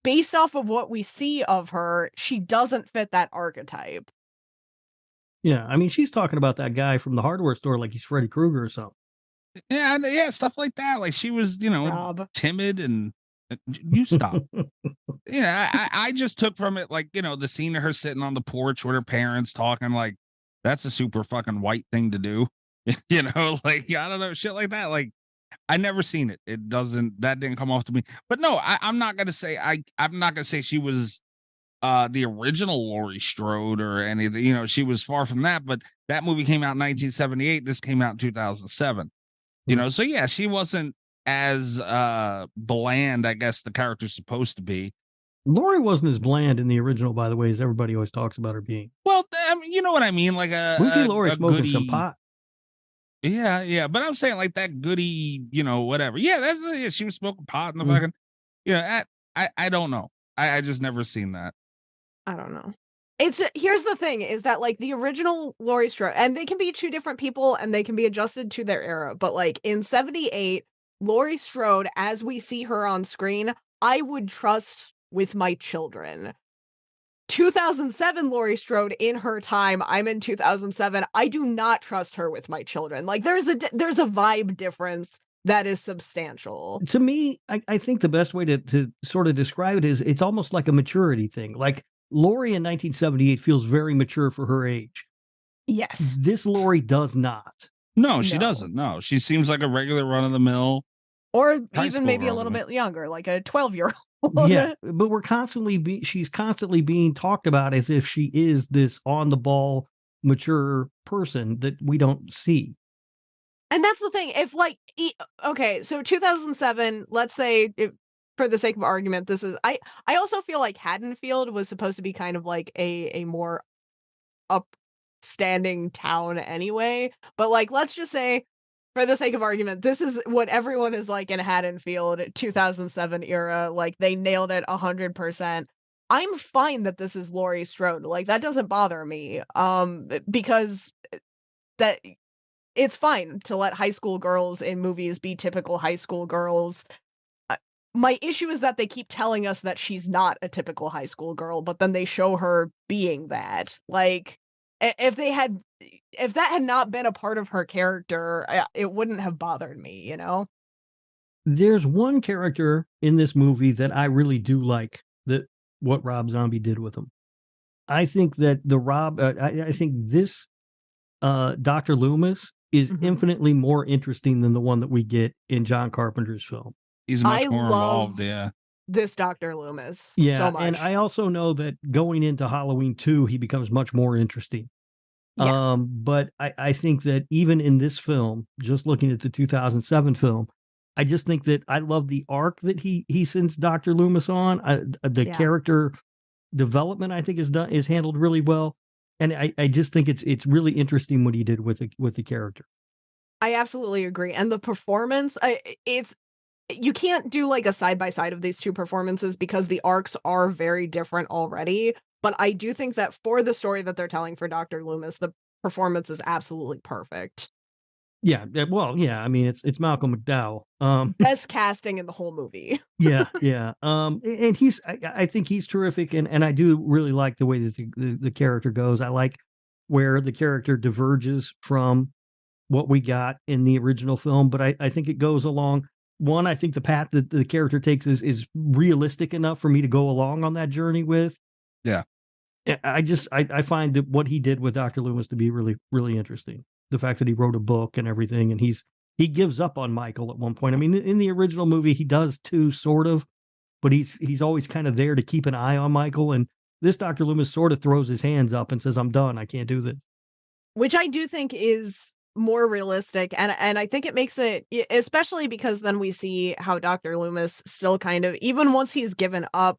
Speaker 7: based off of what we see of her, she doesn't fit that archetype.
Speaker 3: Yeah, I mean, she's talking about that guy from the hardware store like he's Freddy Krueger or something.
Speaker 6: Yeah, stuff like that. Like she was,
Speaker 7: Rob.
Speaker 6: timid and you stop. Yeah, I just took from it like, the scene of her sitting on the porch with her parents talking, like that's a super fucking white thing to do. Like I don't know, shit like that. Like I never seen it. That didn't come off to me. But no, I'm not gonna say I'm not gonna say she was the original Laurie Strode or anything. She was far from that, but that movie came out in 1978. This came out in 2007. So yeah, she wasn't as bland, I guess the character's supposed to be.
Speaker 3: Laurie wasn't as bland in the original, by the way, as everybody always talks about her being.
Speaker 6: Well, I mean, you know what I mean, like
Speaker 3: We see Laurie
Speaker 6: a
Speaker 3: smoking
Speaker 6: goody,
Speaker 3: some pot.
Speaker 6: Yeah, but I'm saying like that goody, whatever. Yeah, she was smoking pot in the
Speaker 3: Mm.
Speaker 6: fucking. I don't know. I just never seen that.
Speaker 7: I don't know. Here's the thing is that like the original Laurie Strode, and they can be two different people and they can be adjusted to their era, but like in 78, Laurie Strode, as we see her on screen, I would trust with my children. 2007 Laurie Strode in her time, I'm in 2007, I do not trust her with my children. Like there's a vibe difference that is substantial.
Speaker 3: To me, I think the best way to sort of describe it is it's almost like a maturity thing. Like Laurie in 1978 feels very mature for her age.
Speaker 7: Yes.
Speaker 3: This Laurie does not.
Speaker 6: No, she doesn't. No, she seems like a regular run of the mill.
Speaker 7: Or even maybe a little bit younger, like a 12-year-old.
Speaker 3: Yeah, but she's constantly being talked about as if she is this on the ball, mature person that we don't see.
Speaker 7: And that's the thing. If like, okay, so 2007, let's say, for the sake of argument, this is, I also feel like Haddonfield was supposed to be kind of like a more upstanding town anyway. But like, let's just say, for the sake of argument, this is what everyone is like in Haddonfield 2007 era. Like they nailed it 100%. I'm fine that this is Laurie Strode. Like that doesn't bother me. Because that it's fine to let high school girls in movies be typical high school girls. My issue is that they keep telling us that she's not a typical high school girl, but then they show her being that. Like if that had not been a part of her character, it wouldn't have bothered me,
Speaker 3: There's one character in this movie that I really do like, that what Rob Zombie did with him. I think that I think this Dr. Loomis is infinitely more interesting than the one that we get in John Carpenter's film.
Speaker 6: He's much more involved, yeah.
Speaker 7: This Dr. Loomis,
Speaker 3: yeah,
Speaker 7: so much.
Speaker 3: And I also know that going into Halloween 2, he becomes much more interesting.
Speaker 7: Yeah.
Speaker 3: But I think that even in this film, just looking at the 2007 film, I just think that I love the arc that he sends Dr. Loomis on. The
Speaker 7: Yeah.
Speaker 3: character development, I think, is handled really well, and I just think it's really interesting what he did with the character.
Speaker 7: I absolutely agree, and the performance, it's you can't do like a side by side of these two performances because the arcs are very different already. But I do think that for the story that they're telling for Dr. Loomis, the performance is absolutely perfect.
Speaker 3: Yeah, well, yeah. I mean, it's Malcolm McDowell.
Speaker 7: Best casting in the whole movie.
Speaker 3: Yeah, yeah. And I think he's terrific, and I do really like the way that the character goes. I like where the character diverges from what we got in the original film, but I think it goes along. One, I think the path that the character takes is realistic enough for me to go along on that journey with.
Speaker 6: Yeah.
Speaker 3: I find that what he did with Dr. Loomis to be really, really interesting. The fact that he wrote a book and everything, and he gives up on Michael at one point. I mean, in the original movie, he does too, sort of, but he's always kind of there to keep an eye on Michael. And this Dr. Loomis sort of throws his hands up and says, "I'm done. I can't do this."
Speaker 7: Which I do think is more realistic, and I think it makes it, especially because then we see how Dr. Loomis still kind of, even once he's given up,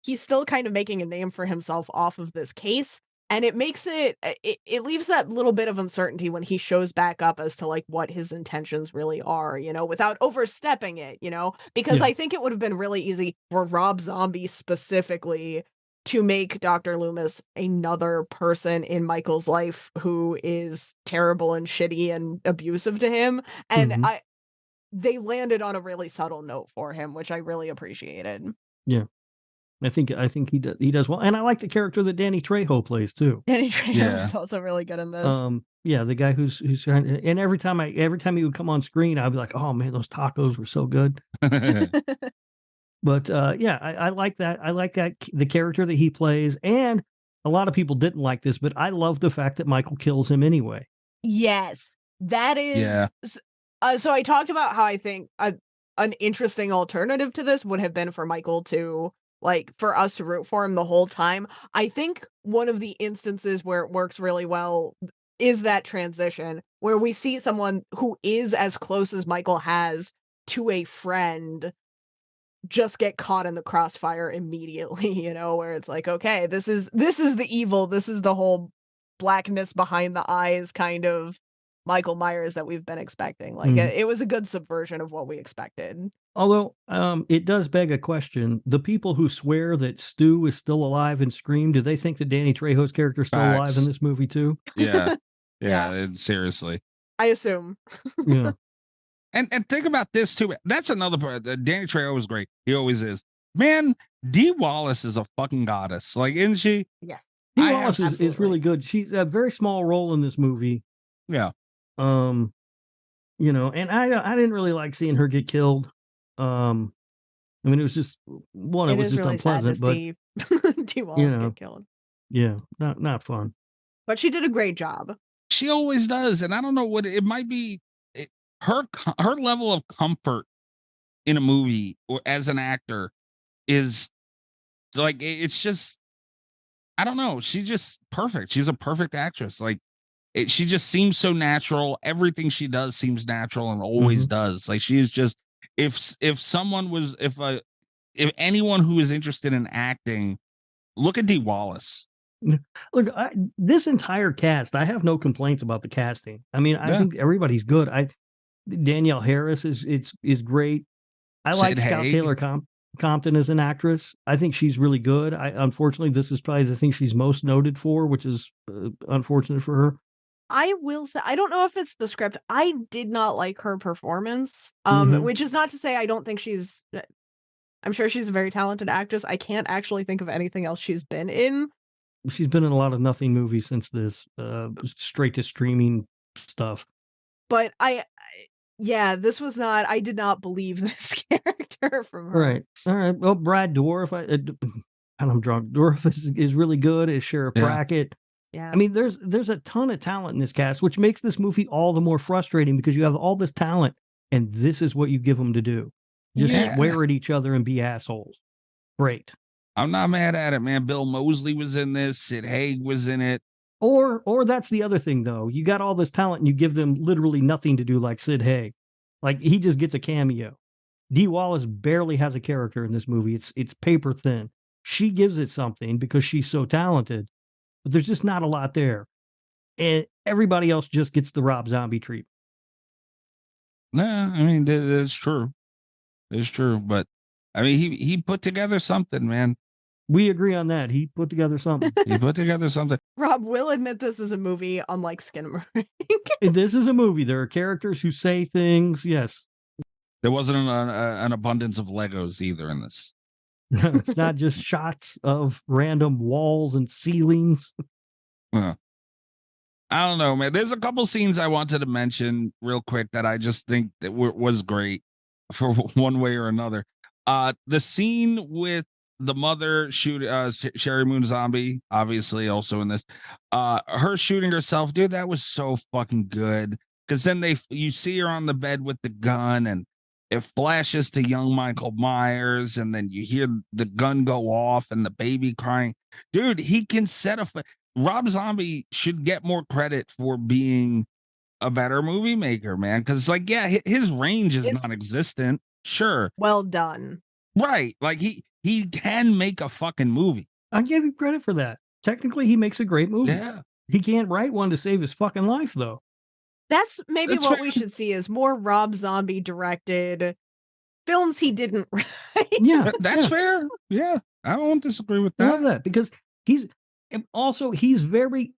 Speaker 7: he's still kind of making a name for himself off of this case. And it makes it leaves that little bit of uncertainty when he shows back up as to like what his intentions really are, without overstepping it, because
Speaker 3: Yeah.
Speaker 7: I think it would have been really easy for Rob Zombie specifically to make Dr. Loomis another person in Michael's life who is terrible and shitty and abusive to him. And
Speaker 3: Mhm.
Speaker 7: they landed on a really subtle note for him, which I really appreciated.
Speaker 3: Yeah. I think he does well, and I like the character that Danny Trejo plays too.
Speaker 7: Danny Trejo
Speaker 6: Yeah.
Speaker 7: is also really good in this.
Speaker 3: Yeah, the guy who's trying, and every time he would come on screen, I'd be like, "Oh man, those tacos were so good." But yeah, I like that. I like that the character that he plays, and a lot of people didn't like this, but I love the fact that Michael kills him anyway.
Speaker 7: Yes, that
Speaker 6: Yeah.
Speaker 7: is. So I talked about how I think an interesting alternative to this would have been for Michael to, like, for us to root for him the whole time. I think one of the instances where it works really well is that transition where we see someone who is as close as Michael has to a friend just get caught in the crossfire immediately, where it's like, okay, this is the evil, this is the whole blackness behind the eyes kind of Michael Myers that we've been expecting. Like,
Speaker 3: Mhm.
Speaker 7: it was a good subversion of what we expected.
Speaker 3: Although it does beg a question: the people who swear that Stu is still alive in Scream, do they think that Danny Trejo's character is still alive
Speaker 6: Facts.
Speaker 3: in this movie too?
Speaker 6: Yeah.
Speaker 7: Yeah.
Speaker 6: Yeah. Seriously.
Speaker 7: I assume.
Speaker 3: Yeah.
Speaker 6: And think about this too. That's another part. Danny Trejo was great. He always is. Man, Dee Wallace is a fucking goddess. Like, isn't she?
Speaker 7: Yes.
Speaker 3: Dee
Speaker 6: I
Speaker 3: Wallace
Speaker 6: have-
Speaker 3: is really good. She's a very small role in this movie.
Speaker 6: Yeah.
Speaker 3: And I didn't really like seeing her get killed. I mean, it was just one, it
Speaker 7: It
Speaker 3: was
Speaker 7: is
Speaker 3: just
Speaker 7: really sad
Speaker 3: unpleasant,
Speaker 7: to
Speaker 3: but
Speaker 7: see Dee Wallace
Speaker 3: know.
Speaker 7: get killed.
Speaker 3: yeah, not fun.
Speaker 7: But she did a great job.
Speaker 6: She always does. And I don't know what it might be. Her level of comfort in a movie or as an actor is like, it's just, I don't know. She's just perfect. She's a perfect actress. Like, she just seems so natural. Everything she does seems natural and always does. Like, she is just, if anyone who is interested in acting, look at Dee Wallace.
Speaker 3: Look, this entire cast, I have no complaints about the casting. I mean, I
Speaker 6: Yeah.
Speaker 3: think everybody's good. Danielle Harris is great. I like
Speaker 6: Sid
Speaker 3: Scout
Speaker 6: Haig.
Speaker 3: Taylor Compton as an actress. I think she's really good. Unfortunately, this is probably the thing she's most noted for, which is unfortunate for her.
Speaker 7: I will say, I don't know if it's the script. I did not like her performance.
Speaker 3: Mhm.
Speaker 7: Which is not to say I don't think I'm sure she's a very talented actress. I can't actually think of anything else she's been in.
Speaker 3: She's been in a lot of nothing movies since this, straight to streaming stuff.
Speaker 7: But this was not, I did not believe this character from her.
Speaker 3: Right. All right. Well, Brad Dourif, and I'm drunk. Dourif is really good as Sheriff
Speaker 6: Yeah.
Speaker 3: Brackett.
Speaker 7: Yeah.
Speaker 3: I mean, there's a ton of talent in this cast, which makes this movie all the more frustrating because you have all this talent, and this is what you give them to do. Just
Speaker 6: Yeah.
Speaker 3: swear at each other and be assholes. Great.
Speaker 6: I'm not mad at it, man. Bill Moseley was in this. Sid Haig was in it.
Speaker 3: Or that's the other thing, though. You got all this talent and you give them literally nothing to do, like Sid Haig. Like, he just gets a cameo. Dee Wallace barely has a character in this movie. It's paper thin. She gives it something because she's so talented, but there's just not a lot there. And everybody else just gets the Rob Zombie treatment.
Speaker 6: Nah, I mean, that's true. It's true. But, I mean, he put together something, man.
Speaker 3: We agree on that. He put together something.
Speaker 6: He put together something.
Speaker 7: Rob will admit this is a movie unlike Skinamarink.
Speaker 3: This is a movie. There are characters who say things. Yes.
Speaker 6: There wasn't an abundance of Legos either in this.
Speaker 3: No, it's not just shots of random walls and ceilings.
Speaker 6: I don't know, man. There's a couple scenes I wanted to mention real quick that I just think that was great for one way or another. The scene with the mother Sherry Moon Zombie, obviously also in this, her shooting herself, dude, that was so fucking good. Because then you see her on the bed with the gun, and it flashes to young Michael Myers, and then you hear the gun go off and the baby crying. Dude, he can set Rob Zombie should get more credit for being a better movie maker, man. Because, like, yeah, his range is non-existent. Sure.
Speaker 7: Well done.
Speaker 6: Right. Like, he can make a fucking movie.
Speaker 3: I give you credit for that. Technically, he makes a great movie.
Speaker 6: Yeah.
Speaker 3: He can't write one to save his fucking life, though.
Speaker 7: That's maybe what we should see is more Rob Zombie directed films he didn't write.
Speaker 3: Yeah.
Speaker 6: That's fair. Yeah. I won't disagree with
Speaker 3: I
Speaker 6: that.
Speaker 3: love that because he's very,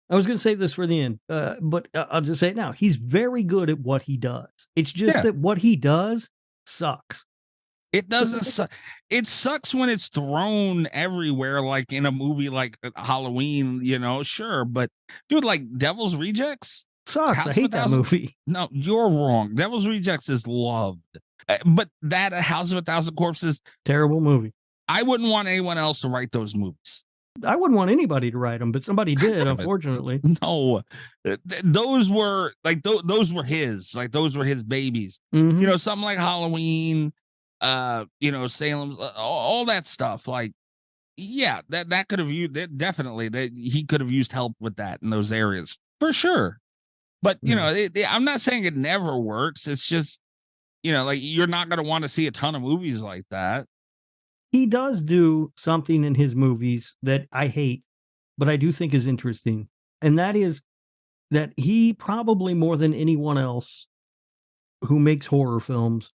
Speaker 3: I was going to save this for the end, but I'll just say it now. He's very good at what he does. It's just that what he does sucks.
Speaker 6: It doesn't suck. It sucks when it's thrown everywhere, like in a movie like Halloween, sure. But dude, like Devil's Rejects
Speaker 3: sucks. I hate that movie.
Speaker 6: No, you're wrong. Devil's Rejects is loved. But that House of a Thousand Corpses,
Speaker 3: terrible movie.
Speaker 6: I wouldn't want anyone else to write those movies.
Speaker 3: I wouldn't want anybody to write them, but somebody did, unfortunately.
Speaker 6: No, those were like those were his, like those were his babies.
Speaker 3: Mm-hmm.
Speaker 6: Something like Halloween, Salem's, all that stuff. Like, yeah, that could have used definitely that he could have used help with that in those areas for sure. But I'm not saying it never works. It's just like you're not going to want to see a ton of movies like that.
Speaker 3: He does do something in his movies that I hate, but I do think is interesting. And that is that he probably more than anyone else who makes horror films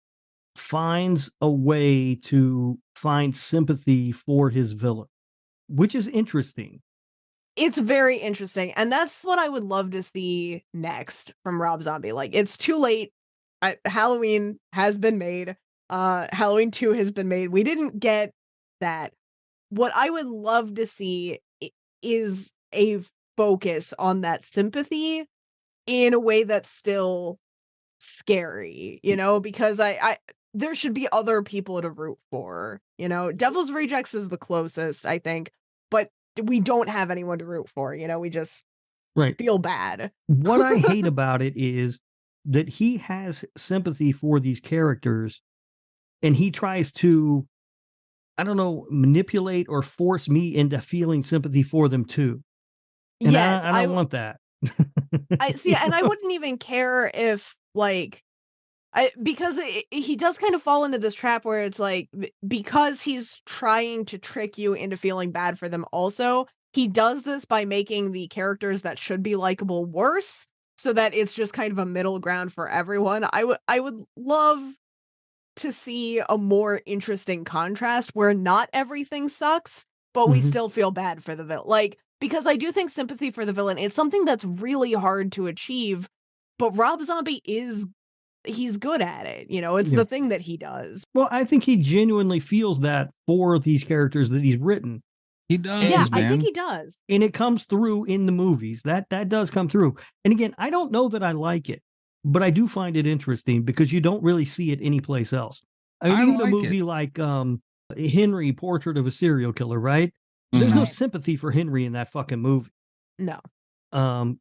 Speaker 3: finds a way to find sympathy for his villain, which is interesting.
Speaker 7: It's very interesting. And that's what I would love to see next from Rob Zombie. Like, it's too late. Halloween has been made. Halloween 2 has been made. We didn't get that. What I would love to see is a focus on that sympathy in a way that's still scary, because I there should be other people to root for, Devil's Rejects is the closest, I think, but we don't have anyone to root for, we just feel bad.
Speaker 3: What I hate about it is that he has sympathy for these characters and he tries to, I don't know, manipulate or force me into feeling sympathy for them too. And
Speaker 7: yes,
Speaker 3: I don't want that.
Speaker 7: I see, and I wouldn't even care if because he does kind of fall into this trap where it's like, because he's trying to trick you into feeling bad for them also, he does this by making the characters that should be likable worse, so that it's just kind of a middle ground for everyone. I would love to see a more interesting contrast where not everything sucks, but we still feel bad for the villain. Because I do think sympathy for the villain, it's something that's really hard to achieve, but Rob Zombie he's good at it. It's the thing that he does.
Speaker 3: Well, I think he genuinely feels that for these characters that he's written.
Speaker 6: He does.
Speaker 7: Yeah,
Speaker 6: man.
Speaker 7: I think he does.
Speaker 3: And it comes through in the movies. That does come through. And again, I don't know that I like it, but I do find it interesting because you don't really see it anyplace else. I mean, even a movie like Henry, Portrait of a Serial Killer, right? There's no sympathy for Henry in that fucking movie.
Speaker 7: No.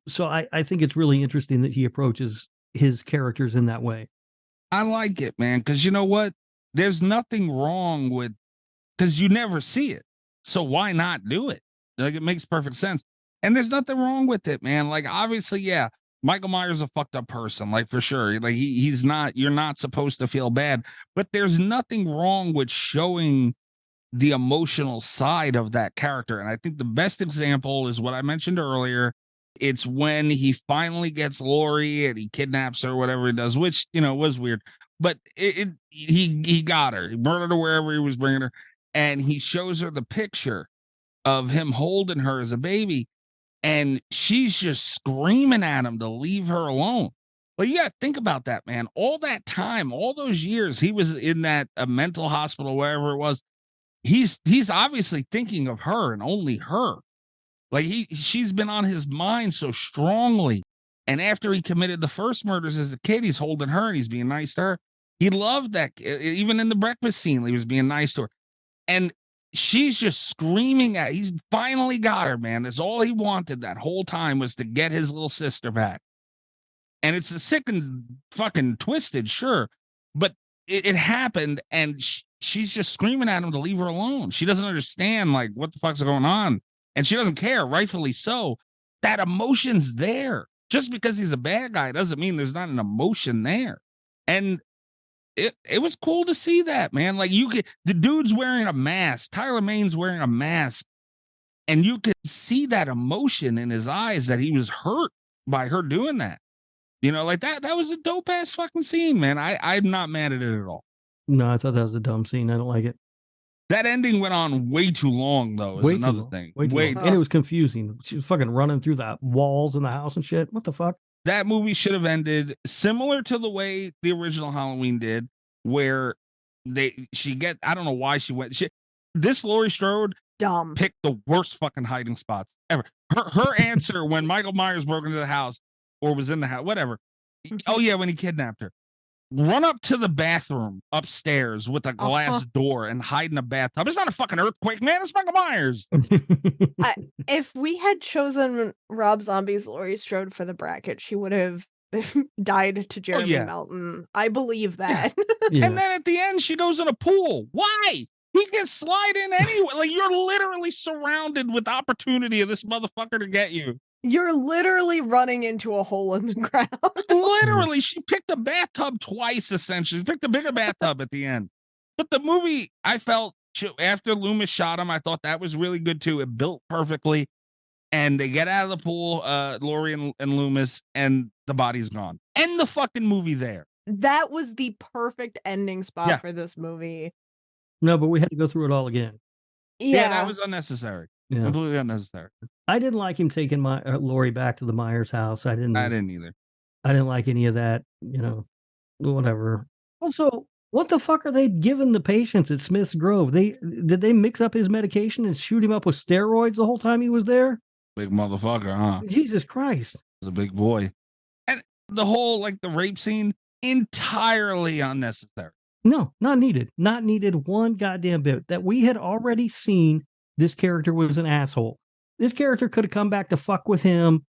Speaker 3: So I think it's really interesting that he approaches his characters in that way.
Speaker 6: I like it, man, because you know what? There's nothing wrong with, because you never see it. So why not do it? Like, it makes perfect sense. And there's nothing wrong with it, man. Like, obviously, yeah, Michael Myers is a fucked up person, like for sure. Like he's not, you're not supposed to feel bad, but there's nothing wrong with showing the emotional side of that character. And I think the best example is what I mentioned earlier. It's when he finally gets Lori and he kidnaps her, whatever he does, which, you know, was weird. But he got her. He murdered her wherever he was bringing her. And he shows her the picture of him holding her as a baby. And she's just screaming at him to leave her alone. Well, you got to think about that, man. All that time, all those years he was in that mental hospital, wherever it was, he's obviously thinking of her and only her. Like she's been on his mind so strongly. And after he committed the first murders as a kid, he's holding her and he's being nice to her. He loved that. Even in the breakfast scene, he was being nice to her. And she's just screaming at, he's finally got her, man. That's all he wanted that whole time, was to get his little sister back. And it's a sick and fucking twisted, sure. But it happened, and she's just screaming at him to leave her alone. She doesn't understand, like, what the fuck's going on. And she doesn't care, rightfully so. That emotion's there. Just because he's a bad guy doesn't mean there's not an emotion there. And it was cool to see that, man. Like, the dude's wearing a mask. Tyler Maine's wearing a mask. And you could see that emotion in his eyes, that he was hurt by her doing that. You know, like that was a dope ass fucking scene, man. I'm not mad at it at all.
Speaker 3: No, I thought that was a dumb scene. I don't like it.
Speaker 6: That ending went on way too long, though, is another thing.
Speaker 3: Way too long. And it was confusing. She was fucking running through the walls in the house and shit. What the fuck?
Speaker 6: That movie should have ended similar to the way the original Halloween did, where I don't know why she went. This Laurie Strode
Speaker 7: dumb
Speaker 6: picked the worst fucking hiding spots ever. Her answer when Michael Myers broke into the house or was in the house, whatever. Oh yeah, when he kidnapped her. Run up to the bathroom upstairs with a glass door and hide in a bathtub. It's not a fucking earthquake, man. It's Michael Myers.
Speaker 7: If we had chosen Rob Zombie's Laurie Strode for the bracket, she would have died to Jeremy Melton. I believe that.
Speaker 6: Yeah. And then at the end, she goes in a pool. Why? He can slide in anyway. Like, you're literally surrounded with opportunity of this motherfucker to get you.
Speaker 7: You're literally running into a hole in the ground.
Speaker 6: Literally, she picked a bathtub twice, essentially. She picked a bigger bathtub at the end. But the movie, I felt, after Loomis shot him, I thought that was really good, too. It built perfectly. And they get out of the pool, Laurie and Loomis, and the body's gone. End the fucking movie there.
Speaker 7: That was the perfect ending spot for this movie.
Speaker 3: No, but we had to go through it all again.
Speaker 6: Yeah, that was unnecessary. Yeah. Completely unnecessary.
Speaker 3: I didn't like him taking Laurie back to the Myers house. I didn't either. I didn't like any of that, you know, whatever. Also, what the fuck are they giving the patients at Smith's Grove? Did they mix up his medication and shoot him up with steroids the whole time he was there?
Speaker 6: Big motherfucker, huh?
Speaker 3: Jesus Christ.
Speaker 6: He's a big boy. And the whole, like, the rape scene, entirely unnecessary.
Speaker 3: No, not needed. Not needed one goddamn bit. That we had already seen this character was an asshole. This character could have come back to fuck with him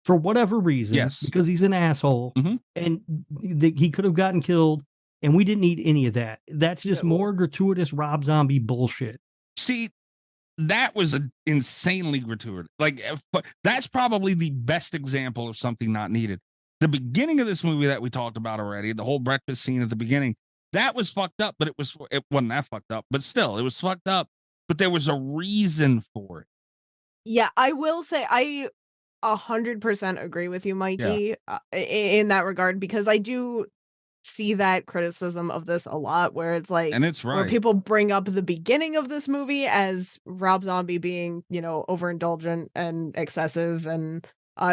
Speaker 3: for whatever reason.
Speaker 6: Yes.
Speaker 3: Because he's an asshole. Mm-hmm. And he could have gotten killed. And we didn't need any of that. That's just more gratuitous Rob Zombie bullshit.
Speaker 6: See, that was insanely gratuitous. Like, that's probably the best example of something not needed. The beginning of this movie that we talked about already, the whole breakfast scene at the beginning, that was fucked up, but it wasn't that fucked up. But still, it was fucked up. But there was a reason for it.
Speaker 7: Yeah, I will say I 100% agree with you, Mikey, in that regard, because I do see that criticism of this a lot, where it's like,
Speaker 6: and it's right,
Speaker 7: where people bring up the beginning of this movie as Rob Zombie being, you know, overindulgent and excessive and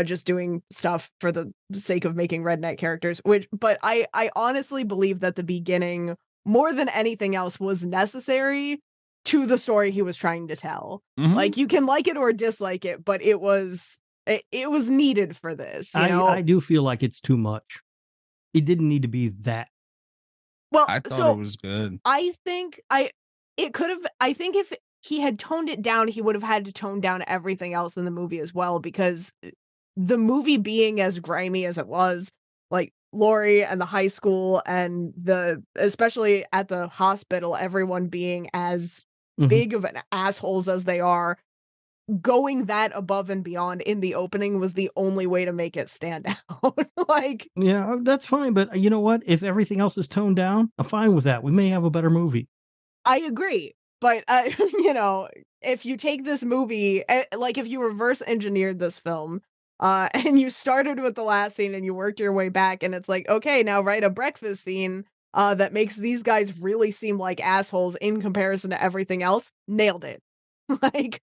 Speaker 7: just doing stuff for the sake of making redneck characters. But I honestly believe that the beginning, more than anything else, was necessary to the story he was trying to tell. Mm-hmm. Like, you can like it or dislike it, but it was needed for this. You know?
Speaker 3: I do feel like it's too much. It didn't need to be that.
Speaker 7: Well,
Speaker 6: I thought it was good.
Speaker 7: I think if he had toned it down, he would have had to tone down everything else in the movie as well, because the movie being as grimy as it was, like Laurie and the high school and especially at the hospital, everyone being as big of an assholes as they are, going that above and beyond in the opening was the only way to make it stand out. Like,
Speaker 3: yeah, that's fine. But you know what? If everything else is toned down, I'm fine with that. We may have a better movie.
Speaker 7: I agree. But, if you take this movie, like if you reverse engineered this film, and you started with the last scene and you worked your way back, and it's like, okay, now write a breakfast scene that makes these guys really seem like assholes in comparison to everything else, nailed it. Like,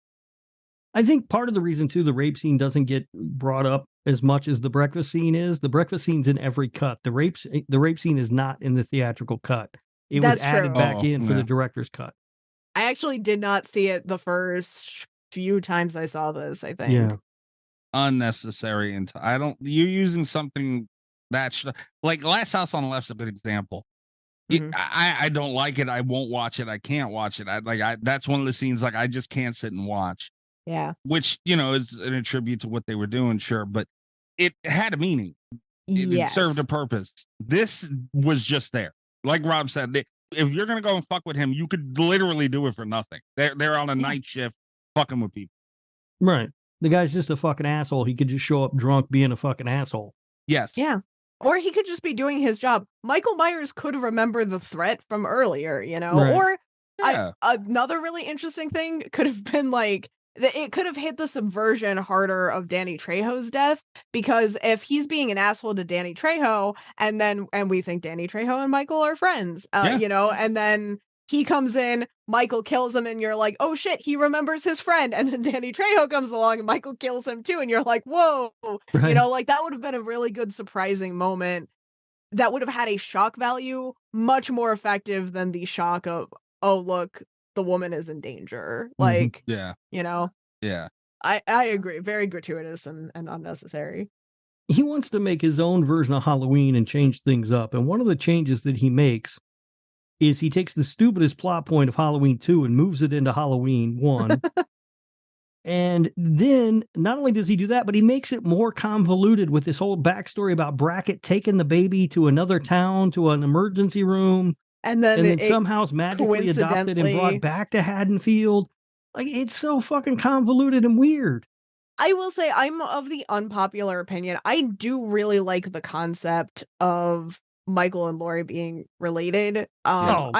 Speaker 3: I think part of the reason too the rape scene doesn't get brought up as much as the breakfast scene is. The breakfast scene's in every cut. The rape scene is not in the theatrical cut. It was added back in for the director's cut.
Speaker 7: I actually did not see it the first few times I saw this, I think.
Speaker 3: Yeah.
Speaker 6: Unnecessary. And you're using something that's like Last House on the Left's a good example. I don't like it. I won't watch it. I can't watch it. That's one of the scenes like I just can't sit and watch.
Speaker 7: Yeah.
Speaker 6: Which, is an attribute to what they were doing, sure, but it had a meaning. It served a purpose. This was just there. Like Rob said, if you're gonna go and fuck with him, you could literally do it for nothing. They're on a night shift fucking with people.
Speaker 3: Right. The guy's just a fucking asshole. He could just show up drunk being a fucking asshole.
Speaker 6: Yes.
Speaker 7: Yeah. Or he could just be doing his job. Michael Myers could remember the threat from earlier,
Speaker 3: Right.
Speaker 7: Or another really interesting thing could have been like, it could have hit the subversion harder of Danny Trejo's death, because if he's being an asshole to Danny Trejo, and we think Danny Trejo and Michael are friends, and then he comes in, Michael kills him, and you're like, oh shit, he remembers his friend, and then Danny Trejo comes along and Michael kills him too, and you're like, whoa,
Speaker 3: Right.
Speaker 7: like that would have been a really good surprising moment that would have had a shock value much more effective than the shock of, oh look, the woman is in danger. Like,
Speaker 6: yeah.
Speaker 7: Yeah. I agree. Very gratuitous and unnecessary.
Speaker 3: He wants to make his own version of Halloween and change things up. And one of the changes that he makes is he takes the stupidest plot point of Halloween 2 and moves it into Halloween 1. And then not only does he do that, but he makes it more convoluted with this whole backstory about Brackett taking the baby to another town, to an emergency room.
Speaker 7: And then
Speaker 3: somehow it's magically adopted and brought back to Haddonfield. Like, it's so fucking convoluted and weird.
Speaker 7: I will say I'm of the unpopular opinion. I do really like the concept of Michael and Laurie being related.
Speaker 3: No.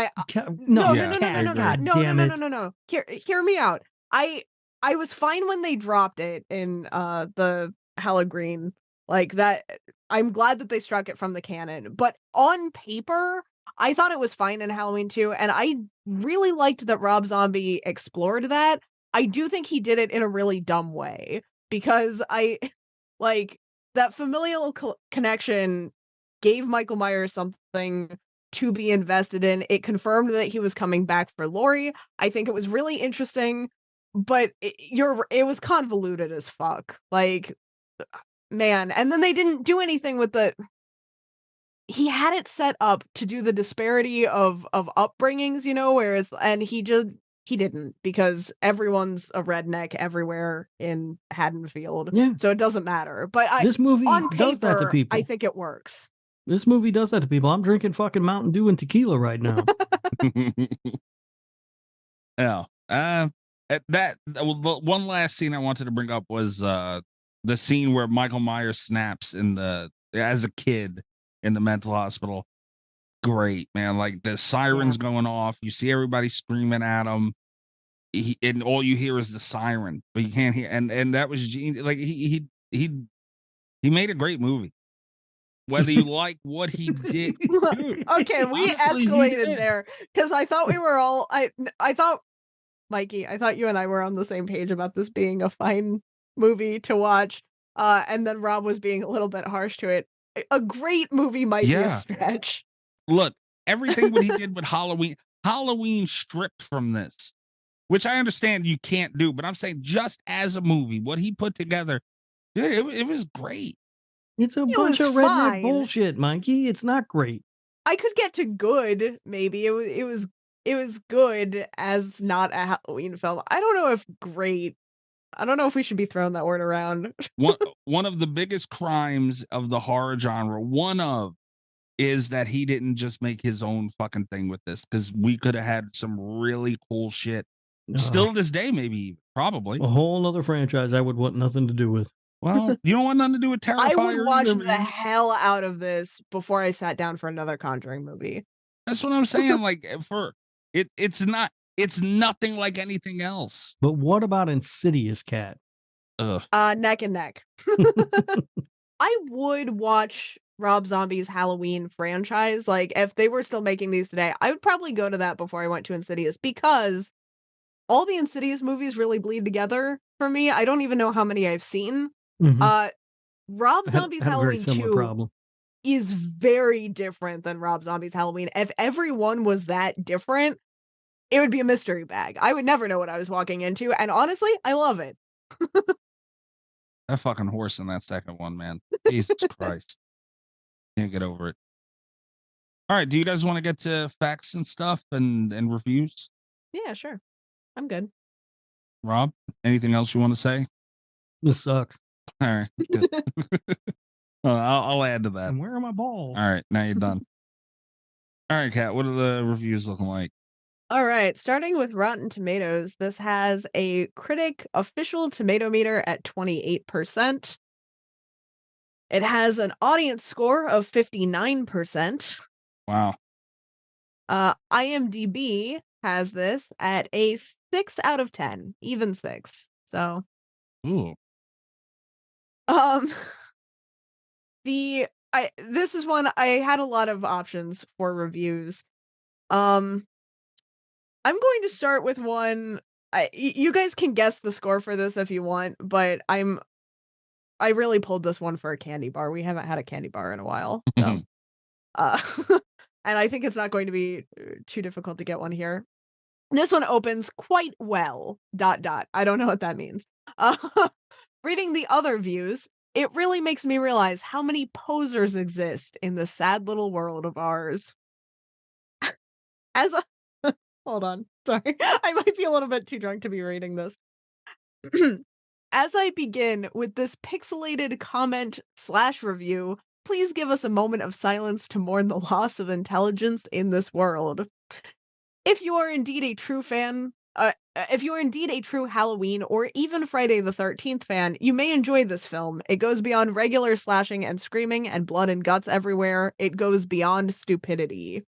Speaker 7: Hear me out. I was fine when they dropped it in the Halloween, like that. I'm glad that they struck it from the canon, but on paper, I thought it was fine in Halloween 2, and I really liked that Rob Zombie explored that. I do think he did it in a really dumb way, because I like that familial connection gave Michael Myers something to be invested in. It confirmed that he was coming back for Laurie. I think it was really interesting, but it was convoluted as fuck. Like, man, and then they didn't do anything with he had it set up to do the disparity of upbringings, whereas, and he didn't, because everyone's a redneck everywhere in Haddonfield.
Speaker 3: Yeah.
Speaker 7: So it doesn't matter. But
Speaker 3: this movie
Speaker 7: on paper,
Speaker 3: does that to people.
Speaker 7: I think it works.
Speaker 3: This movie does that to people. I'm drinking fucking Mountain Dew and tequila right now.
Speaker 6: Yeah. One last scene I wanted to bring up was the scene where Michael Myers snaps as a kid in the mental hospital. Great, man. Like, the sirens going off, you see everybody screaming at him, and all you hear is the siren, but you can't hear. And that was like he made a great movie. Whether you like what he did.
Speaker 7: Okay, we
Speaker 6: Honestly,
Speaker 7: escalated there, because I thought we were all I thought, Mikey, I thought you and I were on the same page about this being a fine movie to watch, and then Rob was being a little bit harsh to it. A great movie might be a stretch.
Speaker 6: Look, everything what he did with Halloween stripped from this, which I understand you can't do, but I'm saying just as a movie, what he put together, it was great.
Speaker 3: It's a bunch of redneck bullshit, Mikey. It's not great.
Speaker 7: I could get to good, maybe. It was good as not a Halloween film. I don't know if great. I don't know if we should be throwing that word around.
Speaker 6: one of the biggest crimes of the horror genre, is that he didn't just make his own fucking thing with this, because we could have had some really cool shit Still to this day, maybe, probably.
Speaker 3: A whole nother franchise I would want nothing to do with.
Speaker 6: Well, you don't want nothing to do with Terrifier.
Speaker 7: I would watch
Speaker 6: either,
Speaker 7: the hell out of this before I sat down for another Conjuring movie.
Speaker 6: That's what I'm saying. Like it's nothing like anything else.
Speaker 3: But what about Insidious, Cat?
Speaker 7: Neck and neck. I would watch Rob Zombie's Halloween franchise. Like, if they were still making these today, I would probably go to that before I went to Insidious, because all the Insidious movies really bleed together for me. I don't even know how many I've seen. Rob Zombie's Halloween 2 is very different than Rob Zombie's Halloween. If everyone was that different, it would be a mystery bag. I would never know what I was walking into, and honestly, I love it.
Speaker 6: That fucking horse in that second one, man. Jesus Christ. Can't get over it. All right, do you guys want to get to facts and stuff and reviews?
Speaker 7: Yeah, sure. I'm good.
Speaker 6: Rob, anything else you want to say?
Speaker 3: This sucks.
Speaker 6: All right. Good. I'll add to that.
Speaker 3: And where are my balls?
Speaker 6: All right, now you're done. All right, Kat, what are the reviews looking like?
Speaker 7: All right, starting with Rotten Tomatoes, this has a critic official tomato meter at 28%. It has an audience score of 59%.
Speaker 6: Wow.
Speaker 7: IMDb has this at a 6 out of 10, even 6. So,
Speaker 6: ooh.
Speaker 7: This is one I had a lot of options for reviews. I'm going to start with one. You guys can guess the score for this if you want, but I really pulled this one for a candy bar. We haven't had a candy bar in a while, so and I think it's not going to be too difficult to get one here. This one opens quite well. ... I don't know what that means. Reading the other views, it really makes me realize how many posers exist in the sad little world of ours. Hold on, sorry. I might be a little bit too drunk to be reading this. As I begin with this pixelated comment/review, please give us a moment of silence to mourn the loss of intelligence in this world. If you are indeed a true Halloween or even Friday the 13th fan, you may enjoy this film. It goes beyond regular slashing and screaming and blood and guts everywhere. It goes beyond stupidity.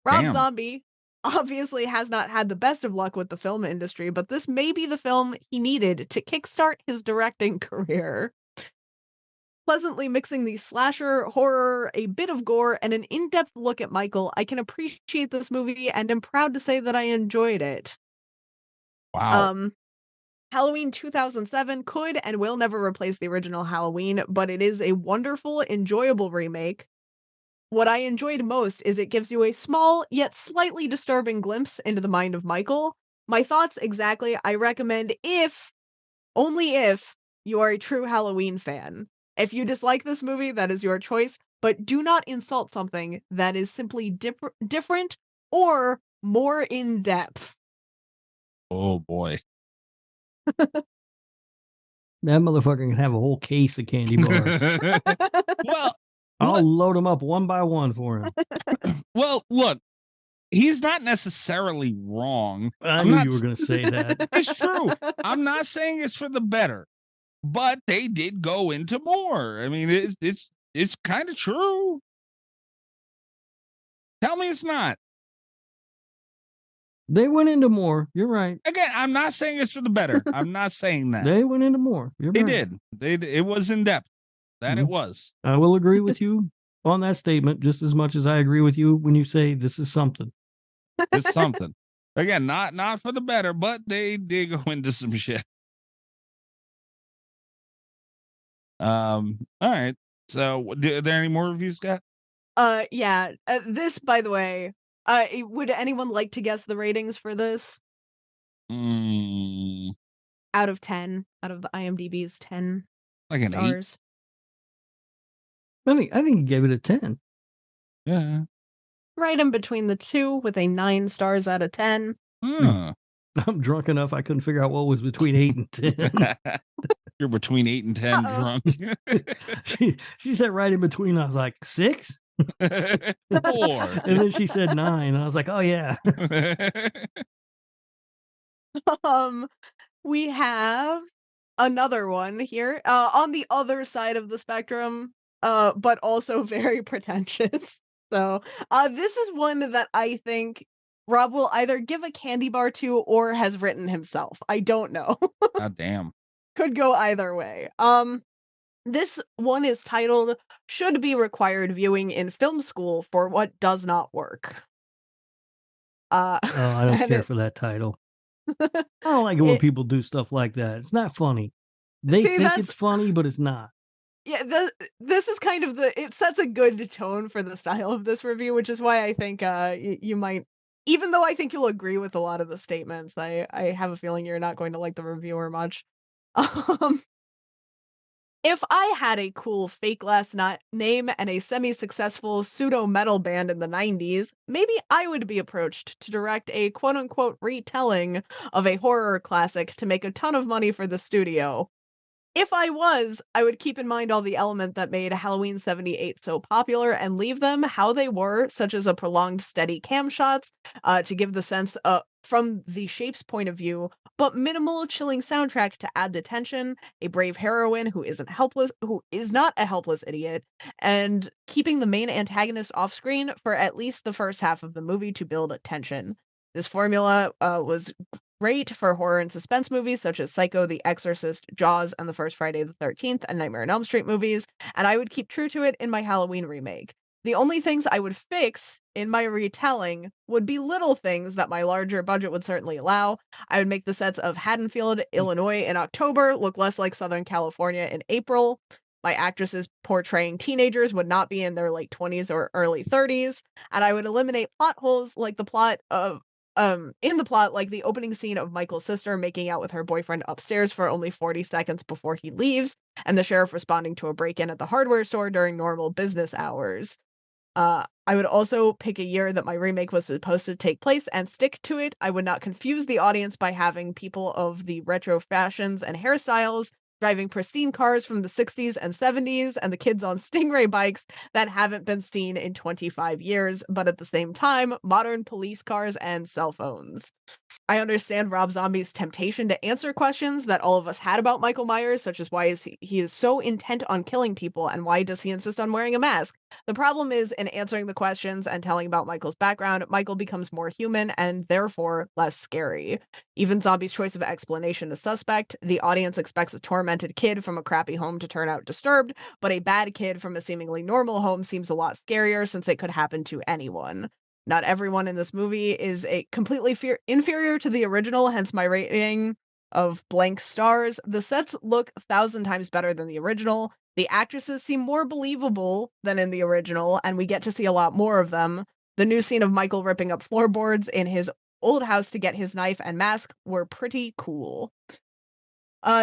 Speaker 7: Rob Zombie obviously has not had the best of luck with the film industry, but this may be the film he needed to kickstart his directing career. Pleasantly mixing the slasher, horror, a bit of gore, and an in-depth look at Michael, I can appreciate this movie and am proud to say that I enjoyed it.
Speaker 6: Wow.
Speaker 7: Halloween 2007 could and will never replace the original Halloween, but it is a wonderful, enjoyable remake. What I enjoyed most is it gives you a small, yet slightly disturbing glimpse into the mind of Michael. My thoughts exactly, I recommend only if you are a true Halloween fan. If you dislike this movie, that is your choice, but do not insult something that is simply different or more in-depth.
Speaker 6: Oh, boy.
Speaker 3: That motherfucker can have a whole case of candy bars.
Speaker 6: Well,
Speaker 3: I'll load them up one by one for him.
Speaker 6: Well, look, he's not necessarily wrong.
Speaker 3: I knew you were going to say that.
Speaker 6: It's true. I'm not saying it's for the better, but they did go into more. I mean, it's kind of true. Tell me it's not.
Speaker 3: They went into more. You're right.
Speaker 6: Again, I'm not saying it's for the better. I'm not saying that.
Speaker 3: They went into more.
Speaker 6: They did. It was in depth. That it was.
Speaker 3: I will agree with you on that statement just as much as I agree with you when you say this is something.
Speaker 6: It's something. Again, not for the better, but they did go into some shit. All right. So, are there any more reviews, Scott?
Speaker 7: Yeah. This, by the way, would anyone like to guess the ratings for this? Out of 10, out of the IMDb's 10
Speaker 6: like an
Speaker 7: stars.
Speaker 3: 8. I think he gave it a 10.
Speaker 6: Yeah.
Speaker 7: Right in between the two with a 9 stars out of 10.
Speaker 3: I'm drunk enough I couldn't figure out what was between 8 and 10.
Speaker 6: You're between 8 and 10 drunk.
Speaker 3: She said right in between. I was like, 6?
Speaker 6: 4.
Speaker 3: And then she said 9. And I was like, oh, yeah.
Speaker 7: We have another one here on the other side of the spectrum, but also very pretentious. So this is one that I think Rob will either give a candy bar to or has written himself. I don't know.
Speaker 6: God damn.
Speaker 7: Could go either way. This one is titled "Should Be Required Viewing in Film School for What Does Not Work."
Speaker 3: Oh, I don't
Speaker 7: and
Speaker 3: care
Speaker 7: it,
Speaker 3: for that title. I don't like it when people do stuff like that. It's not funny. They
Speaker 7: See,
Speaker 3: think
Speaker 7: that's
Speaker 3: it's funny, but it's not.
Speaker 7: yeah, this is kind of it sets a good tone for the style of this review, which is why I think you might, even though I think you'll agree with a lot of the statements, I have a feeling you're not going to like the reviewer much. Um, if I had a cool fake last name and a semi-successful pseudo metal band in the 90s, maybe I would be approached to direct a quote unquote retelling of a horror classic to make a ton of money for the studio. If I was, I would keep in mind all the element that made Halloween 78 so popular and leave them how they were, such as a prolonged steady cam shots, to give the sense from the shape's point of view, but minimal chilling soundtrack to add the tension, a brave heroine who is not a helpless idiot, and keeping the main antagonist off screen for at least the first half of the movie to build tension. This formula was great for horror and suspense movies such as Psycho, The Exorcist, Jaws, and the first Friday the 13th and Nightmare on Elm Street movies, and I would keep true to it in my Halloween remake. The only things I would fix in my retelling would be little things that my larger budget would certainly allow. I would make the sets of Haddonfield, Illinois in October look less like Southern California in April. My actresses portraying teenagers would not be in their late 20s or early 30s, and I would eliminate plot holes like the plot of in the plot, like the opening scene of Michael's sister making out with her boyfriend upstairs for only 40 seconds before he leaves, and the sheriff responding to a break-in at the hardware store during normal business hours. I would also pick a year that my remake was supposed to take place and stick to it. I would not confuse the audience by having people of the retro fashions and hairstyles driving pristine cars from the 60s and 70s and the kids on Stingray bikes that haven't been seen in 25 years, but at the same time, modern police cars and cell phones. I understand Rob Zombie's temptation to answer questions that all of us had about Michael Myers, such as why he is so intent on killing people and why does he insist on wearing a mask. The problem is in answering the questions and telling about Michael's background, Michael becomes more human and therefore less scary. Even Zombie's choice of explanation is suspect. The audience expects a tormented kid from a crappy home to turn out disturbed, but a bad kid from a seemingly normal home seems a lot scarier since it could happen to anyone. Not everyone in this movie is a completely inferior to the original, hence my rating of blank stars. The sets look 1,000 times better than the original. The actresses seem more believable than in the original, and we get to see a lot more of them. The new scene of Michael ripping up floorboards in his old house to get his knife and mask were pretty cool.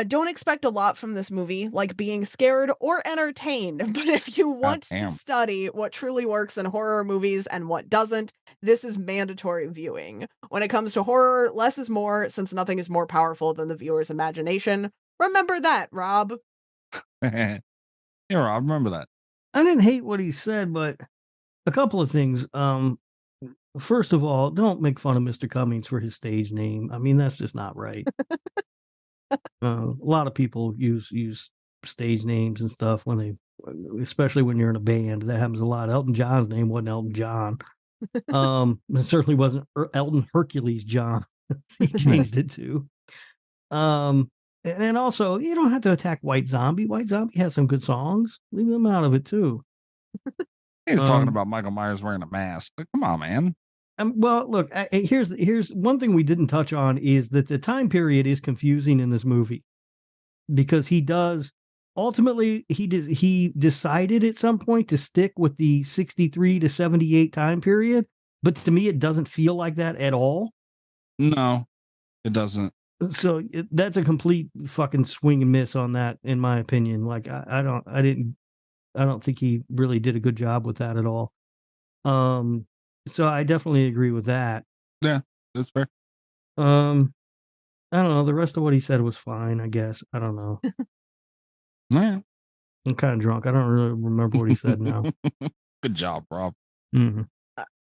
Speaker 7: Don't expect a lot from this movie, like being scared or entertained, but if you want to study what truly works in horror movies and what doesn't, this is mandatory viewing. When it comes to horror, less is more, since nothing is more powerful than the viewer's imagination. Remember that, Rob.
Speaker 6: Yeah, Rob, remember that.
Speaker 3: I didn't hate what he said, but a couple of things. First of all, don't make fun of Mr. Cummings for his stage name. I mean, that's just not right. A lot of people use stage names and stuff when they, especially when you're in a band. That happens a lot. Elton John's name wasn't Elton John. It certainly wasn't Elton Hercules John. He changed it to. And then also, you don't have to attack White Zombie. White Zombie has some good songs. Leave them out of it too.
Speaker 6: He's talking about Michael Myers wearing a mask. Come on, man.
Speaker 3: Well, look, here's one thing we didn't touch on is that the time period is confusing in this movie because he decided at some point to stick with the 63 to 78 time period, but to me it doesn't feel like that at all.
Speaker 6: No, it doesn't.
Speaker 3: So that's a complete fucking swing and miss on that, in my opinion. Like I don't think he really did a good job with that at all. So I definitely agree with that.
Speaker 6: Yeah, that's fair.
Speaker 3: I don't know. The rest of what he said was fine, I guess. I don't know.
Speaker 6: Yeah.
Speaker 3: I'm kind of drunk. I don't really remember what he said now.
Speaker 6: Good job, Rob.
Speaker 3: Mm-hmm.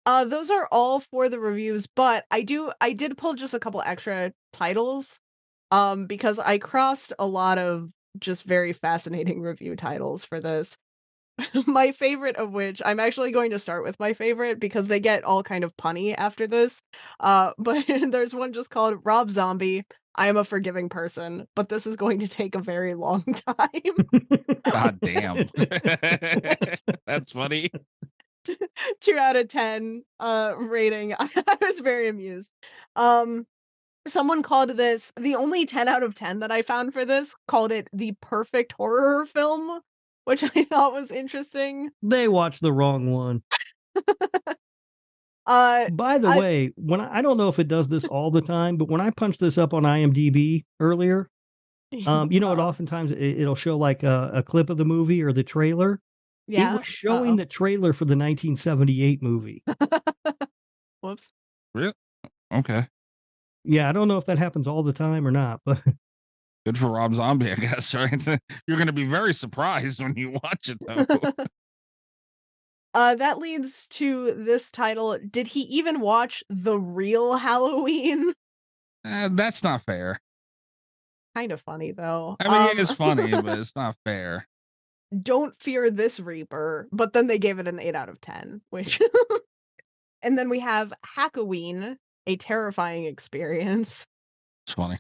Speaker 7: Those are all for the reviews, but I did pull just a couple extra titles, because I crossed a lot of just very fascinating review titles for this. My favorite of which, I'm actually going to start with my favorite because they get all kind of punny after this. But there's one just called Rob Zombie. I am a forgiving person, but this is going to take a very long time.
Speaker 6: God damn. That's funny.
Speaker 7: 2 out of 10 rating. I was very amused. Someone called this, the only 10 out of 10 that I found for this called it the perfect horror film, which I thought was interesting.
Speaker 3: They watched the wrong one. By the way, when I don't know if it does this all the time, but when I punched this up on IMDb earlier, it oftentimes it'll show like a clip of the movie or the trailer.
Speaker 7: Yeah.
Speaker 3: It was showing the trailer for the 1978 movie.
Speaker 7: Whoops.
Speaker 6: Really? Okay.
Speaker 3: Yeah, I don't know if that happens all the time or not, but
Speaker 6: good for Rob Zombie, I guess. Right? You're going to be very surprised when you watch it, though.
Speaker 7: That leads to this title. Did he even watch the real Halloween?
Speaker 6: That's not fair.
Speaker 7: Kind of funny, though.
Speaker 6: I mean, it is funny, but it's not fair.
Speaker 7: Don't fear this Reaper, but then they gave it an 8 out of 10, which... And then we have Hackoween, a terrifying experience.
Speaker 6: It's funny.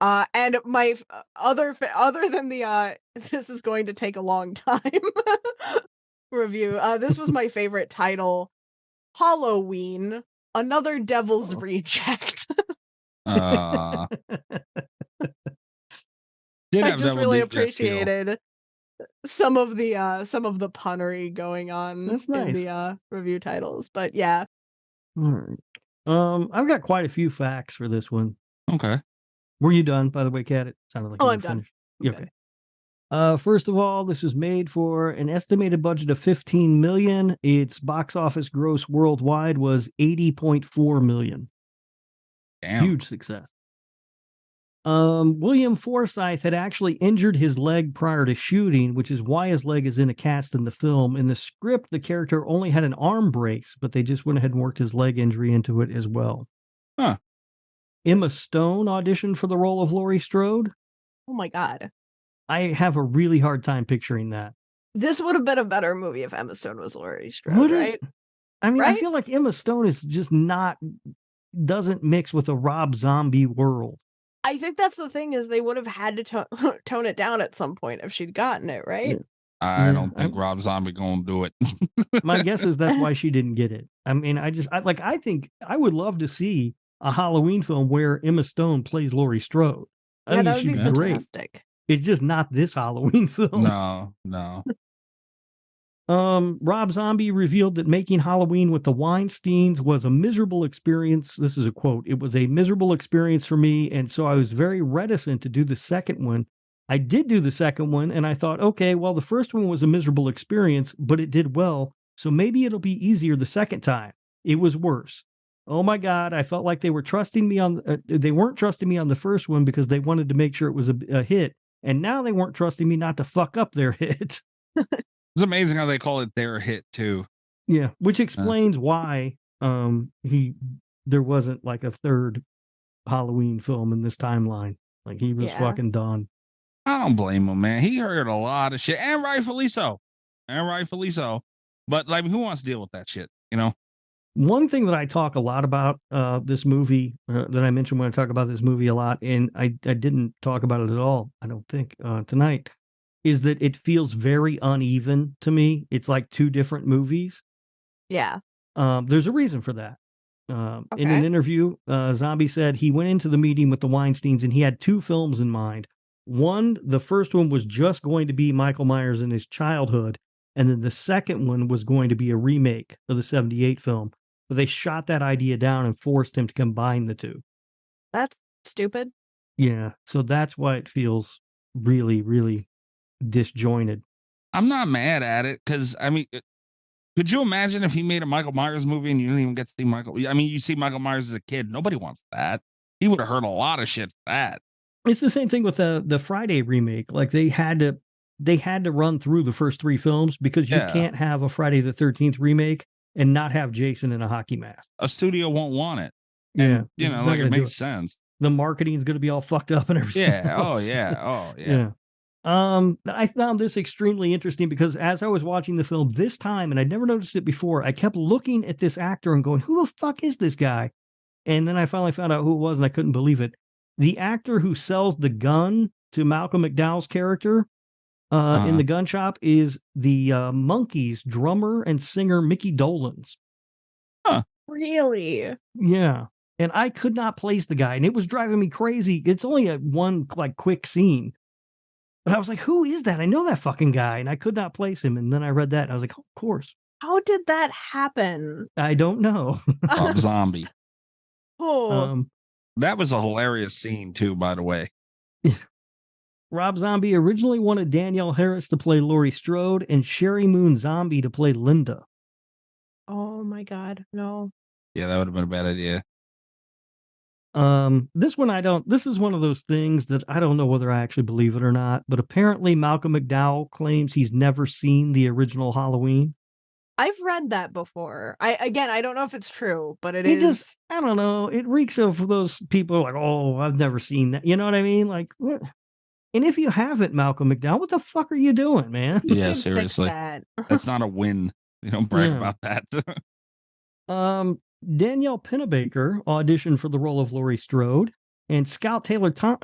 Speaker 7: And my other than the this is going to take a long time review. This was my favorite title, Halloween, another devil's reject.
Speaker 6: I
Speaker 7: just really appreciated some of the punnery going on.
Speaker 3: That's nice.
Speaker 7: In the review titles, but yeah.
Speaker 3: All right. I've got quite a few facts for this one.
Speaker 6: Okay.
Speaker 3: Were you done, by the way, Kat? It sounded like you were
Speaker 7: I'm done.
Speaker 3: finished. Okay. First of all, this was made for an estimated budget of $15 million. Its box office gross worldwide was $80.4 million.
Speaker 6: Damn.
Speaker 3: Huge success. William Forsythe had actually injured his leg prior to shooting, which is why his leg is in a cast in the film. In the script, the character only had an arm brace, but they just went ahead and worked his leg injury into it as well.
Speaker 6: Huh.
Speaker 3: Emma Stone auditioned for the role of Laurie Strode.
Speaker 7: Oh my God.
Speaker 3: I have a really hard time picturing that.
Speaker 7: This would have been a better movie if Emma Stone was Laurie Strode, right?
Speaker 3: I mean,
Speaker 7: right?
Speaker 3: I feel like Emma Stone is just doesn't mix with a Rob Zombie world.
Speaker 7: I think that's the thing, is they would have had to tone it down at some point if she'd gotten it, right?
Speaker 6: I don't think Rob Zombie gonna do it.
Speaker 3: My guess is that's why she didn't get it. I mean, I think I would love to see a Halloween film where Emma Stone plays Laurie Strode. I think
Speaker 7: that would be fantastic.
Speaker 3: Great. It's just not this Halloween film.
Speaker 6: No.
Speaker 3: Rob Zombie revealed that making Halloween with the Weinsteins was a miserable experience. This is a quote. It was a miserable experience for me, and so I was very reticent to do the second one. I did do the second one, and I thought, okay, well, the first one was a miserable experience, but it did well, so maybe it'll be easier the second time. It was worse. Oh my God, I felt like they were trusting me they weren't trusting me on the first one because they wanted to make sure it was a hit, and now they weren't trusting me not to fuck up their hit.
Speaker 6: It's amazing how they call it their hit too.
Speaker 3: Yeah, which explains why there wasn't like a third Halloween film in this timeline. Like he was fucking done.
Speaker 6: I don't blame him, man. He heard a lot of shit, and rightfully so. But like, who wants to deal with that shit? You know.
Speaker 3: One thing that I talk a lot about this movie that I mentioned when I talk about this movie a lot, and I didn't talk about it at all, I don't think, tonight, is that it feels very uneven to me. It's like two different movies.
Speaker 7: Yeah.
Speaker 3: There's a reason for that. In an interview, Zombie said he went into the meeting with the Weinsteins and he had two films in mind. One, the first one was just going to be Michael Myers in his childhood, and then the second one was going to be a remake of the 78 film. But they shot that idea down and forced him to combine the two.
Speaker 7: That's stupid.
Speaker 3: Yeah, so that's why it feels really, really disjointed.
Speaker 6: I'm not mad at it because, I mean, could you imagine if he made a Michael Myers movie and you didn't even get to see Michael? I mean, you see Michael Myers as a kid. Nobody wants that. He would have heard a lot of shit for that.
Speaker 3: It's the same thing with the Friday remake. Like they had to run through the first three films because you can't have a Friday the 13th remake and not have Jason in a hockey mask.
Speaker 6: A studio won't want it.
Speaker 3: Yeah,
Speaker 6: And, like it makes sense.
Speaker 3: The marketing is going to be all fucked up and everything.
Speaker 6: Yeah.
Speaker 3: else.
Speaker 6: Oh yeah. Oh yeah.
Speaker 3: I found this extremely interesting because as I was watching the film this time, and I'd never noticed it before, I kept looking at this actor and going, "Who the fuck is this guy?" And then I finally found out who it was, and I couldn't believe it. The actor who sells the gun to Malcolm McDowell's character in the gun shop is the Monkees drummer and singer Mickey Dolenz.
Speaker 6: Huh.
Speaker 7: Really?
Speaker 3: Yeah. And I could not place the guy, and it was driving me crazy. It's only one quick scene. But I was like, who is that? I know that fucking guy, and I could not place him. And then I read that, and I was like, oh, of course.
Speaker 7: How did that happen?
Speaker 3: I don't know.
Speaker 6: Rob Zombie.
Speaker 7: Oh.
Speaker 6: That was a hilarious scene, too, by the way.
Speaker 3: Rob Zombie originally wanted Danielle Harris to play Laurie Strode and Sherry Moon Zombie to play Linda.
Speaker 7: Oh, my God. No.
Speaker 6: Yeah, that would have been a bad idea.
Speaker 3: This is one of those things that I don't know whether I actually believe it or not, but apparently Malcolm McDowell claims he's never seen the original Halloween.
Speaker 7: I've read that before. I don't know if it's true, but it
Speaker 3: is.
Speaker 7: Just,
Speaker 3: I don't know. It reeks of those people like, oh, I've never seen that. You know what I mean? Like, what? And if you haven't, Malcolm McDowell, what the fuck are you doing, man?
Speaker 6: Yeah, seriously. That's not a win. You don't brag about that.
Speaker 3: Danielle Pennebaker auditioned for the role of Laurie Strode, and Scout Taylor Compton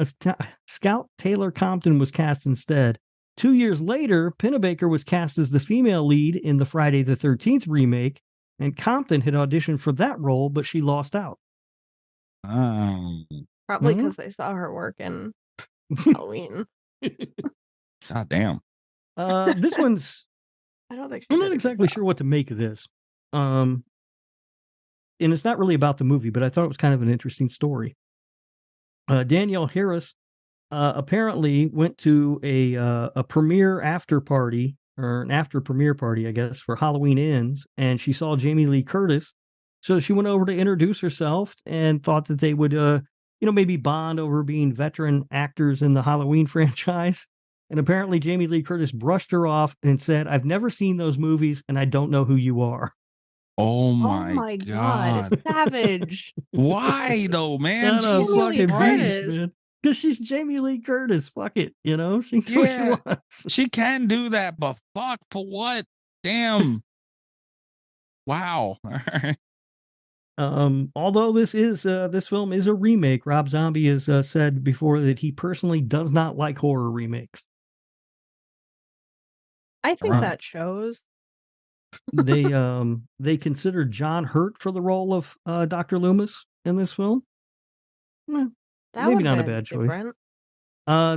Speaker 3: was cast instead. 2 years later, Pennebaker was cast as the female lead in the Friday the 13th remake, and Compton had auditioned for that role, but she lost out.
Speaker 7: Probably because they saw her work in Halloween.
Speaker 6: God damn.
Speaker 3: This one's...
Speaker 7: I don't think
Speaker 3: I'm not exactly sure what to make of this. And it's not really about the movie, but I thought it was kind of an interesting story. Danielle Harris apparently went to a premiere after party, or an after premiere party, I guess, for Halloween Ends, and she saw Jamie Lee Curtis. So she went over to introduce herself and thought that they would, maybe bond over being veteran actors in the Halloween franchise. And apparently Jamie Lee Curtis brushed her off and said, "I've never seen those movies, and I don't know who you are."
Speaker 6: Oh my God.
Speaker 7: It's savage.
Speaker 6: Why though, man?
Speaker 3: Because she's Jamie Lee Curtis. Fuck it. She can do what she wants.
Speaker 6: She can do that, but fuck, for what? Damn. Wow. All right.
Speaker 3: Although this film is a remake, Rob Zombie has said before that he personally does not like horror remakes.
Speaker 7: I think that shows.
Speaker 3: They considered John Hurt for the role of Dr. Loomis in this film. Maybe not a bad choice.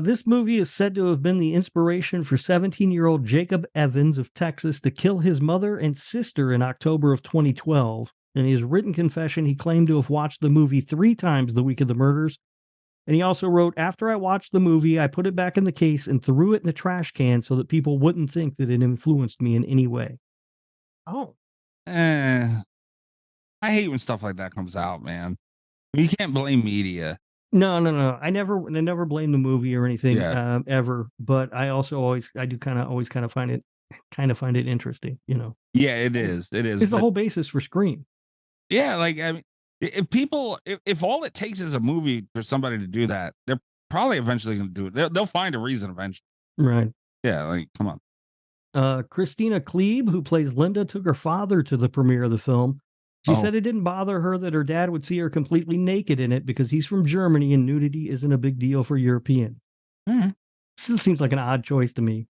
Speaker 3: This movie is said to have been the inspiration for 17-year-old Jacob Evans of Texas to kill his mother and sister in October of 2012. In his written confession, he claimed to have watched the movie 3 times the week of the murders. And he also wrote, "After I watched the movie, I put it back in the case and threw it in the trash can so that people wouldn't think that it influenced me in any way."
Speaker 7: Oh.
Speaker 6: I hate when stuff like that comes out, man. You can't blame media.
Speaker 3: No. I never blame the movie or anything ever. But I also always kind of find it interesting,
Speaker 6: Yeah, it is. It is.
Speaker 3: It's the whole basis for Scream.
Speaker 6: Yeah, like I mean, if all it takes is a movie for somebody to do that, they're probably eventually going to do it. They'll find a reason eventually.
Speaker 3: Right.
Speaker 6: Yeah, like come on.
Speaker 3: Christina Klebe, who plays Linda, took her father to the premiere of the film. She said it didn't bother her that her dad would see her completely naked in it because he's from Germany and nudity isn't a big deal for Europeans. Still seems like an odd choice to me.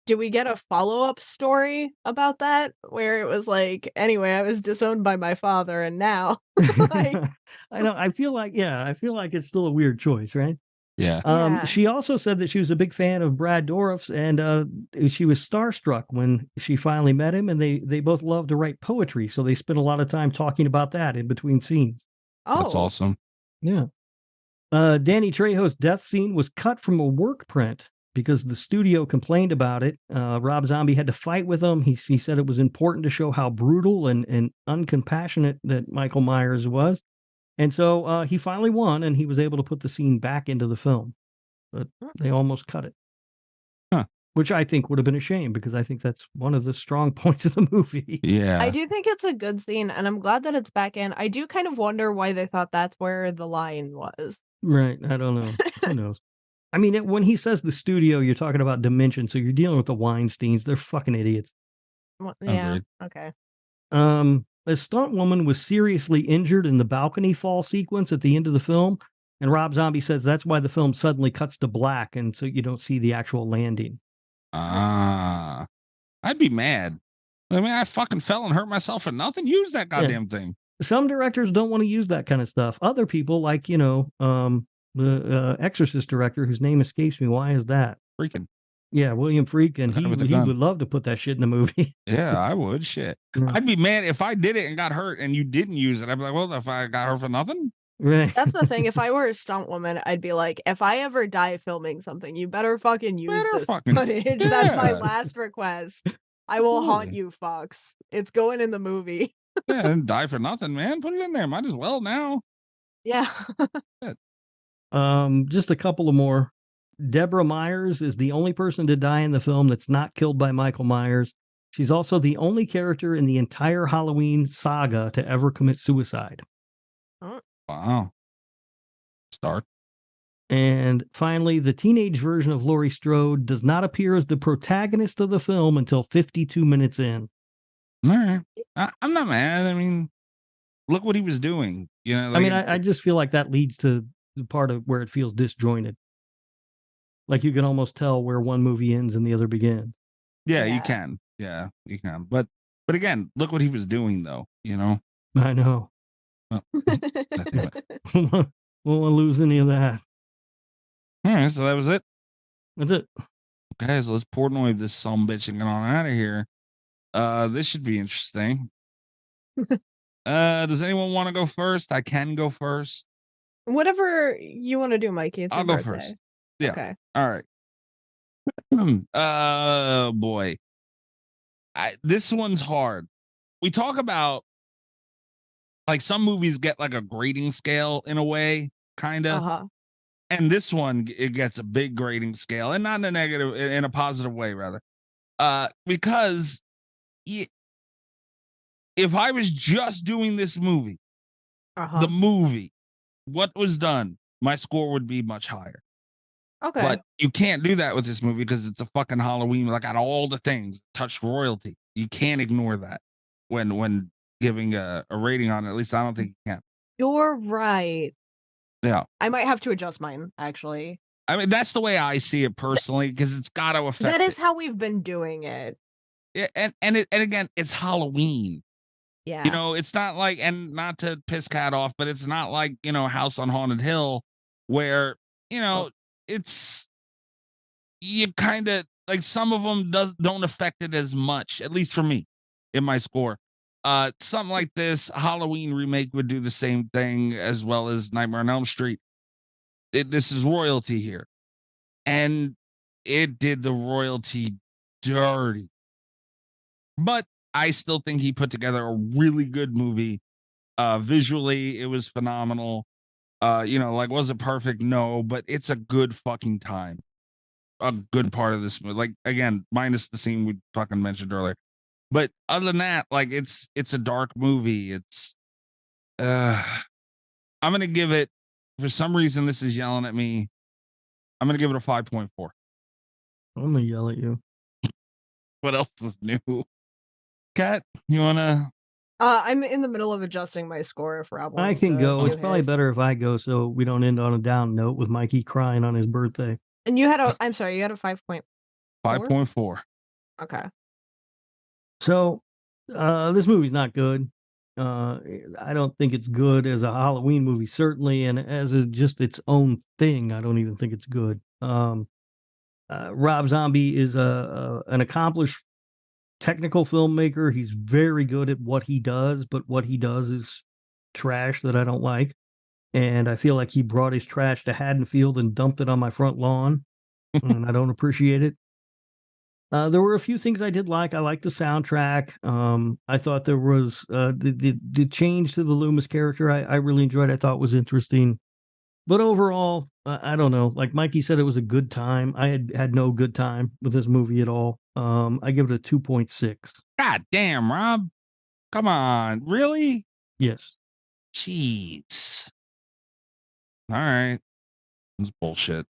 Speaker 7: Do we get a follow-up story about that where it was like, anyway, I was disowned by my father and now
Speaker 3: I know. I feel like it's still a weird choice, right?
Speaker 6: Yeah.
Speaker 3: She also said that she was a big fan of Brad Dourif's, and she was starstruck when she finally met him, and they both love to write poetry, so they spent a lot of time talking about that in between scenes.
Speaker 6: That's awesome.
Speaker 3: Yeah. Danny Trejo's death scene was cut from a work print because the studio complained about it. Rob Zombie had to fight with them. He said it was important to show how brutal and uncompassionate that Michael Myers was. And so he finally won, and he was able to put the scene back into the film. But they almost cut it.
Speaker 6: Huh.
Speaker 3: which I think would have been a shame because I think that's one of the strong points of the movie.
Speaker 6: Yeah.
Speaker 7: I do think it's a good scene, and I'm glad that it's back in. I do kind of wonder why they thought that's where the line was.
Speaker 3: Right. I don't know. Who knows? I mean, when he says the studio, you're talking about Dimension, so you're dealing with the Weinsteins. They're fucking idiots.
Speaker 7: Well, yeah.
Speaker 6: Agreed.
Speaker 7: Okay.
Speaker 3: A stunt woman was seriously injured in the balcony fall sequence at the end of the film, and Rob Zombie says that's why the film suddenly cuts to black, and so you don't see the actual landing.
Speaker 6: I'd be mad. I mean, I fucking fell and hurt myself for nothing. Use that goddamn thing.
Speaker 3: Some directors don't want to use that kind of stuff. Other people, like, the Exorcist director, whose name escapes me. Why is that?
Speaker 6: Freaking.
Speaker 3: Yeah, William Friedkin. He would love to put that shit in the movie.
Speaker 6: Yeah, I would. Shit.
Speaker 3: Yeah.
Speaker 6: I'd be mad if I did it and got hurt and you didn't use it. I'd be like, well, if I got hurt for nothing.
Speaker 3: Right.
Speaker 7: That's the thing. If I were a stunt woman, I'd be like, if I ever die filming something, you better fucking use this footage.
Speaker 6: Yeah.
Speaker 7: That's my last request. I will haunt you, fucks. It's going in the movie.
Speaker 6: Yeah, and die for nothing, man. Put it in there. Might as well now.
Speaker 7: Yeah.
Speaker 3: Just a couple of more. Deborah Myers is the only person to die in the film that's not killed by Michael Myers. She's also the only character in the entire Halloween saga to ever commit suicide.
Speaker 6: Wow. Start.
Speaker 3: And finally, the teenage version of Laurie Strode does not appear as the protagonist of the film until 52 minutes in.
Speaker 6: All right. I'm not mad. I mean, look what he was doing. You know,
Speaker 3: like, I just feel like that leads to the part of where it feels disjointed. Like you can almost tell where one movie ends and the other begins.
Speaker 6: Yeah, you can. Yeah, you can. But again, look what he was doing, though. You know.
Speaker 3: I know.
Speaker 6: Well,
Speaker 3: won't want to lose any of that.
Speaker 6: All right, so that was it.
Speaker 3: That's it.
Speaker 6: Okay, so let's Portnoy this sumbitch and get on out of here. This should be interesting. Does anyone want to go first? I can go first.
Speaker 7: Whatever you want to do, Mikey. It's
Speaker 6: I'll
Speaker 7: your
Speaker 6: go
Speaker 7: birthday.
Speaker 6: first. Yeah.
Speaker 7: Okay.
Speaker 6: All right. Boy. This one's hard. We talk about like some movies get like a grading scale in a way, kind of.
Speaker 7: Uh-huh.
Speaker 6: And this one, it gets a big grading scale, and not in a negative, in a positive way, rather. Because if I was just doing this movie, the movie, what was done, my score would be much higher.
Speaker 7: Okay.
Speaker 6: But you can't do that with this movie because it's a fucking Halloween. Like, out of all the things, touched royalty. You can't ignore that when giving a rating on it. At least I don't think you can.
Speaker 7: You're right.
Speaker 6: Yeah.
Speaker 7: I might have to adjust mine, actually.
Speaker 6: I mean, that's the way I see it personally, because it's got to affect
Speaker 7: That is how we've been doing it.
Speaker 6: Yeah, and again, it's Halloween.
Speaker 7: Yeah.
Speaker 6: You know, it's not like, and not to piss Cat off, but it's not like, House on Haunted Hill where, it's, you kind of, like, some of them don't affect it as much, at least for me, in my score. Something like this, Halloween remake would do the same thing, as well as Nightmare on Elm Street. This is royalty here. And it did the royalty dirty. But I still think he put together a really good movie. Visually, it was phenomenal. Was it perfect? No, but it's a good fucking time. A good part of this movie. Like, again, minus the scene we fucking mentioned earlier. But other than that, like, it's a dark movie. It's I'm gonna give it, for some reason this is yelling at me. I'm gonna give it a 5.4.
Speaker 3: I'm gonna yell at you.
Speaker 6: What else is new? Kat, you wanna?
Speaker 7: I'm in the middle of adjusting my score if Rob wants
Speaker 3: I can go. It's
Speaker 7: do
Speaker 3: probably
Speaker 7: his.
Speaker 3: better if I go so we don't end on a down note with Mikey crying on his birthday.
Speaker 7: And you had a 5.4?
Speaker 6: 5.4.
Speaker 7: Okay.
Speaker 3: So, this movie's not good. I don't think it's good as a Halloween movie, certainly, and as just its own thing, I don't even think it's good. Rob Zombie is an accomplished technical filmmaker. He's very good at what he does, but what he does is trash that I don't like. And I feel like he brought his trash to Haddonfield and dumped it on my front lawn, and I don't appreciate it. There were a few things I did like. I liked the soundtrack. I thought there was the change to the Loomis character. I really enjoyed. I thought was interesting. But overall, I don't know. Like Mikey said, it was a good time. I had no good time with this movie at all. I give it a 2.6.
Speaker 6: God damn, Rob. Come on. Really?
Speaker 3: Yes.
Speaker 6: Jeez. All right. It's bullshit.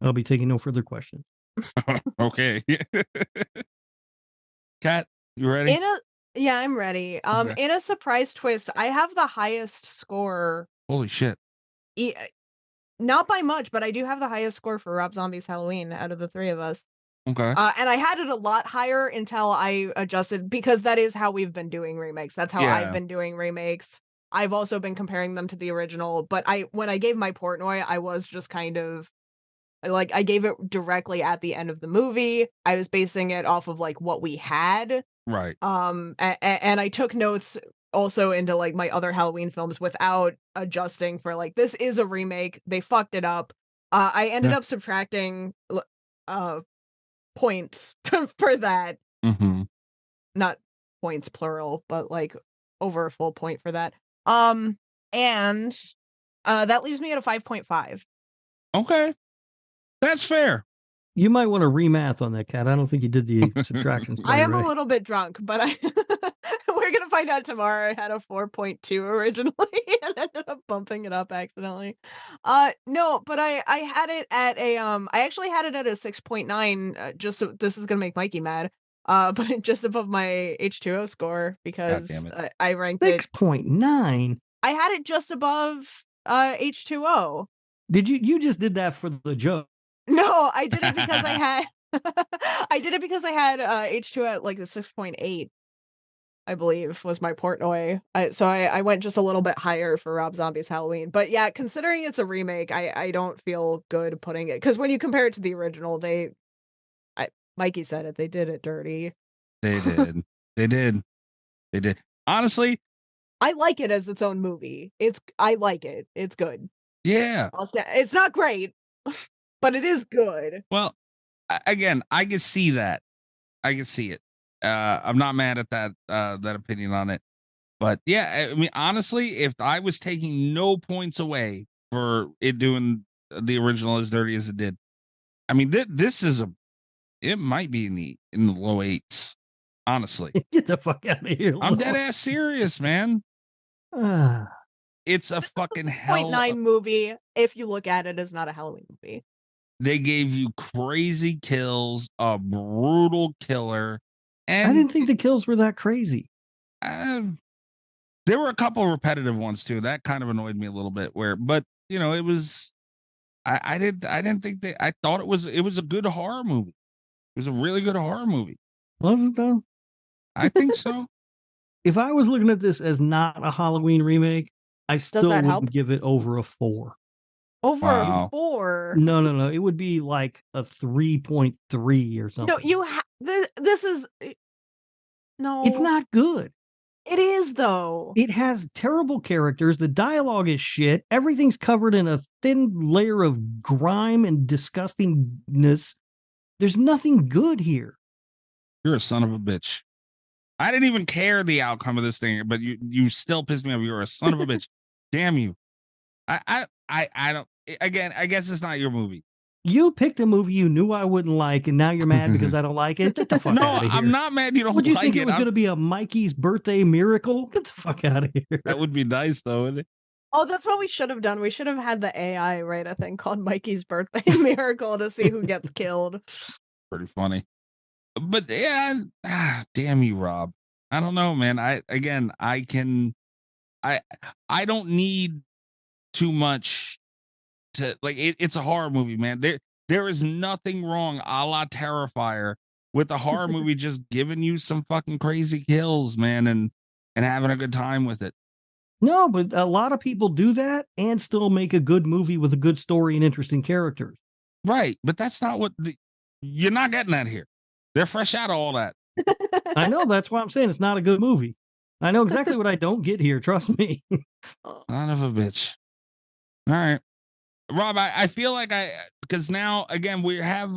Speaker 3: I'll be taking no further questions.
Speaker 6: Okay. Kat, you ready?
Speaker 7: Yeah, I'm ready.
Speaker 6: Okay.
Speaker 7: In a surprise twist, I have the highest score.
Speaker 6: Holy shit.
Speaker 7: Not by much, but I do have the highest score for Rob Zombie's Halloween out of the three of us.
Speaker 6: Okay.
Speaker 7: And I had it a lot higher until I adjusted, because that is how we've been doing remakes. That's how I've been doing remakes. I've also been comparing them to the original, but when I gave my Portnoy, I was just kind of like, I gave it directly at the end of the movie. I was basing it off of like what we had.
Speaker 6: Right.
Speaker 7: And I took notes also into like my other Halloween films without adjusting for like, this is a remake. They fucked it up. I ended up subtracting points for that.
Speaker 6: Mm-hmm.
Speaker 7: Not points plural, but like over a full point for that. And that leaves me at a 5.5.
Speaker 6: Okay. That's fair.
Speaker 3: You might want to remath on that, Kat. I don't think you did the subtractions.
Speaker 7: I am
Speaker 3: right.
Speaker 7: a little bit drunk, but we're gonna find out tomorrow. I had a 4.2 originally and ended up bumping it up accidentally. No, but I had it at a I actually had it at a 6.9. Just so, this is gonna make Mikey mad. But just above my H2O score, because I ranked
Speaker 3: 6.9.
Speaker 7: I had it just above H2O.
Speaker 3: Did you just did that for the joke?
Speaker 7: No, I did it because I had H2 at like a 6.8, I believe, was my Portnoy. So I went just a little bit higher for Rob Zombie's Halloween. But yeah, considering it's a remake, I don't feel good putting it, because when you compare it to the original, Mikey said it, they did it dirty.
Speaker 6: They did. They did. Honestly,
Speaker 7: I like it as its own movie. I like it. It's good.
Speaker 6: Yeah.
Speaker 7: It's not great, but it is good.
Speaker 6: Well, again, I can see that. I can see it. I'm not mad at that opinion on it. But yeah, I mean, honestly, if I was taking no points away for it doing the original as dirty as it did, I mean, this is it might be in the low 8s. Honestly,
Speaker 3: get the fuck out of here.
Speaker 6: I'm dead ass serious, man. It's a fucking hell
Speaker 7: 0.9 movie. If you look at it as not a Halloween movie,
Speaker 6: they gave you crazy kills, a brutal killer, and
Speaker 3: I didn't think the kills were that crazy.
Speaker 6: There were a couple of repetitive ones too. That kind of annoyed me a little bit. But you know, it was. I didn't think that. I thought it was a good horror movie. It was a really good horror movie.
Speaker 3: Was it though?
Speaker 6: I think so.
Speaker 3: If I was looking at this as not a Halloween remake, I still wouldn't give it over a 4.
Speaker 7: Over a 4?
Speaker 3: No. It would be like a 3.3 or something.
Speaker 7: No, this is no.
Speaker 3: It's not good.
Speaker 7: It is though.
Speaker 3: It has terrible characters. The dialogue is shit. Everything's covered in a thin layer of grime and disgustingness. There's nothing good here.
Speaker 6: You're a son of a bitch. I didn't even care the outcome of this thing, but you still pissed me off. You're a son of a bitch. Damn you. I don't. Again, I guess it's not your movie.
Speaker 3: You picked a movie you knew I wouldn't like, and now you're mad because I don't like it. Get the fuck out of here.
Speaker 6: I'm not mad you don't like it.
Speaker 3: Would you think it was going to be a Mikey's birthday miracle? Get the fuck out of here.
Speaker 6: That would be nice, though, wouldn't it?
Speaker 7: Oh, that's what we should have done. We should have had the AI write a thing called Mikey's Birthday Miracle to see who gets killed.
Speaker 6: Pretty funny. But yeah, damn you, Rob. I don't know, man. I don't need too much to like it's a horror movie, man. There is nothing wrong a la Terrifier with a horror movie just giving you some fucking crazy kills, man, and having a good time with it.
Speaker 3: No, but a lot of people do that and still make a good movie with a good story and interesting characters.
Speaker 6: Right, but that's not what you're not getting that here. They're fresh out of all that.
Speaker 3: I know, that's why I'm saying it's not a good movie. I know exactly what I don't get here. Trust me.
Speaker 6: Son of a bitch. All right. Rob, I feel like because now, again, we have,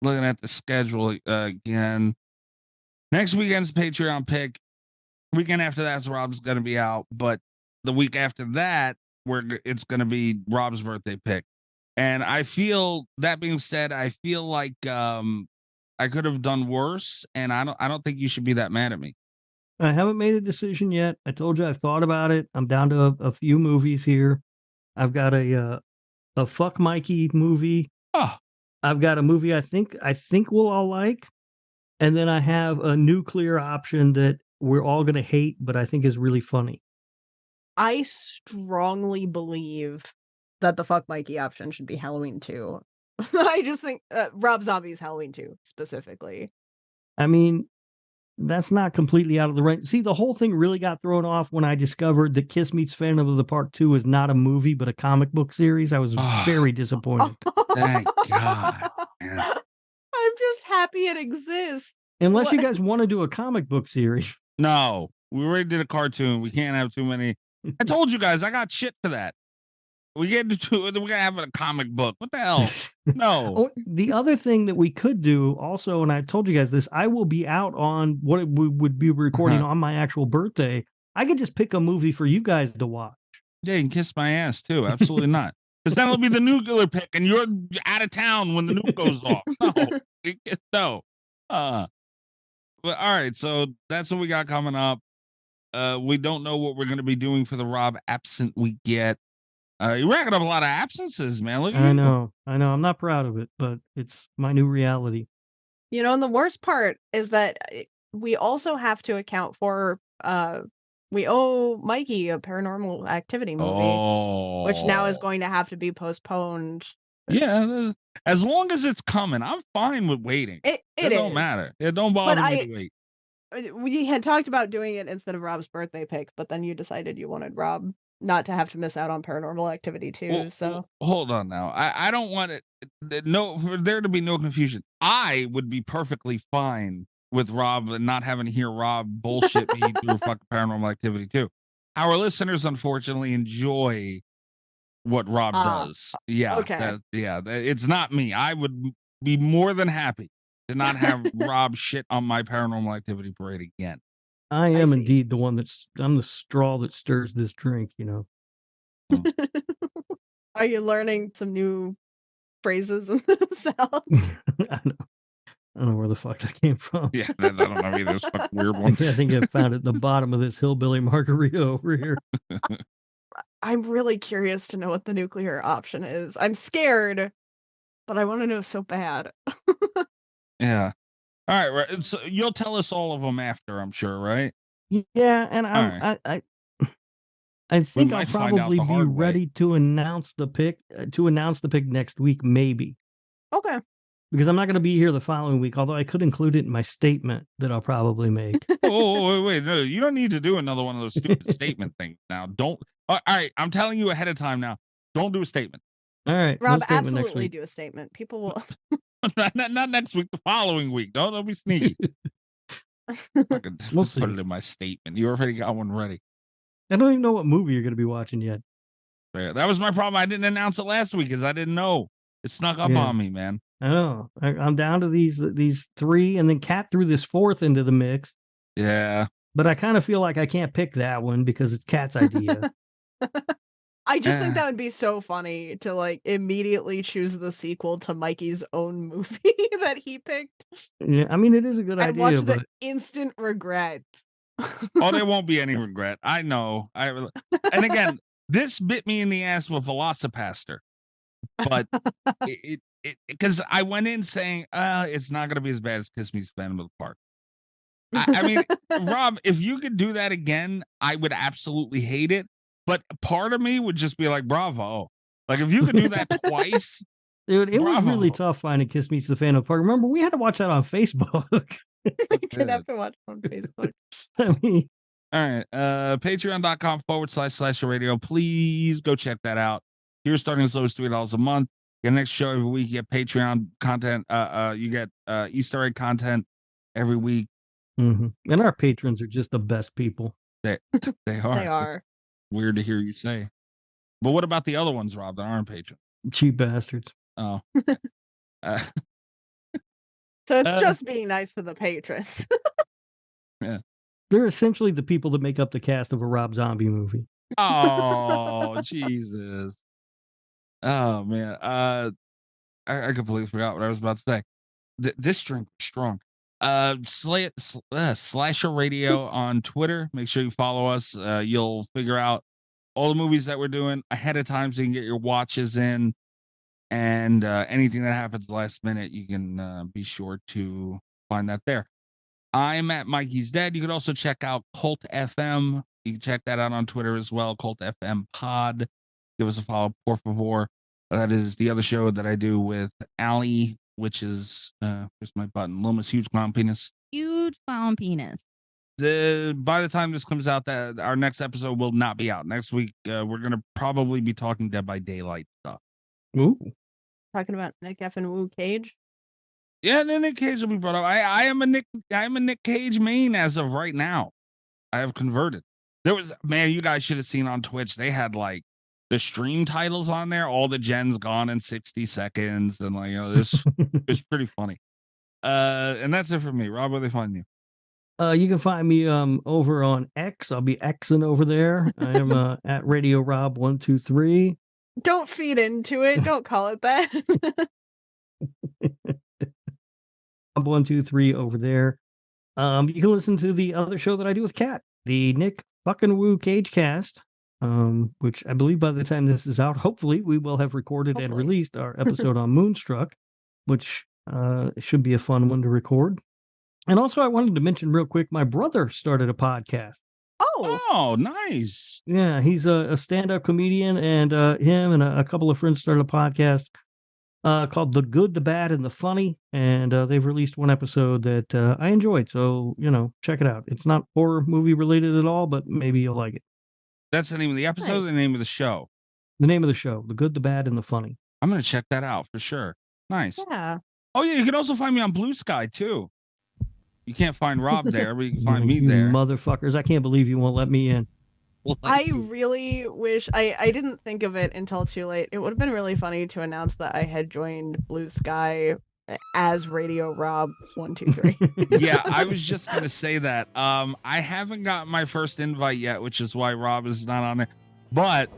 Speaker 6: looking at the schedule again. Next weekend's Patreon pick. Weekend after that's Rob's going to be out. But the week after that it's going to be Rob's birthday pick. And I feel, that being said, I feel like I could have done worse, and I don't think you should be that mad at me.
Speaker 3: I haven't made a decision yet. I told you I've thought about it. I'm down to a few movies here. I've got a Fuck Mikey movie.
Speaker 6: Oh.
Speaker 3: I've got a movie I think we'll all like. And then I have a nuclear option that we're all going to hate, but I think is really funny.
Speaker 7: I strongly believe that the Fuck Mikey option should be Halloween 2. I just think Rob Zombie's Halloween 2 specifically.
Speaker 3: I mean, that's not completely out of the range. See, the whole thing really got thrown off when I discovered that Kiss Meets Phantom of the Park 2 is not a movie, but a comic book series. I was very disappointed.
Speaker 6: Thank God. Man.
Speaker 7: I'm just happy it exists.
Speaker 3: Unless you guys want to do a comic book series.
Speaker 6: No, we already did a cartoon. We can't have too many. I told you guys, I got shit for that. We get to we're gonna have a comic book. What the hell? No.
Speaker 3: Oh, the other thing that we could do also, and I told you guys this, I will be out on what we would be recording on my actual birthday. I could just pick a movie for you guys to watch.
Speaker 6: Yeah, you can kiss my ass too. Absolutely not. Because that'll be the nuclear pick, and you're out of town when the nuke goes off. No. But all right, so that's what we got coming up. We don't know what we're going to be doing for the Rob absent we get. You're racking up a lot of absences, man. Look at you.
Speaker 3: I know. I'm not proud of it, but it's my new reality.
Speaker 7: You know, and the worst part is that we also have to account for we owe Mikey a Paranormal Activity movie, which now is going to have to be postponed.
Speaker 6: Yeah, as long as it's coming, I'm fine with waiting. It don't matter. It don't bother me to wait.
Speaker 7: We had talked about doing it instead of Rob's birthday pick, but then you decided you wanted Rob not to have to miss out on Paranormal Activity too.
Speaker 6: Well,
Speaker 7: so
Speaker 6: hold on now. I don't want it. No, for there to be no confusion. I would be perfectly fine with Rob and not having to hear Rob bullshit me through fucking Paranormal Activity too. Our listeners, unfortunately, enjoy what Rob does. Yeah.
Speaker 7: Okay.
Speaker 6: It's not me. I would be more than happy to not have Rob shit on my Paranormal Activity parade again.
Speaker 3: I am indeed the one I'm the straw that stirs this drink, you know.
Speaker 7: Are you learning some new phrases in the South?
Speaker 3: I don't know where the fuck that came from.
Speaker 6: Yeah, I don't know either. It's a fucking weird one.
Speaker 3: I think I found it at the bottom of this hillbilly margarita over here.
Speaker 7: I'm really curious to know what the nuclear option is. I'm scared, but I want to know so bad.
Speaker 6: Yeah. All right. So you'll tell us all of them after, I'm sure, right?
Speaker 3: Yeah, and I think I'll probably be ready to announce the pick next week, maybe.
Speaker 7: Okay.
Speaker 3: Because I'm not going to be here the following week, although I could include it in my statement that I'll probably make.
Speaker 6: Wait. No, you don't need to do another one of those stupid statement things now. Don't. All right. I'm telling you ahead of time now. Don't do a statement.
Speaker 3: All right.
Speaker 7: Rob, absolutely do a statement. People will.
Speaker 6: not next week, the following week. Don't be sneaky.
Speaker 3: We'll see.
Speaker 6: Put it in my statement. You already got one ready.
Speaker 3: I don't even know what movie you're going to be watching yet.
Speaker 6: That was my problem. I didn't announce it last week because I didn't know. It snuck up on me, man.
Speaker 3: I know. I'm down to these three, and then Kat threw this fourth into the mix.
Speaker 6: Yeah.
Speaker 3: But I kind of feel like I can't pick that one because it's Kat's idea.
Speaker 7: I just think that would be so funny to like immediately choose the sequel to Mikey's own movie that he picked.
Speaker 3: Yeah, I mean, it is a good idea.
Speaker 7: Watch the instant regret.
Speaker 6: Oh, there won't be any regret. I know. And again, this bit me in the ass with Velocipaster, but because I went in saying, it's not going to be as bad as Kiss Me Phantom of the Park. I mean, Rob, if you could do that again, I would absolutely hate it. But part of me would just be like, bravo. Like, if you could do that twice.
Speaker 3: Dude, it was really tough finding Kiss Meets the Phantom of the Park. Remember, we had to watch that on Facebook.
Speaker 7: We did have to watch it on Facebook.
Speaker 3: I mean,
Speaker 6: all right. Patreon.com//radio. Please go check that out. Here's starting as low as $3 a month. Get next show every week. You get Patreon content. You get Easter egg content every week.
Speaker 3: Mm-hmm. And our patrons are just the best people.
Speaker 6: They are.
Speaker 7: They are.
Speaker 6: Weird to hear you say. But what about the other ones, Rob, that aren't patrons?
Speaker 3: Cheap bastards.
Speaker 6: Oh.
Speaker 7: So it's just being nice to the patrons.
Speaker 6: Yeah.
Speaker 3: They're essentially the people that make up the cast of a Rob Zombie movie.
Speaker 6: Oh, Jesus. Oh man. I completely forgot what I was about to say. This drink is strong. Slasher Radio on Twitter. Make sure you follow us. You'll figure out all the movies that we're doing ahead of time so you can get your watches in. And anything that happens last minute, you can be sure to find that there. I'm at Mikey's Dead. You can also check out Cult FM. You can check that out on Twitter as well, Cult FM Pod. Give us a follow, por favor. That is the other show that I do with Allie, which is, here's my button, Loma's Huge Clown Penis.
Speaker 11: Huge clown penis.
Speaker 6: By the time this comes out, that our next episode will not be out. Next week, we're going to probably be talking Dead by Daylight stuff.
Speaker 3: Ooh.
Speaker 7: Talking about Nick F. and Wu Cage.
Speaker 6: Yeah, and then Nick Cage will be brought up. I am a Nick Cage main as of right now. I have converted. There was, man, you guys should have seen on Twitch. They had like the stream titles on there. All the gens gone in 60 seconds, and like, this it's pretty funny. And that's it for me. Rob, where they find you?
Speaker 3: You can find me over on X. I'll be Xing over there. I am at Radio Rob 123.
Speaker 7: Don't feed into it. Don't call it that.
Speaker 3: 123 over there. You can listen to the other show that I do with Kat, the Nick fucking Woo Cage Cast, which I believe by the time this is out, hopefully we will have recorded and released our episode on Moonstruck, which should be a fun one to record. And also, I wanted to mention real quick, my brother started a podcast.
Speaker 6: Oh, nice.
Speaker 3: Yeah, he's a stand-up comedian, and him and a couple of friends started a podcast called The Good, the Bad, and the Funny, and they've released one episode that I enjoyed, so, check it out. It's not horror movie related at all, but maybe you'll like it.
Speaker 6: That's the name of the episode, or the name of the show?
Speaker 3: The name of the show, The Good, the Bad, and the Funny.
Speaker 6: I'm going to check that out for sure. Nice.
Speaker 7: Yeah.
Speaker 6: Oh, yeah, you can also find me on Blue Sky, too. You can't find Rob there, but you can find me there.
Speaker 3: Motherfuckers, I can't believe you won't let me in.
Speaker 7: I really wish I didn't think of it until too late. It would have been really funny to announce that I had joined Blue Sky as Radio Rob 123.
Speaker 6: Yeah, I was just gonna say that. I haven't got my first invite yet, which is why Rob is not on there. But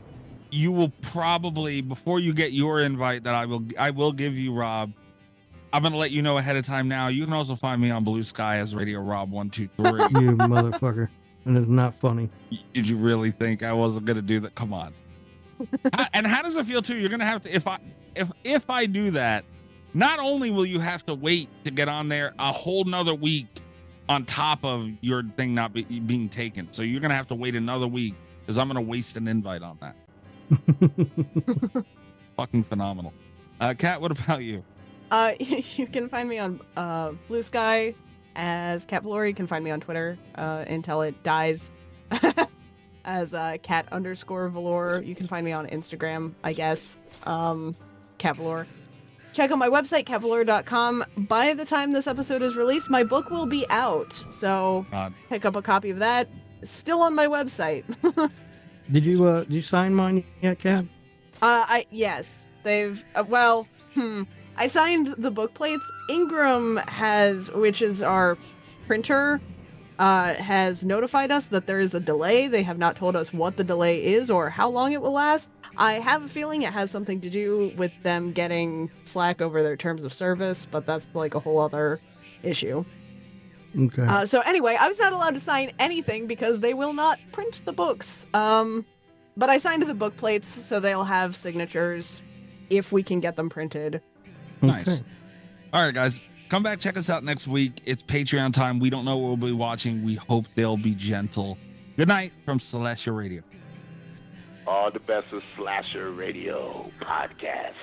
Speaker 6: you will probably, before you get your invite that I will give you, Rob. I'm gonna let you know ahead of time now. You can also find me on Blue Sky as Radio Rob 123.
Speaker 3: You motherfucker. And it's not funny.
Speaker 6: Did you really think I wasn't gonna do that? Come on. And how does it feel too? You're gonna have to, if I do that, not only will you have to wait to get on there a whole nother week on top of your thing not being taken. So you're gonna have to wait another week because I'm gonna waste an invite on that. Fucking phenomenal. Kat, what about you?
Speaker 7: You can find me on Blue Sky as Kat Valor. You can find me on Twitter until it dies as cat_Valor. You can find me on Instagram, I guess, Kat Valor. Check out my website, catvalor.com. By the time this episode is released, my book will be out, so pick up a copy of that. Still on my website.
Speaker 3: Did you sign mine yet, Kat?
Speaker 7: Yes, they've I signed the book plates. Ingram which is our printer, has notified us that there is a delay. They have not told us what the delay is or how long it will last. I have a feeling it has something to do with them getting slack over their terms of service, but that's like a whole other issue.
Speaker 3: Okay.
Speaker 7: So anyway, I was not allowed to sign anything because they will not print the books. But I signed the book plates, so they'll have signatures if we can get them printed.
Speaker 6: Nice. Okay. All right, guys. Come back, check us out next week. It's Patreon time. We don't know what we'll be watching. We hope they'll be gentle. Good night from Slasher Radio.
Speaker 13: All the best of Slasher Radio podcast.